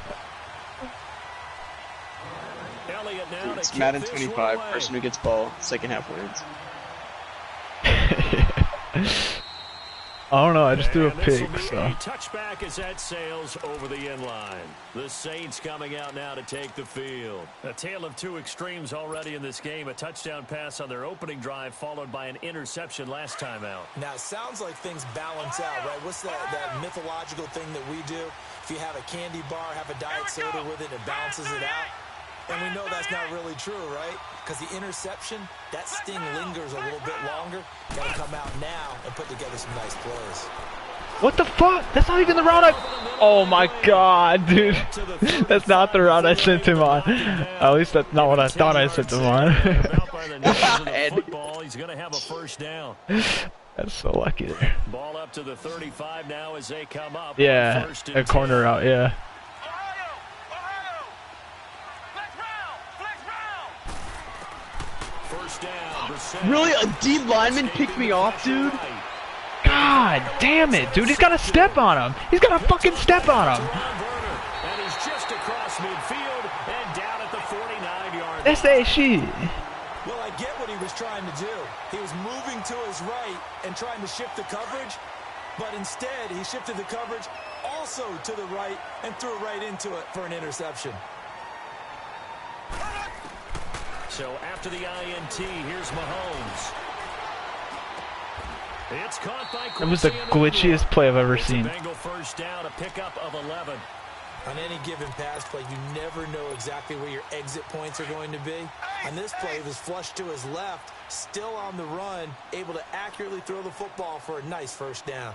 Elliott now It's to Madden kick this 25. one away. Person who gets ball, second half wins. I don't know, I just threw a And this will pick, be so. a touchback as that sails over the end line. The Saints coming out now to take the field. A tale of 2 extremes already in this game. A touchdown pass on their opening drive followed by an interception last time out. Now, it sounds like things balance out, right? What's that mythological thing that we do? If you have a candy bar, have a diet soda with it, it balances it out. And we know that's not really true, right? Because the interception, that sting lingers a little bit longer. Got to come out now and put together some nice plays. What the fuck? That's not even the route I... Oh my god, dude. That's not the route I sent him on. At least that's not what I thought I sent him on. He's going to have a 1st down. That's so lucky there. Ball up to the 35 now as they come up. Yeah, a corner route, yeah. Really? A D lineman picked me off, dude? God damn it, dude. He's got to step on him. He's got to fucking step on him. And he's just across midfield and down at the 49-yard line. That's that shit. Well, I get what he was trying to do. He was moving to his right and trying to shift the coverage, but instead he shifted the coverage also to the right and threw right into it for an interception. So after the INT, here's Mahomes. It's caught by It was the glitchiest play I've ever seen. Bengal 1st down, a pickup of 11. On any given pass play, you never know exactly where your exit points are going to be. On this play, he was flushed to his left, still on the run, able to accurately throw the football for a nice 1st down.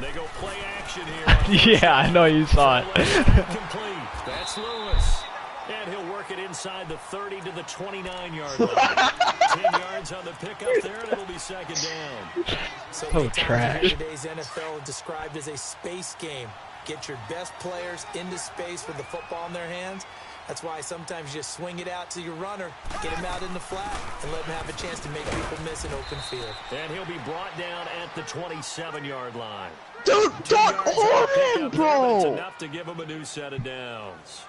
They go play action here. Yeah, I know you saw it. Complete. That's Lewis. And he'll work it inside the 30 to the 29-yard line. 10 yards on the pickup there, and it'll be 2nd down. So trash. Today's NFL is described as a space game. Get your best players into space with the football in their hands. That's why sometimes you just swing it out to your runner, get him out in the flat, and let him have a chance to make people miss an open field. And he'll be brought down at the 27-yard line. Dude, Doc Orman, bro! That's enough to give him a new set of downs.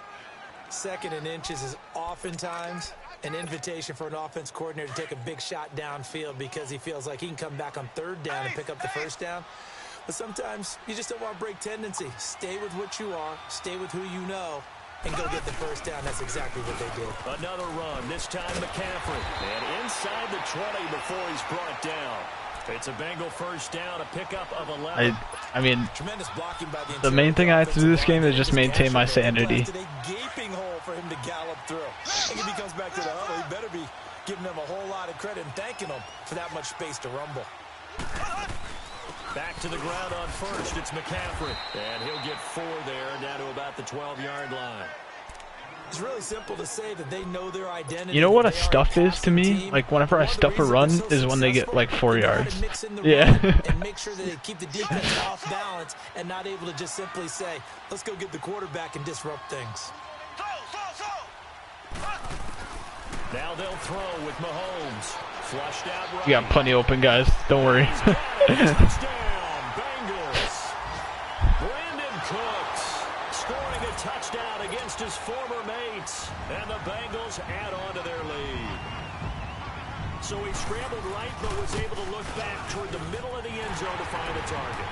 2nd and inches is oftentimes an invitation for an offense coordinator to take a big shot downfield because he feels like he can come back on 3rd down and pick up the 1st down. But sometimes you just don't want to break tendency. Stay with what you are, stay with who you know, and go get the 1st down. That's exactly what they did. Another run, this time McCaffrey. And inside the 20 before he's brought down. It's a Bengal 1st down, a pickup of 11. I mean, Tremendous blocking by the main thing I have to do this game is just maintain my sanity. A gaping hole for him to gallop through. I think if he comes back to the huddle, he better be giving them a whole lot of credit and thanking them for that much space to rumble. Back to the ground on 1st, it's McCaffrey. And he'll get 4 there, down to about the 12-yard line. It's really simple to say that they know their identity. You know what a stuff is to me? Like whenever I stuff a run is when they get like 4 yards. Yeah. And make sure that they keep the defense off balance and not able to just simply say, let's go get the quarterback and disrupt things. Now they'll throw with Mahomes. Flushed out right. You got plenty open, guys. Don't worry. Touchdown, Bengals. Brandon Cooks scoring a touchdown against his former mates. And the Bengals add on to their lead. So he scrambled right, but was able to look back toward the middle of the end zone to find a target.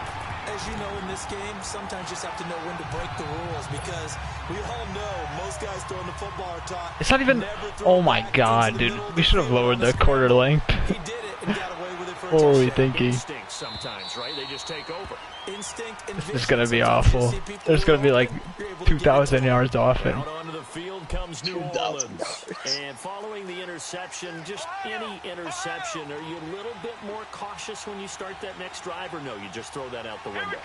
As you know, in this game, sometimes you just have to know when to break the rules because we all know most guys throwing the football are taught. It's not even. Oh my god, dude. We should have lowered the quarter length. He did it and got away with it for a What were we touchdown. thinking? Instinct sometimes, right? They just take over. Instinct and This is vision. gonna be Sometimes you awful. see people There's gonna be like you're able to get it 2,000 to yards offense. Out onto the field comes New 2,000 Orleans. yards. And following the interception, just any interception, are you a little bit more cautious when you start that next drive, or no, you just throw that out the window?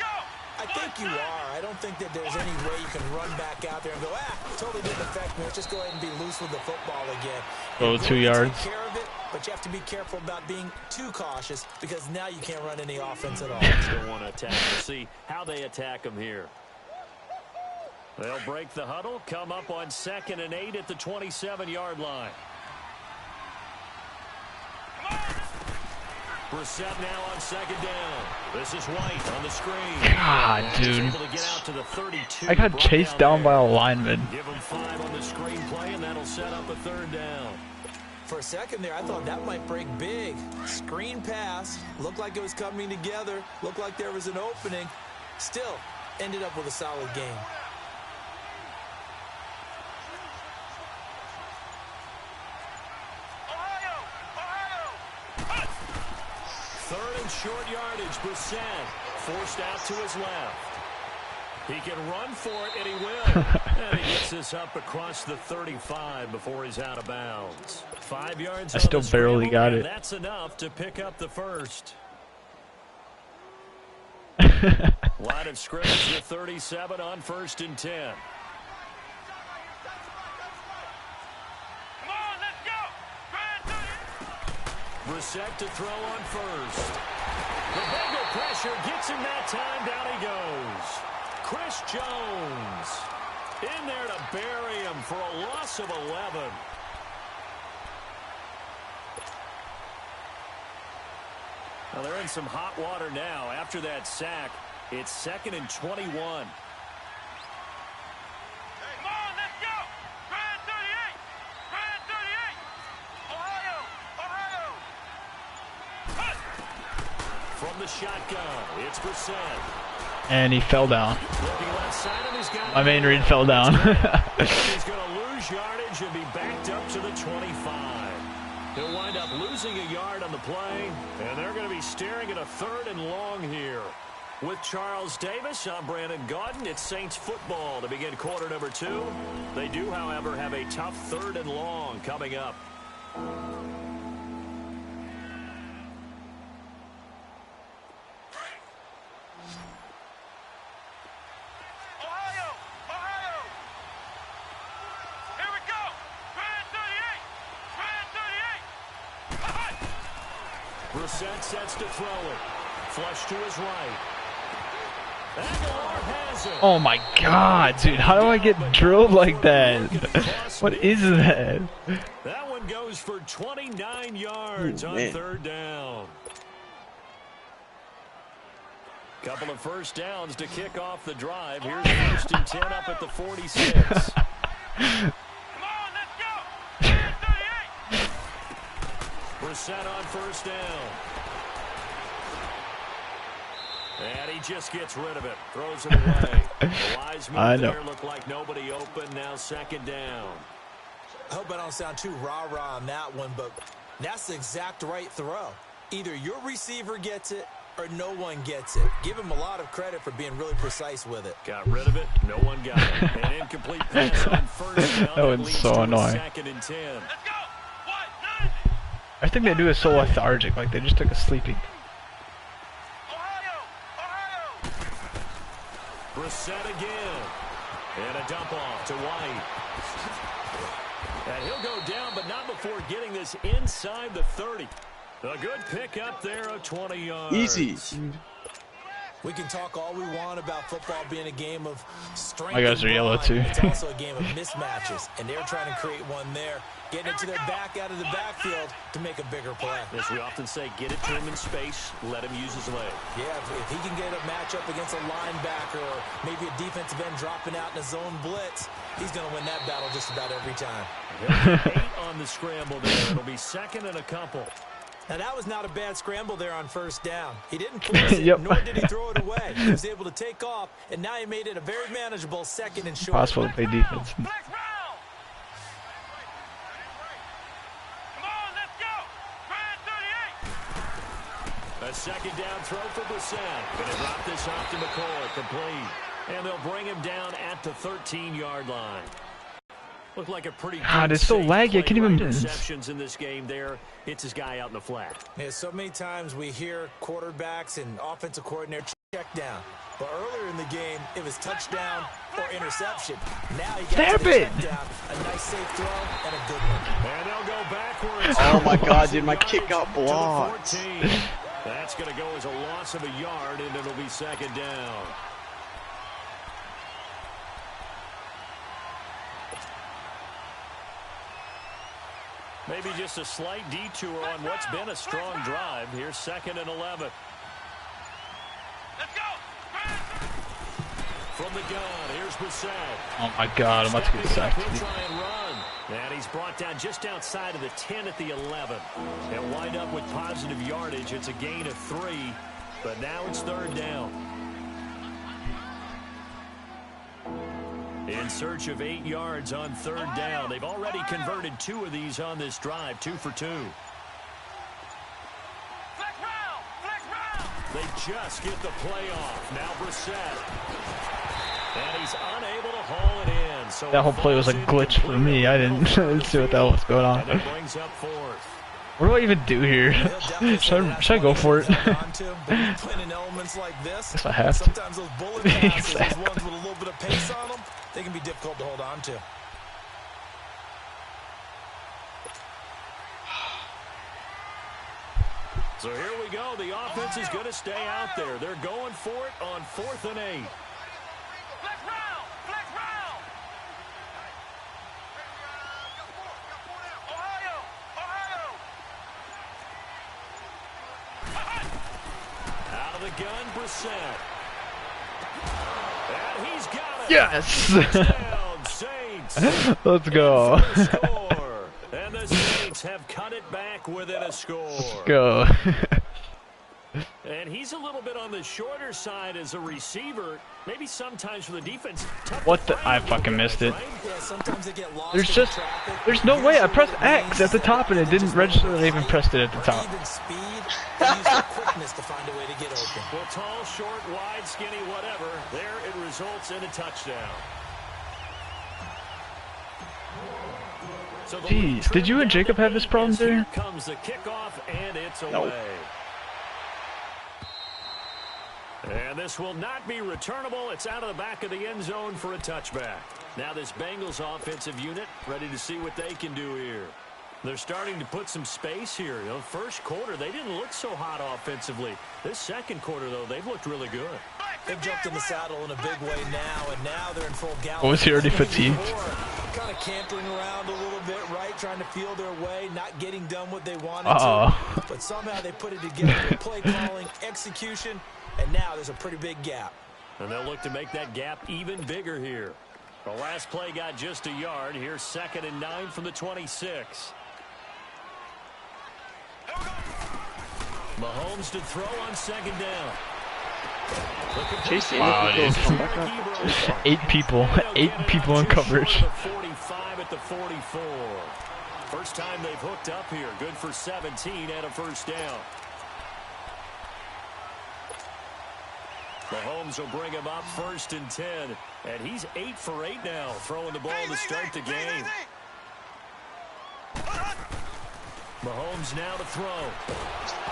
I think you are. I don't think that there's any way you can run back out there and go, totally didn't affect me. Let's just go ahead and be loose with the football again. Oh, You're 2 going to yards. take care of it, but you have to be careful about being too cautious because now you can't run any offense at all. Still want to attack. We'll see how they attack them here. They'll break the huddle, come up on 2nd and 8 at the 27-yard line. Brissett now on 2nd down. This is White on the screen. God, And he's dude. able to get out to the 32. I got Brought chased down by there. a lineman. Give him 5 on the screen play, and that'll set up a 3rd down. For a second there, I thought that might break big. Screen pass. Looked like it was coming together. Looked like there was an opening. Still, ended up with a solid game. Third and short yardage. Brissett forced out to his left. He can run for it, and he will. And he gets this up across the 35 before he's out of bounds. 5 yards. I on still the barely scramble, got and it. That's enough to pick up the first. Line of scrimmage to 37 on 1st and 10. Come on, let's go. Brissett to throw on 1st. The Bengal pressure gets him that time. Down he goes. Chris Jones in there to bury him for a loss of 11. Well, they're in some hot water now. After that sack, it's 2nd and 21. Come on, let's go. Grand 38. Grand 38. Ohio. Ohio. From the shotgun, it's Brissett. And he fell down. Looking left side, and he's got My main read fell down. He's going to lose yardage and be backed up to the 25. He'll wind up losing a yard on the play, and they're going to be staring at a 3rd and long here. With Charles Davis, I'm Brandon Gaudin. It's Saints football to begin quarter number 2. They do, however, have a tough 3rd and long coming up. Ohio. Ohio. Here we go. Grand 38. Grand 38. Brissett sets to throw it. Flush to his right. Aguilar has it. Oh my god, dude. How do I get drilled like that? What is that? That one goes for 29 yards on man. 3rd down. Couple of first downs to kick off the drive. Here's 1st and 10 up at the 46. Come on, let's go. Grand 38. Brissett on 1st down. And he just gets rid of it. Throws it away. The wise move I know. there. Looked like nobody open. Now 2nd down. I hope I don't sound too rah-rah on that one, but that's the exact right throw. Either your receiver gets it or no one gets it. Give him a lot of credit for being really precise with it. Got rid of it. No one got it. An incomplete pass on 1st down. That one's leads so to a annoying. 2nd and 10. Let's go. What? None. Everything they do is so lethargic, like they just took a sleeping. Ohio. Ohio. Brissett again. And a dump off to White. And he'll go down, but not before getting this inside the 30. A good pick up there of 20 yards. Easy. We can talk all we want about football being a game of strength. My guys are yellow too. It's also a game of mismatches, and they're trying to create one there, getting it to their back out of the backfield to make a bigger play. As we often say, get it to him in space, let him use his leg. Yeah, if he can get a matchup against a linebacker or maybe a defensive end dropping out in a zone blitz, he's going to win that battle just about every time. 8 on the scramble there. It'll be second and a couple. Now, that was not a bad scramble there on first down. He didn't force it, nor did he throw it away. He was able to take off, and now he made it a very manageable second and short. Possible to play defense. Come on, let's go. Try 38. A second down throw for Brissett. Going to drop this off to McCoy, complete. And they'll bring him down at the 13-yard line. Looked like a pretty God, it's so laggy. I can't even receptions in this game there. Hits his guy out in the flat. Yeah, so many times we hear quarterbacks and offensive coordinator check down. But earlier in the game, it was touchdown or interception. Now he got to the check down. A nice safe throw and a good one. And they'll go backwards. Oh my God, dude, my kick got blocked. That's going to go as a loss of a yard, and it'll be second down. Maybe just a slight detour on what's been a strong drive. Here's second and 11. Let's go. From the gun, here's Brissett. Oh my God, I'm about to get sacked. He'll try and run. And he's brought down just outside of the 10 at the 11. They'll wind up with positive yardage. It's a gain of 3, but now it's third down. In search of 8 yards on third down. They've already converted 2 of these on this drive, 2 for 2. They just get the play off. Now Brissett. And he's unable to haul it in. So that whole play was a glitch for me. I didn't see what the hell was going on. And it brings up fourth. What do I even do here? should I go for it? Guess I have to. Sometimes those bullet passes, those ones with a little bit of pace on them, they can be difficult to hold on to. So here we go. The offense is going to stay out there. They're going for it on 4th and 8. Flex round. Flex round. Ohio. Out of the gun, Brissett. And he's got it. Yes. Touchdown, Saints. Let's go. And the Saints have cut it back within a score. Let's go. And he's a little bit on the shorter side as a receiver. Maybe sometimes for the defense. What the? I fucking missed it. Yeah, sometimes they get lost There's no way. I pressed X at the top and it didn't register that I even pressed it at the top. Even speed, they use their quickness to find a way to get open. Well, tall, short, wide, skinny, whatever. There it results in a touchdown. So Jeez, did you and Jacob have this problem there? Here comes the kickoff, and it's away. And this will not be returnable. It's out of the back of the end zone for a touchback. Now this Bengals offensive unit ready to see what they can do here. They're starting to put some space here. You know, first quarter, they didn't look so hot offensively. This second quarter, though, they've looked really good. They've jumped in the saddle in a big way now, and now they're in full gallop. Oh, was he already fatigued? Kind of cantering around a little bit, right? Trying to feel their way, not getting done what they wanted to. But somehow they put it together with play calling, execution, and now there's a pretty big gap. And they'll look to make that gap even bigger here. The last play got just a yard. Here's 2nd and 9 from the 26. Mahomes to throw on 2nd down. Chase wow, dude. 8 people in coverage. 45 at the 44. First time they've hooked up here. Good for 17 and a first down. Mahomes will bring him up 1st and 10. And he's 8 for 8 now, throwing the ball to start the game. Mahomes now to throw.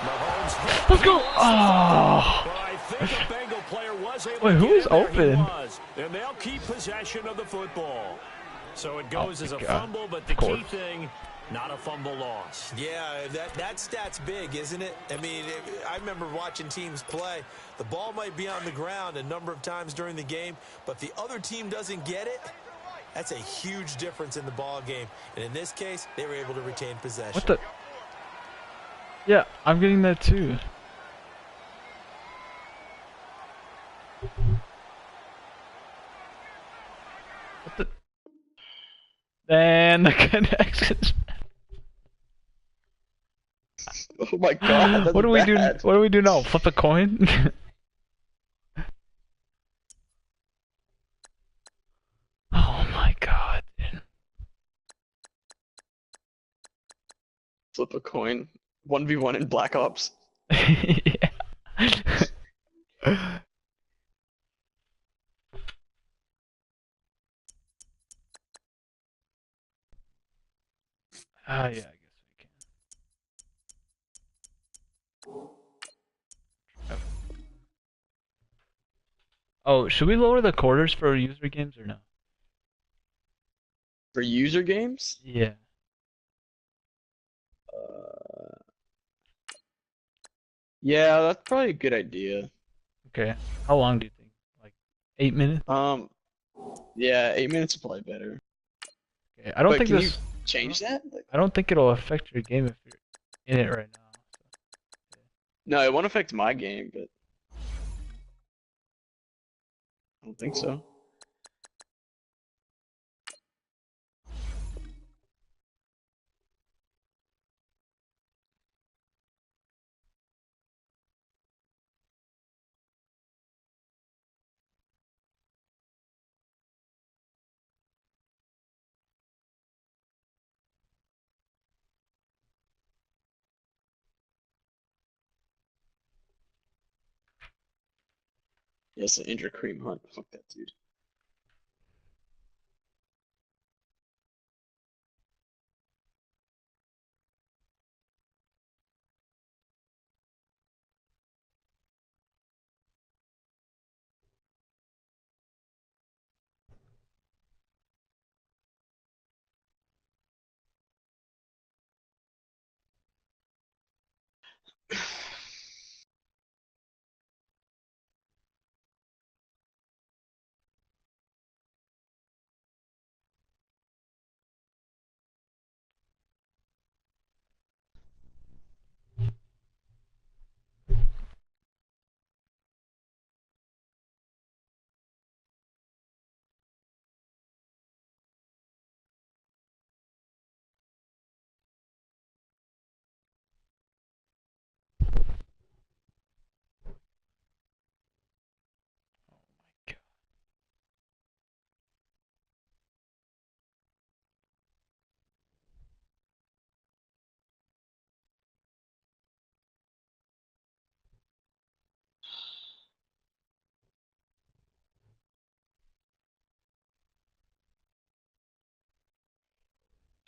Mahomes. Let's go. Oh. Well, I think a Bengal player was able Wait, to who get was in there. open? He was. And they'll keep possession of the football. So it goes as a God. fumble, but the key thing, not a fumble loss. Yeah, that stat's big, isn't it? I mean, I remember watching teams play. The ball might be on the ground a number of times during the game, but if the other team doesn't get it, that's a huge difference in the ball game. And in this case, they were able to retain possession. What the? Yeah, I'm getting that too. What the? And the connections. Oh my god, that's What do we do? bad. What do we do now? Flip a coin? Oh my god. Flip a coin. 1v1 in Black Ops. Yeah. Yeah, I guess we can. Oh, should we lower the quarters for user games or no? For user games? Yeah. Yeah, that's probably a good idea. Okay. How long do you think? Like 8 minutes? Yeah, 8 minutes is probably better. Okay. I don't But think can this. you change that? Like, I don't think it'll affect your game if you're in it right now. no, it won't affect my game, but I don't think so. Yes, an Andrew Cream Hunt. Fuck that dude.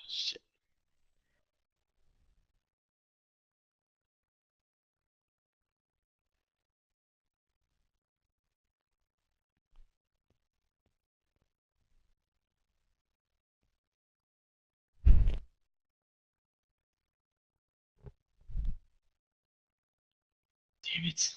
Shit. Damn it.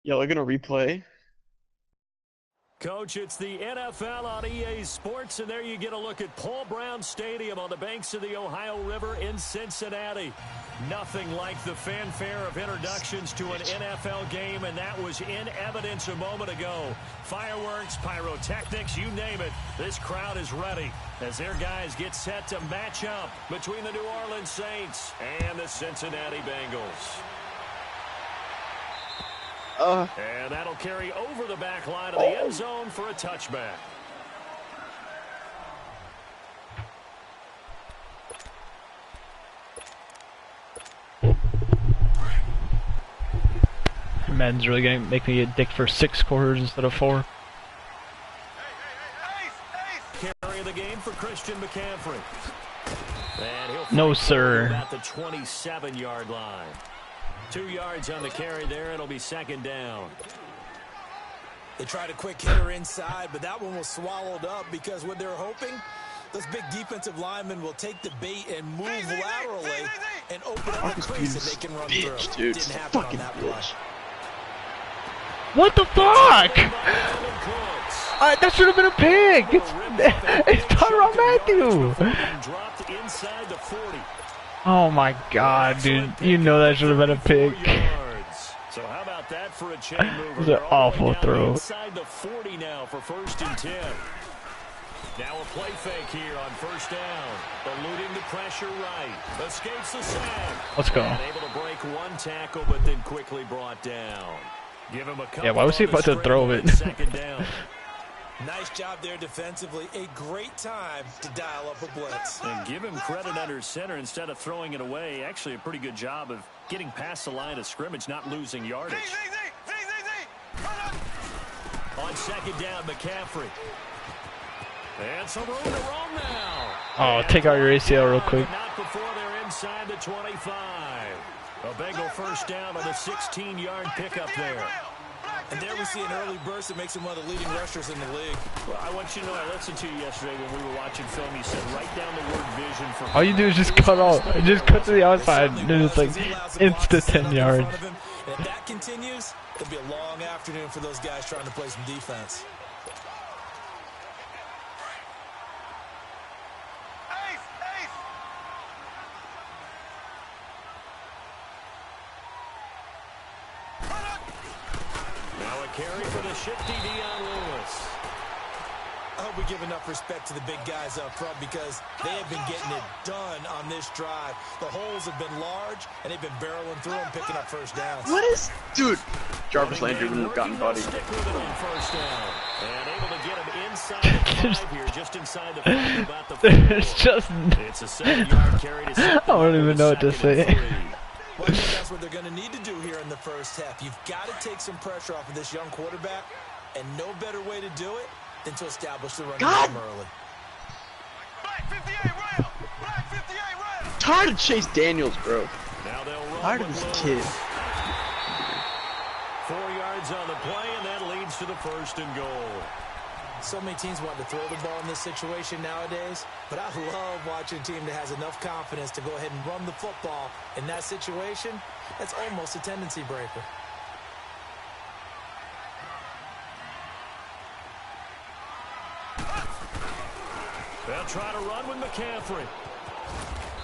Y'all are gonna replay. Coach, it's the NFL on EA Sports, and there you get a look at Paul Brown Stadium on the banks of the Ohio River in Cincinnati. Nothing like the fanfare of introductions to an NFL game, and that was in evidence a moment ago. Fireworks, pyrotechnics, you name it. This crowd is ready as their guys get set to match up between the New Orleans Saints and the Cincinnati Bengals. And that'll carry over the back line of the end zone for a touchback. Madden's really gonna make me a dick for 6 quarters instead of 4. Carry the game for Christian McCaffrey. And he'll No, sir. At the 27-yard line. 2 yards on the carry there. It'll be second down. They tried a quick hitter inside, but that one was swallowed up because what they're hoping, those big defensive linemen will take the bait and move laterally and open up a crease that they can run through. Dude, Didn't happen on fucking that bitch. play. What the fuck? That should have been a pick. It's Tyrann Mathieu. Dropped inside the 40. Oh my god, dude. You know that should have been a pick. So how about that for a chain mover? It was an awful throw. Inside the 40 now for 1st and 10. Now a play fake here on 1st down. Eluding the pressure right. Escapes the sack. Let's go. And able to break one tackle, but then quickly brought down. Give him a couple. Yeah, why was he about to throw it? Second down. Nice job there defensively. A great time to dial up a blitz. And give him credit under center instead of throwing it away. Actually a pretty good job of getting past the line of scrimmage, not losing yardage. On 2nd down, McCaffrey. And some room to roam now. Oh, take out your ACL real quick. Not before they're inside the 25. A Bengal 1st down on a 16-yard pickup there. And there we see an early burst that makes him one of the leading rushers in the league. Well, I want you to know, I listened to you yesterday when we were watching film. You said write down the word vision for. All you do is just cut off. Just cut to the outside. And it's like insta 10 yards. And if that continues, it'll be a long afternoon for those guys trying to play some defense. Carry for the shifty Dion Lewis. I hope we give enough respect to the big guys up front because they have been getting it done on this drive. The holes have been large, and they've been barreling through and picking up 1st downs. What is... Dude, Jarvis Landry wouldn't have gotten bodied. Stick with it on 1st down. And able to get him inside the 5 here, just inside the 5, about the 4. It's just... It's a 7-yard carry to I don't even know what to say. Well, I think that's what they're going to need to do here in the 1st half. You've got to take some pressure off of this young quarterback, and no better way to do it than to establish the running game early. Black 58 rail! Black 58 rail! Tired of Chase Daniels, bro. Now they'll run Tired of with this Lewis. kid. 4 yards on the play, and that leads to the 1st and goal. So many teams want to throw the ball in this situation nowadays, but I love watching a team that has enough confidence to go ahead and run the football. In that situation, that's almost a tendency breaker. They'll try to run with McCaffrey.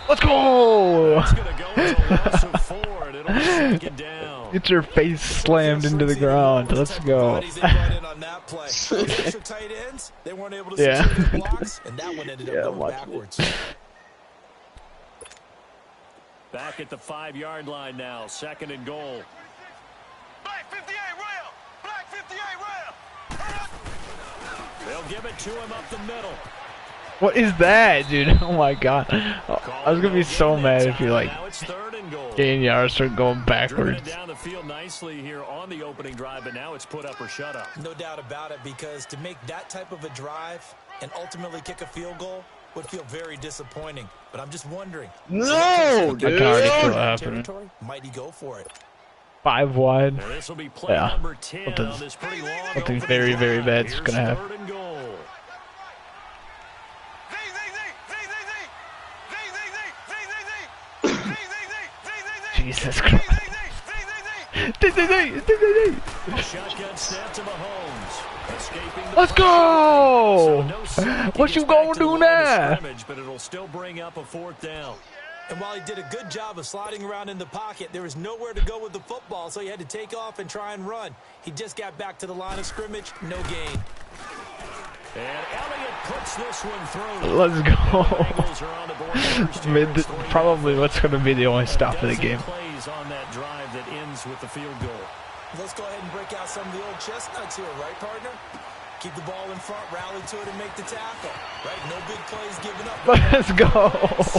Let's go! It's going to go as a loss of 4, and it'll be 2nd down. Get your face slammed into the ground. Let's go. Extra tight ends, they weren't able to secure their blocks, and that one ended up going backwards. Back at the 5-yard line now, 2nd and goal. Black 58 rail! Black 58 rail! They'll give it to him up the middle. What is that, dude? Oh my god. I was gonna be so mad if you, like, Now it's 3rd and goal. gain yards, start going backwards. Driven down the field nicely here on the opening drive, but now it's put up or shut up. No doubt about it, because to make that type of a drive and ultimately kick a field goal would feel very disappointing. But I'm just wondering. No, dude. I can already feel it happening. Territory, might he go for it? 5 wide. Now this will be play Yeah. number 10 on this pretty long Something opening very, very drive. bad's Here's gonna happen. 3rd and goal. Jesus Christ. Shotgun snap to Mahomes. Escaping the Let's pressure. go! So no sack. He What gets you back gonna to the do line of now? scrimmage, but it'll still bring up a 4th down. And while he did a good job of sliding around in the pocket, there was nowhere to go with the football, so he had to take off and try and run. He just got back to the line of scrimmage, no gain. And Elliott puts this one through. Let's go. Bengals are on the board first here. It's 3-0. Probably what's going to be the only stop of the game. Plays on that drive that ends with the field goal. Let's go ahead and break out some of the old chestnuts here, right, partner? Keep the ball in front, rally to it, and make the tackle. Right? No big plays given up. Let's go.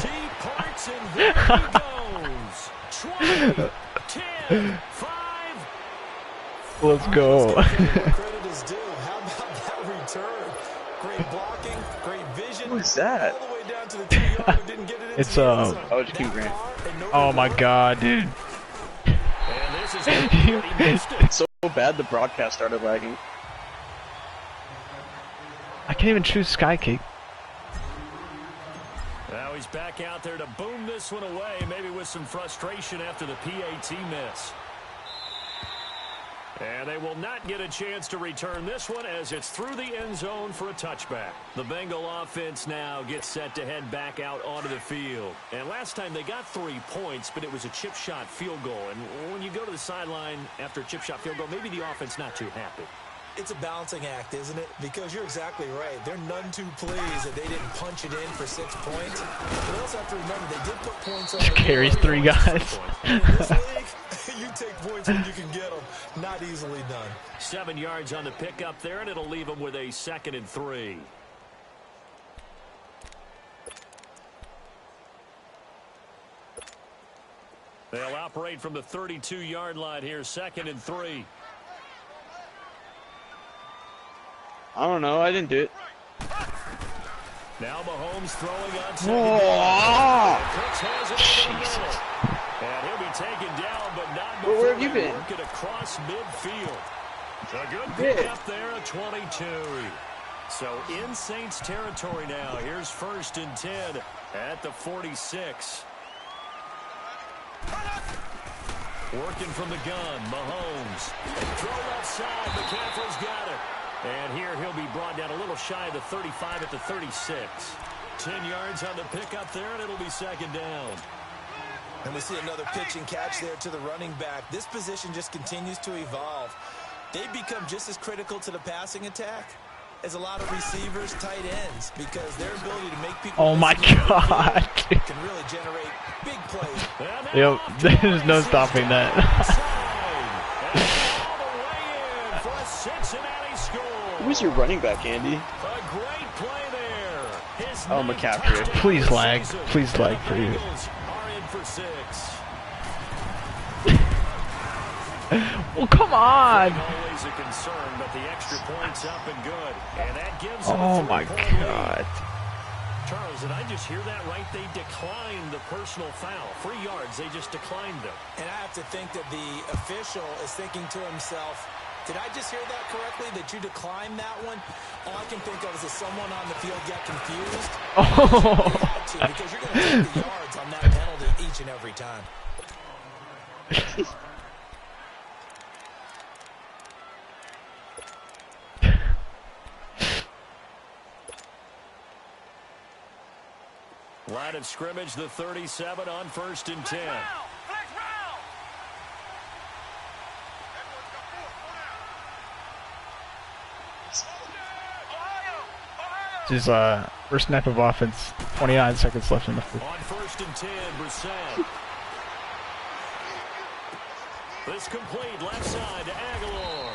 She parts, and there he goes. 20, 10, 5. Let's go. Credit is due. How about that return? Great blocking, great vision. Who is that? All the way down to the 2-yard, didn't get it into It's, the end zone. Oh, it's King Grant. Oh my god, dude. And this is he missed it. It's so bad the broadcast started lagging. I can't even choose Sky Kick. Now he's back out there to boom this one away, maybe with some frustration after the PAT miss. And they will not get a chance to return this one as it's through the end zone for a touchback. The Bengal offense now gets set to head back out onto the field. And last time they got 3 points, but it was a chip shot field goal. And when you go to the sideline after a chip shot field goal, maybe the offense not too happy. It's a balancing act, isn't it? Because you're exactly right. They're none too pleased that they didn't punch it in for 6 points. But they also have to remember they did put points on. Just carries 3 guys. In this league, you take points when you can get them. Not easily done. 7 yards on the pickup there, and it'll leave them with a 2nd and 3. They'll operate from the 32-yard line here, 2nd and 3. I don't know. I didn't do it. Now Mahomes throwing on 2nd Oh! Cooks has it over the middle. And he'll be taken down, but not before Where have you they been? work it across midfield. A good Yeah. pick up there at 22. So in Saints territory now. Here's 1st and 10 at the 46. Working from the gun, Mahomes. Throw left side, McCaffrey's got it. And here he'll be brought down a little shy of the 35 at the 36. 10 yards on the pickup there, and it'll be 2nd down. And we see another pitch and catch there to the running back. This position just continues to evolve. They become just as critical to the passing attack as a lot of receivers, tight ends, because their ability to make people Oh my god. can really generate big plays. Yep, there's no stopping that. Who's your running back, Andy? A great play there. His Oh, ninth McCaffrey. touchdown Please lag. season. Please lag for you. Bengals are in for 6. Well, come on. Always a concern, but the extra point's up and good. And that gives them Oh a my 3-point lead. god. Charles, did I just hear that right? They declined the personal foul. 3 yards, they just declined them. And I have to think that the official is thinking to himself, did I just hear that correctly, that you declined that one? All I can think of is that someone on the field got confused. Oh. You had to, because you're going to take the yards on that penalty each and every time. Line of scrimmage, the 37 on 1st and 10. This is first snap of offense. 29 seconds left in the fourth. On 1st and 10, Brissett. This complete left side to Aguilar.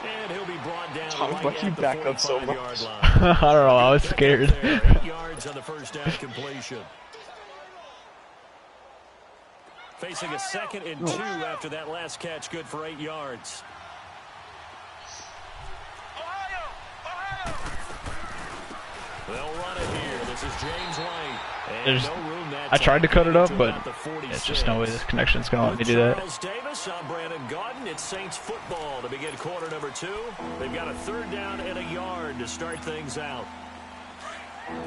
And he'll be brought down Tom, right why'd you at the back up so 45-yard much? line. I don't know. I was scared. There, 8 yards on the first down completion. Facing a 2nd and 2 after that last catch, good for 8 yards. They'll run it here. This is James White. And There's- no room that I tried to cut it time up, to but about the 46. there's just no way this connection's gonna let me do that. Charles Davis, I'm Brandon Gaudin. It's Saints football to begin quarter number 2. They've got a 3rd down and a yard to start things out. Flex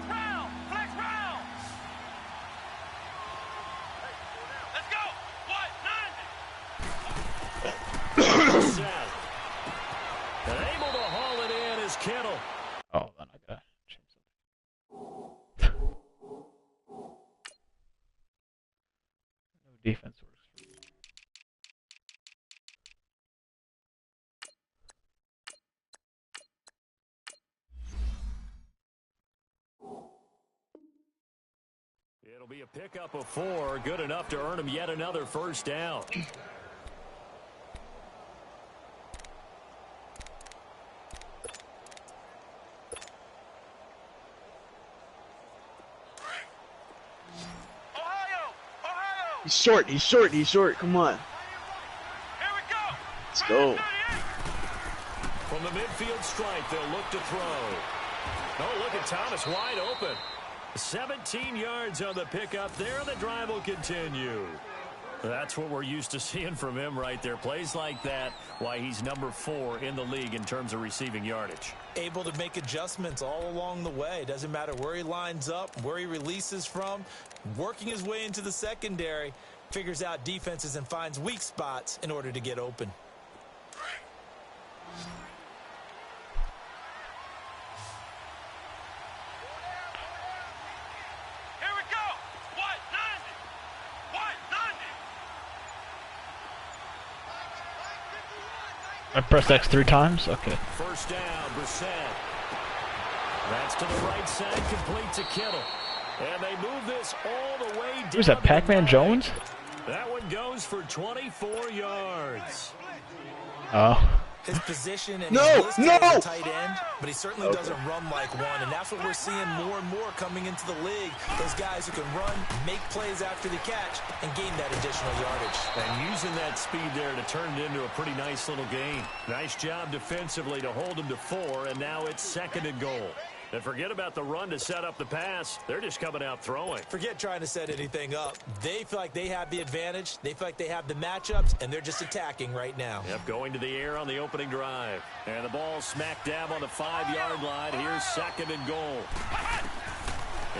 round! Flex round! Let's go! What? 90! Brissett. And able to haul it in is Kittle. Oh, then I gotta change something. No defense works. It'll be a pickup of 4, good enough to earn him yet another first down. He's short. He's short. He's short. Come on. Here we go. Let's go. From the midfield stripe, they'll look to throw. Oh, look at Thomas wide open. 17 yards on the pickup there, and the drive will continue. That's what we're used to seeing from him right there. Plays like that, why he's number 4 in the league in terms of receiving yardage. Able to make adjustments all along the way. Doesn't matter where he lines up, where he releases from. Working his way into the secondary, figures out defenses and finds weak spots in order to get open. Here we go. What? 90. I pressed X 3 times? Okay. First down, Brissett. That's to the right side, complete to Kittle. And they move this all the way down. Who's that, Pac-Man Jones? That one goes for 24 yards. Oh. His position and No, he's listed no! as a tight end, but he certainly doesn't run like one, and that's what we're seeing more and more coming into the league. Those guys who can run, make plays after the catch, and gain that additional yardage. And using that speed there to turn it into a pretty nice little gain. Nice job defensively to hold him to 4, and now it's 2nd and goal. And forget about the run to set up the pass. They're just coming out throwing. Forget trying to set anything up. They feel like they have the advantage. They feel like they have the matchups, and they're just attacking right now. Yep, going to the air on the opening drive. And the ball smack dab on the 5-yard line. Here's 2nd and goal.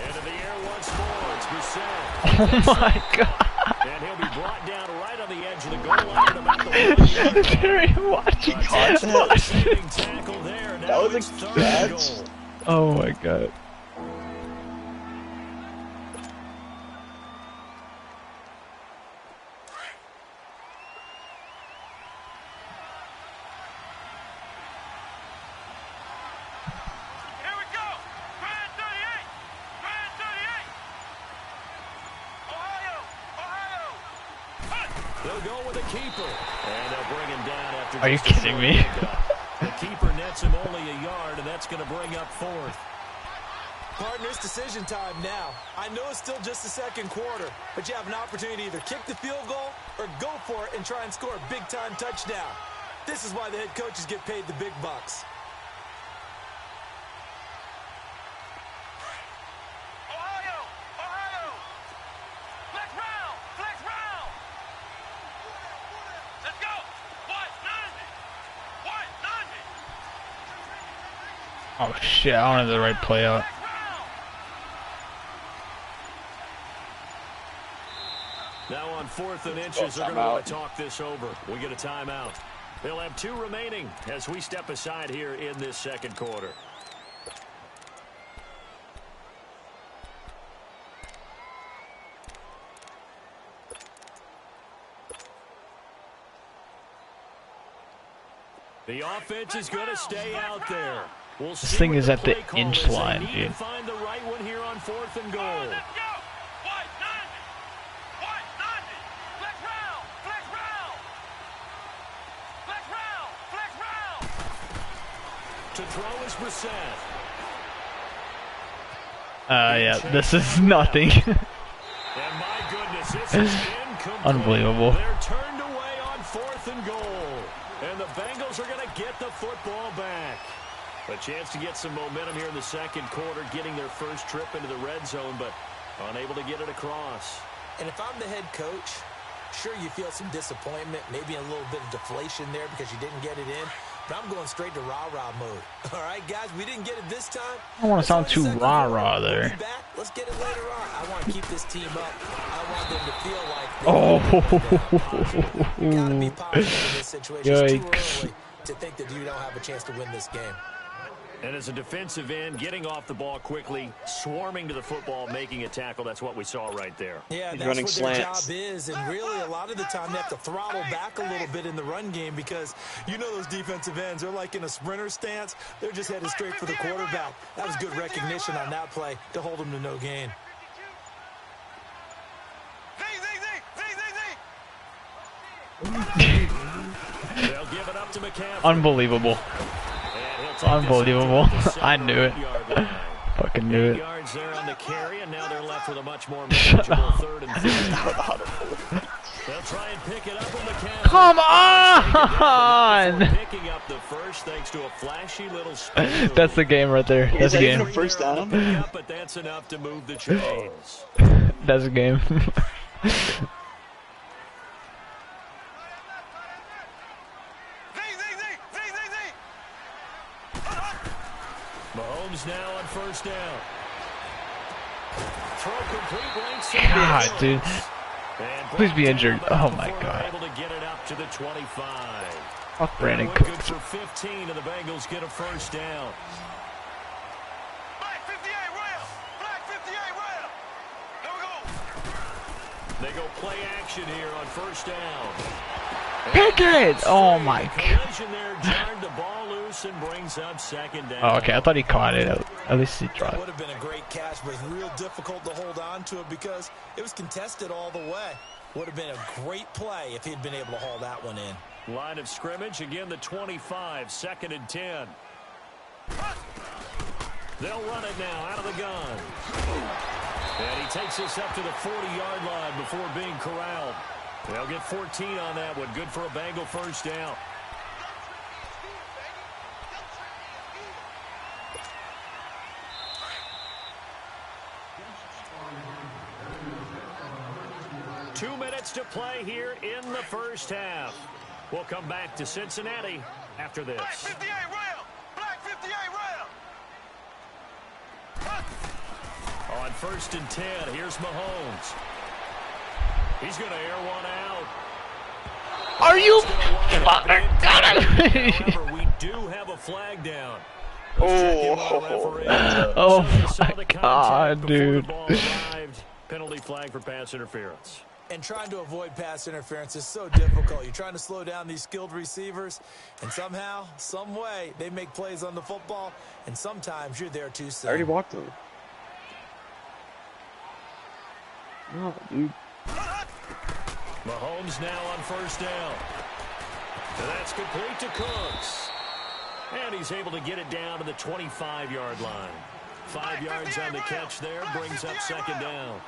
Into the air once more. It's Brissett. Oh my god. And he'll be brought down right on the edge of the goal line at about the 1-yard line. Jerry, watching Caught that. Saving tackle there. Now That was it's a 3rd and catch. goal. Oh my god. Here we go. Grand 38. Grand 38. Ohio. They'll go with a keeper. And they'll bring him down after. Are you just a kidding short me? pickup. The keeper nets him only a yard, and that's going to bring up 4th. Partner, it's decision time now. I know it's still just the 2nd quarter, but you have an opportunity to either kick the field goal or go for it and try and score a big-time touchdown. This is why the head coaches get paid the big bucks. Ohio. Flex round. Let's go. What? 90. Oh shit, I don't have the right play out. Now on 4th and inches, they're going to want to talk this over. We get a timeout. They'll have 2 remaining as we step aside here in this 2nd quarter. The offense is going to stay out there. We'll This thing is at the inch line, dude. Find the right one here on 4th and goal. Let's go. What? 90. Flex round. To throw is Brissett. Yeah, this is nothing. And my goodness, this is incomplete. Unbelievable. They're turned away on 4th and goal. And the Bengals are going to get the football back. A chance to get some momentum here in the 2nd quarter, getting their first trip into the red zone, but unable to get it across. And if I'm the head coach, sure, you feel some disappointment, maybe a little bit of deflation there because you didn't get it in. but I'm going straight to rah-rah mode. All right, guys, we didn't get it this time. I don't want to sound too rah-rah We'll there. be back. Let's get it later on. I want to keep this team up. I want them to feel like Oh, you gotta be positive in this situation. It's too yikes. early to think that you don't have a chance to win this game. And as a defensive end, getting off the ball quickly, swarming to the football, making a tackle, that's what we saw right there. Yeah, He's that's running what their slants. job is, and really a lot of the time they have to throttle back a little bit in the run game because you know those defensive ends, they're like in a sprinter stance. They're just headed straight for the quarterback. That was good recognition on that play to hold them to no gain. They'll give it up to McCaffrey. Unbelievable. Unbelievable. I knew it. Fucking knew it. Yards there on the carry, and now they're left with a much more manageable 3rd and 4. They'll try and pick it up with McCaffrey. Come on! Picking up the first thanks to a flashy little spin. That's the game right there. That's Is the that even a game. first down? But that's enough to move the chains. That's the game. Mahomes now on 1st down. Throw complete length. God, dude. And Please be injured. Oh my before God. able to get it up to the 25. Fuck Brandon That went Cooks. good for 15, and the Bengals get a 1st down. Black 58 rail. Black 58 rail. There we go. They go play action here on 1st down. Pick it! Oh my God. Collision there, jarred the ball loose and brings up 2nd down. Oh, okay. I thought he caught it. At least he That dropped. would have been a great catch, but it's real difficult to hold on to it because it was contested all the way. Would have been a great play if he'd been able to haul that one in. Line of scrimmage, again the 25, 2nd and 10. They'll run it now out of the gun. And he takes us up to the 40-yard line before being corralled. They'll get 14 on that one. Good for a Bengal 1st down. Two minutes to play here in the 1st half. We'll come back to Cincinnati after this. Black 58 rail. Black 58 rail. On 1st and 10, here's Mahomes. He's going to air one out. Are you However, fucking we do have a flag down. Oh my God, dude. Penalty flag for pass interference. And trying to avoid pass interference is so difficult. You're trying to slow down these skilled receivers, and somehow, some way, they make plays on the football, and sometimes you're there too soon. I already walked him. No, dude. Mahomes now on 1st down. And that's complete to Cooks. And he's able to get it down to the 25-yard line. 5 yards on the catch there, brings up 2nd down.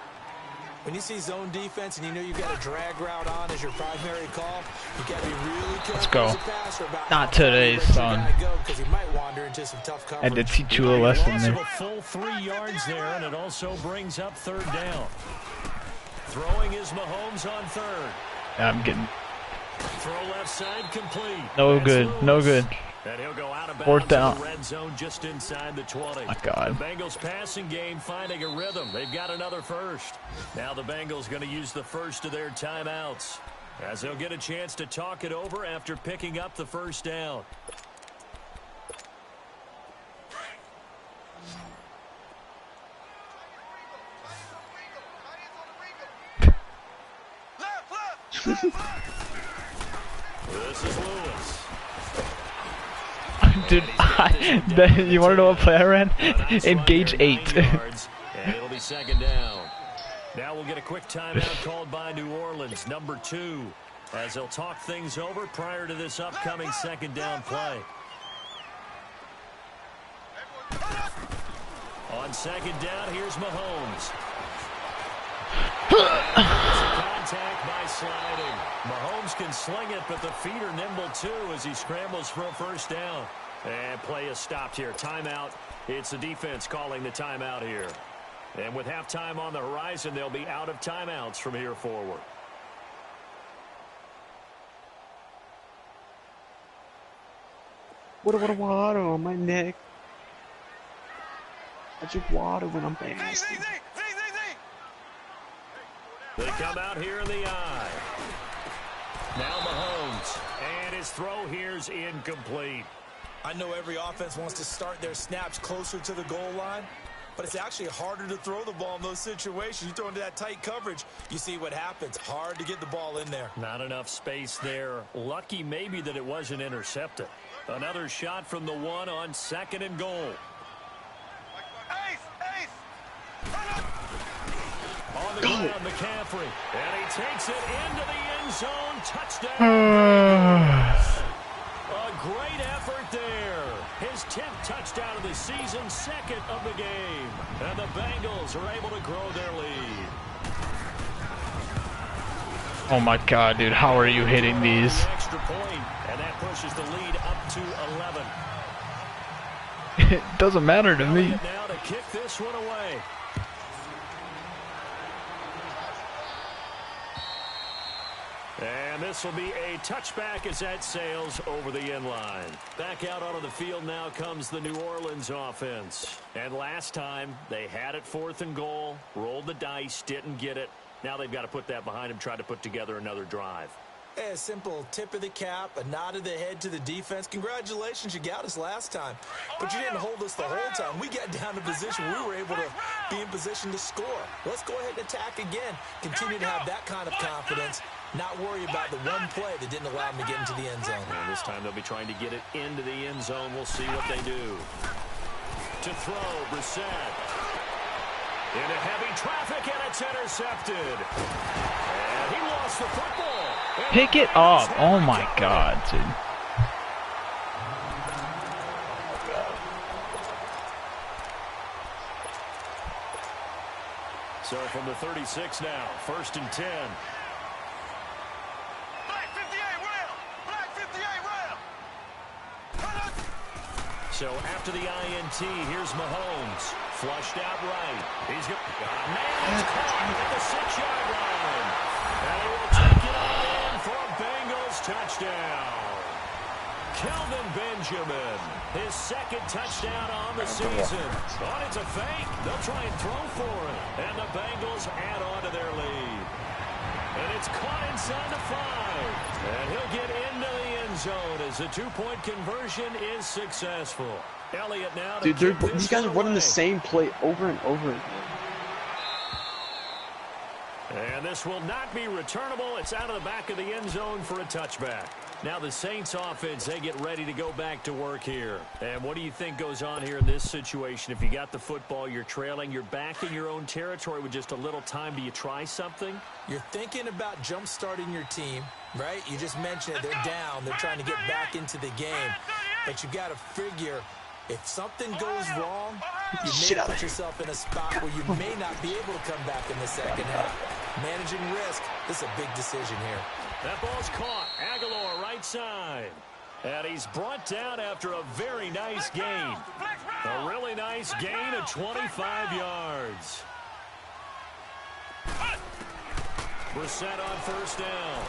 When you see zone defense and you know you've got a drag route on as your primary call, you got to be really careful. Let's go. As a passer about Not how today, far you let your son. guy go, 'cause he might wander into some tough I coverage. had to teach you a lesson Loss of there. a full 3 yards there, and it also brings up 3rd down. Throwing is Mahomes on 3rd. I'm getting Throw left side complete. no That's good. No Lewis. good. And he'll go out of 4th bounds in down. the red zone just inside the 20. My God. The Bengals passing game finding a rhythm. They've got another 1st. Now the Bengals going to use the 1st of their timeouts as they'll get a chance to talk it over after picking up the 1st down. This is Lewis. Dude, you want to know what play I ran? Engage 8. Yards, and it'll be 2nd down. Now we'll get a quick timeout called by New Orleans, number 2, as they'll talk things over prior to this upcoming 2nd down play. On 2nd down, here's Mahomes. Contact by sliding. Mahomes can sling it, but the feet are nimble too as he scrambles for a 1st down. And play is stopped here. Timeout. It's the defense calling the timeout here. And with halftime on the horizon, they'll be out of timeouts from here forward. Water on my neck. I drink water when I'm fasting. They come out here in the eye. Now Mahomes. And his throw here's incomplete. I know every offense wants to start their snaps closer to the goal line, but it's actually harder to throw the ball in those situations. You throw into that tight coverage, you see what happens. Hard to get the ball in there. Not enough space there. Lucky maybe that it wasn't intercepted. Another shot from the one on 2nd and goal. On the ground, McCaffrey. And he takes it into the end zone. Touchdown. A great effort there. His 10th touchdown of the season, 2nd of the game. And the Bengals are able to grow their lead. Oh my God, dude, how are you hitting these? Extra point, and that pushes the lead up to 11. It doesn't matter to me. Now to kick this one away. And this will be a touchback as that sails over the end line. Back out onto the field now comes the New Orleans offense. And last time they had it 4th and goal, rolled the dice, didn't get it. Now they've got to put that behind them, try to put together another drive. A simple tip of the cap, a nod of the head to the defense. Congratulations, you got us last time. But you didn't hold us the whole time. We got down to position. We were able to be in position to score. Let's go ahead and attack again. Continue to have that kind of confidence. Not worry about the one play that didn't allow them to get into the end zone. And this time they'll be trying to get it into the end zone. We'll see what they do. To throw, Brissett. Into heavy traffic, and it's intercepted. And he lost the football. Pick it up. Oh my God, dude. So from the 36 now, 1st and 10. So after the INT, here's Mahomes. Flushed out right. He's got man, it's caught at the 6-yard line. And he will take it all in for a Bengals touchdown. Kelvin Benjamin, his 2nd touchdown on the season. Oh, it's a fake. They'll try and throw for it. And the Bengals add on to their lead. And it's caught inside the 5. And he'll get into the end zone as the 2-point conversion is successful. Elliott now to Dude, these guys are running the same play over and over again. And this will not be returnable. It's out of the back of the end zone for a touchback. Now the Saints offense, they get ready to go back to work here. And what do you think goes on here in this situation? If you got the football, you're trailing, you're back in your own territory with just a little time. Do you try something? You're thinking about jump-starting your team, right? You just mentioned it. They're down. They're trying to get back into the game. But you got to figure, if something goes wrong, you may put yourself in a spot where you may not be able to come back in the second half. Managing risk, this is a big decision here. That ball's caught. Aguilar right side. And he's brought down after a very nice gain. A really nice gain of 25 yards. Brissett on 1st down.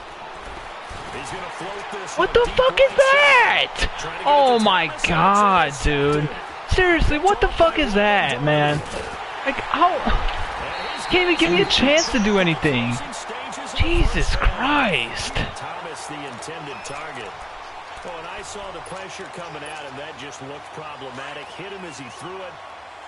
He's going to float this. What the fuck is that? Oh my God, dude. Seriously, what the fuck is that, man? Like, how? Can't even give me a chance to do anything. Jesus Christ. Thomas, the intended target. Oh, and I saw the pressure coming at him. That just looked problematic. Hit him as he threw it,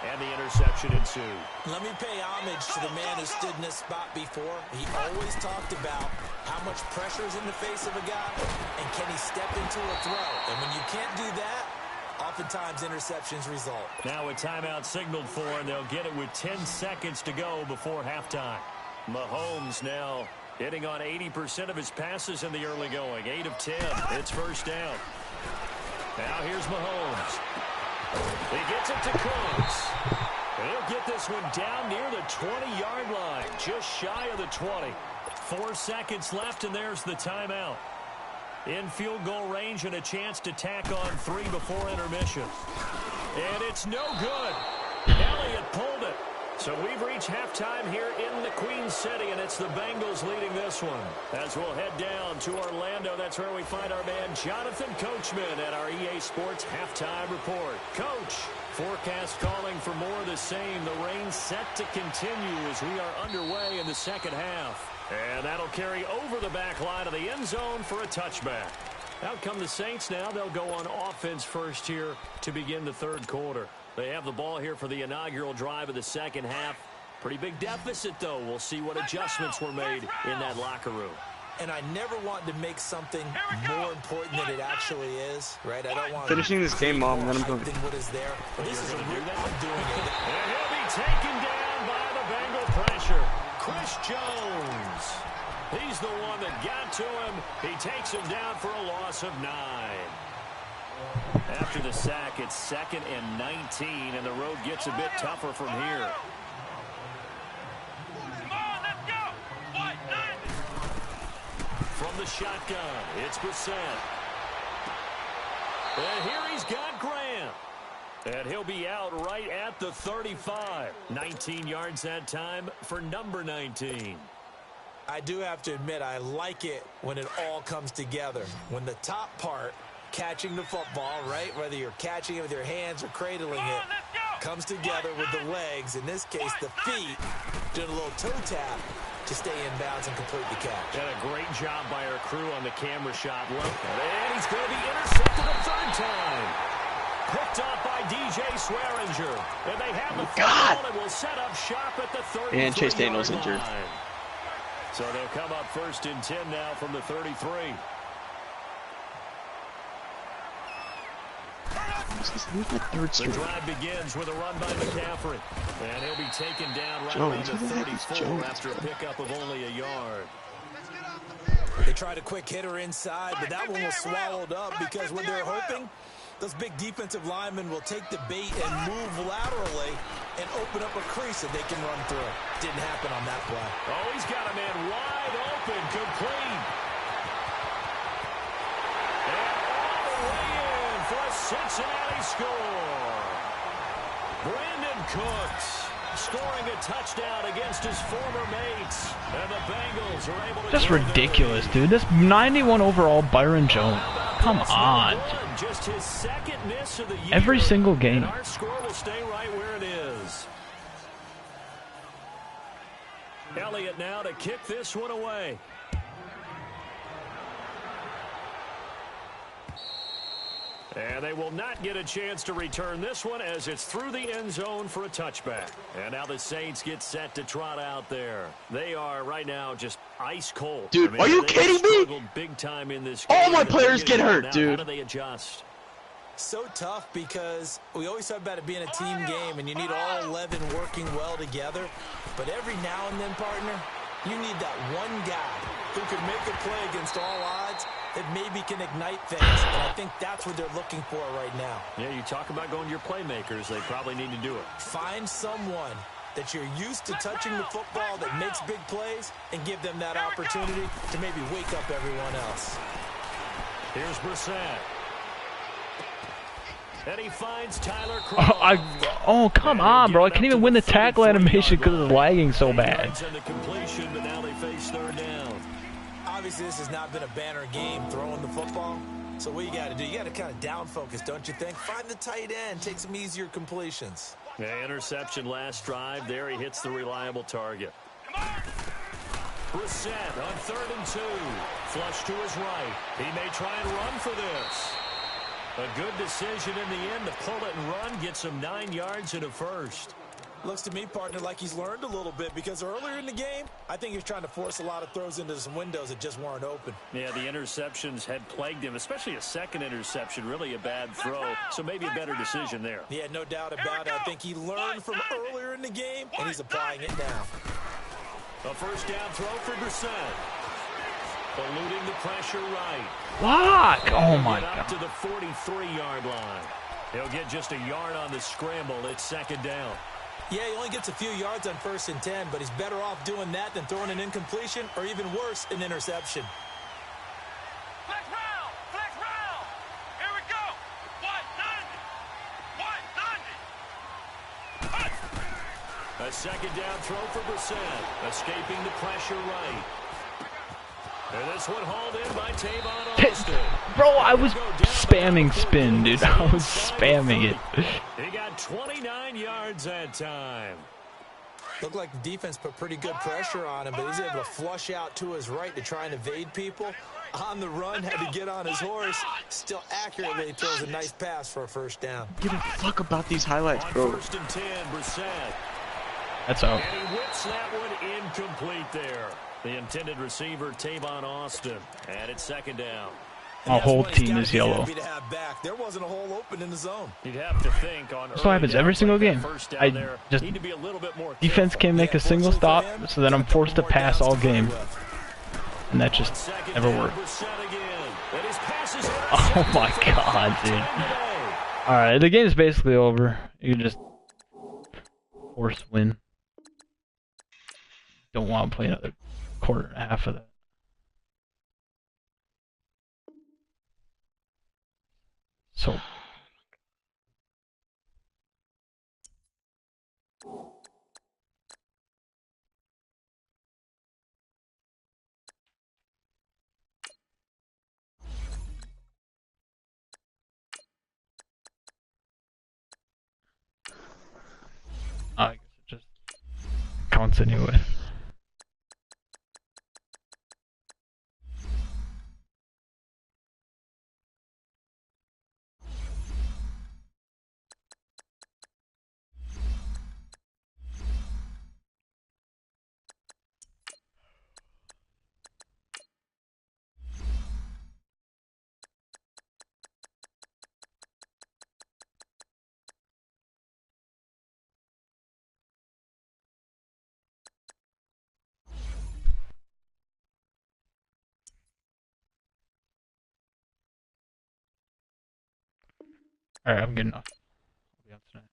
and the interception ensued. Let me pay homage to the man who stood in this spot before. He always talked about how much pressure is in the face of a guy, and can he step into a throw. And when you can't do that, oftentimes interceptions result. Now a timeout signaled for, and they'll get it with 10 seconds to go before halftime. Mahomes now hitting on 80% of his passes in the early going. 8 of 10. It's 1st down. Now here's Mahomes. He gets it to Cooks. He'll get this one down near the 20-yard line. Just shy of the 20. 4 seconds left, and there's the timeout. In field goal range and a chance to tack on 3 before intermission. And it's no good. Elliott pulled it. So we've reached halftime here in the Queen City, and it's the Bengals leading this one. As we'll head down to Orlando, that's where we find our man Jonathan Coachman at our EA Sports Halftime Report. Coach, forecast calling for more of the same. The rain set to continue as we are underway in the second half. And that'll carry over the back line of the end zone for a touchback. Out come the Saints now. They'll go on offense first here to begin the third quarter. They have the ball here for the inaugural drive of the second half. Pretty big deficit, though. We'll see what adjustments were made in that locker room. And I never want to make something more important than it actually is, right? I don't want finishing this game, Mom, then I'm going. than what is there. But this is a real I'm doing it. And he'll be taken down by the Bengal pressure. Chris Jones. He's the one that got to him. He takes him down for a loss of 9. After the sack, it's 2nd and 19, and the road gets a bit tougher from here. Come on, let's go. What? From the shotgun, it's Brissett. And here he's got Graham. And he'll be out right at the 35. 19 yards that time for number 19. I do have to admit, I like it when it all comes together. When the top part, catching the football, right, whether you're catching it with your hands or cradling it, comes together with the legs, in this case the feet, doing a little toe tap to stay in bounds and complete the catch. And a great job by our crew on the camera shot. And he's going to be intercepted a third time. Picked off by DJ Swearinger. And they have the football and will set up shop at the 33. And Chase Daniels injured. So they'll come up 1st and 10 now from the 33. The drive begins with a run by McCaffrey. And he'll be taken down right around the 34 after a pickup of only a yard. They tried a quick hitter inside, but that one was swallowed up because when they're hoping, those big defensive linemen will take the bait and move laterally and open up a crease that they can run through. Didn't happen on that play. Oh, he's got a man wide open, complete. And all the way in for a Cincinnati score. Brandon Cooks scoring a touchdown against his former mates. And the Bengals are able to... Just ridiculous, dude. This 91 overall Byron Jones. Come on. Just his second miss of the year. Every single game. And our score will stay right where it is. Elliott now to kick this one away. And they will not get a chance to return this one as it's through the end zone for a touchback. And now the Saints get set to trot out there. They are right now just ice cold. Dude, are you kidding me? Big time in this game. All my players get hurt, dude. How do they adjust? So tough because we always talk about it being a team game and you need all 11 working well together. But every now and then, partner, you need that one guy who can make a play against all odds that maybe can ignite things, and I think that's what they're looking for right now. Yeah, you talk about going to your playmakers. They probably need to do it. Find someone that you're used to touching the football that makes big plays and give them that opportunity to maybe wake up everyone else. Here's Brissett. And he finds Tyler Croft. Oh, come on, bro. I can't even win the tackle animation because it's lagging so bad. But now they face third down. Obviously, this has not been a banner game throwing the football. So what you got to do, you got to kind of down focus, don't you think? Find the tight end, take some easier completions. Yeah, interception last drive. There he hits the reliable target. Brissett on 3rd and 2. Flush to his right. He may try and run for this. A good decision in the end to pull it and run. Gets him 9 yards and a first. Looks to me, partner, like he's learned a little bit because earlier in the game, I think he was trying to force a lot of throws into some windows that just weren't open. Yeah, the interceptions had plagued him, especially a second interception, really a bad throw, so maybe a better decision there. Yeah, no doubt about it. I think he learned from earlier in the game, and he's applying it now. A first down throw for Brissett. Eluding the pressure right. Block! Oh, my up God. to the 43-yard line. He'll get just a yard on the scramble. It's 2nd down. Yeah, he only gets a few yards on 1st and 10, but he's better off doing that than throwing an incompletion or even worse, an interception. Flex round! Flex round! Here we go! What? 90! What? 90! A A second down throw for Brissett. Escaping the pressure right. And this one hauled in by Tavon Austin. Bro, I was spamming spin, dude. I was spamming it. He got 29 yards that time. Looked like the defense put pretty good pressure on him, but he's able to flush out to his right to try and evade people. On the run, had to get on his horse. Still accurately throws a nice pass for a first down. Give a fuck about these highlights, bro. First and 10, Brissett. That's out. And he whips that one incomplete there. The intended receiver, Tavon Austin. And it's second down. Our whole team is yellow. There wasn't a hole open in the zone. You'd have to think on That's what happens every single game. I just defense can't make a single stop, so then I'm forced to pass all game, and that just never worked. Oh my god, dude! All right, the game is basically over. You can just force win. Don't want to play another quarter and a half of that. So. I guess it just counts anyway. Alright, I'm getting off. I'll be out tonight.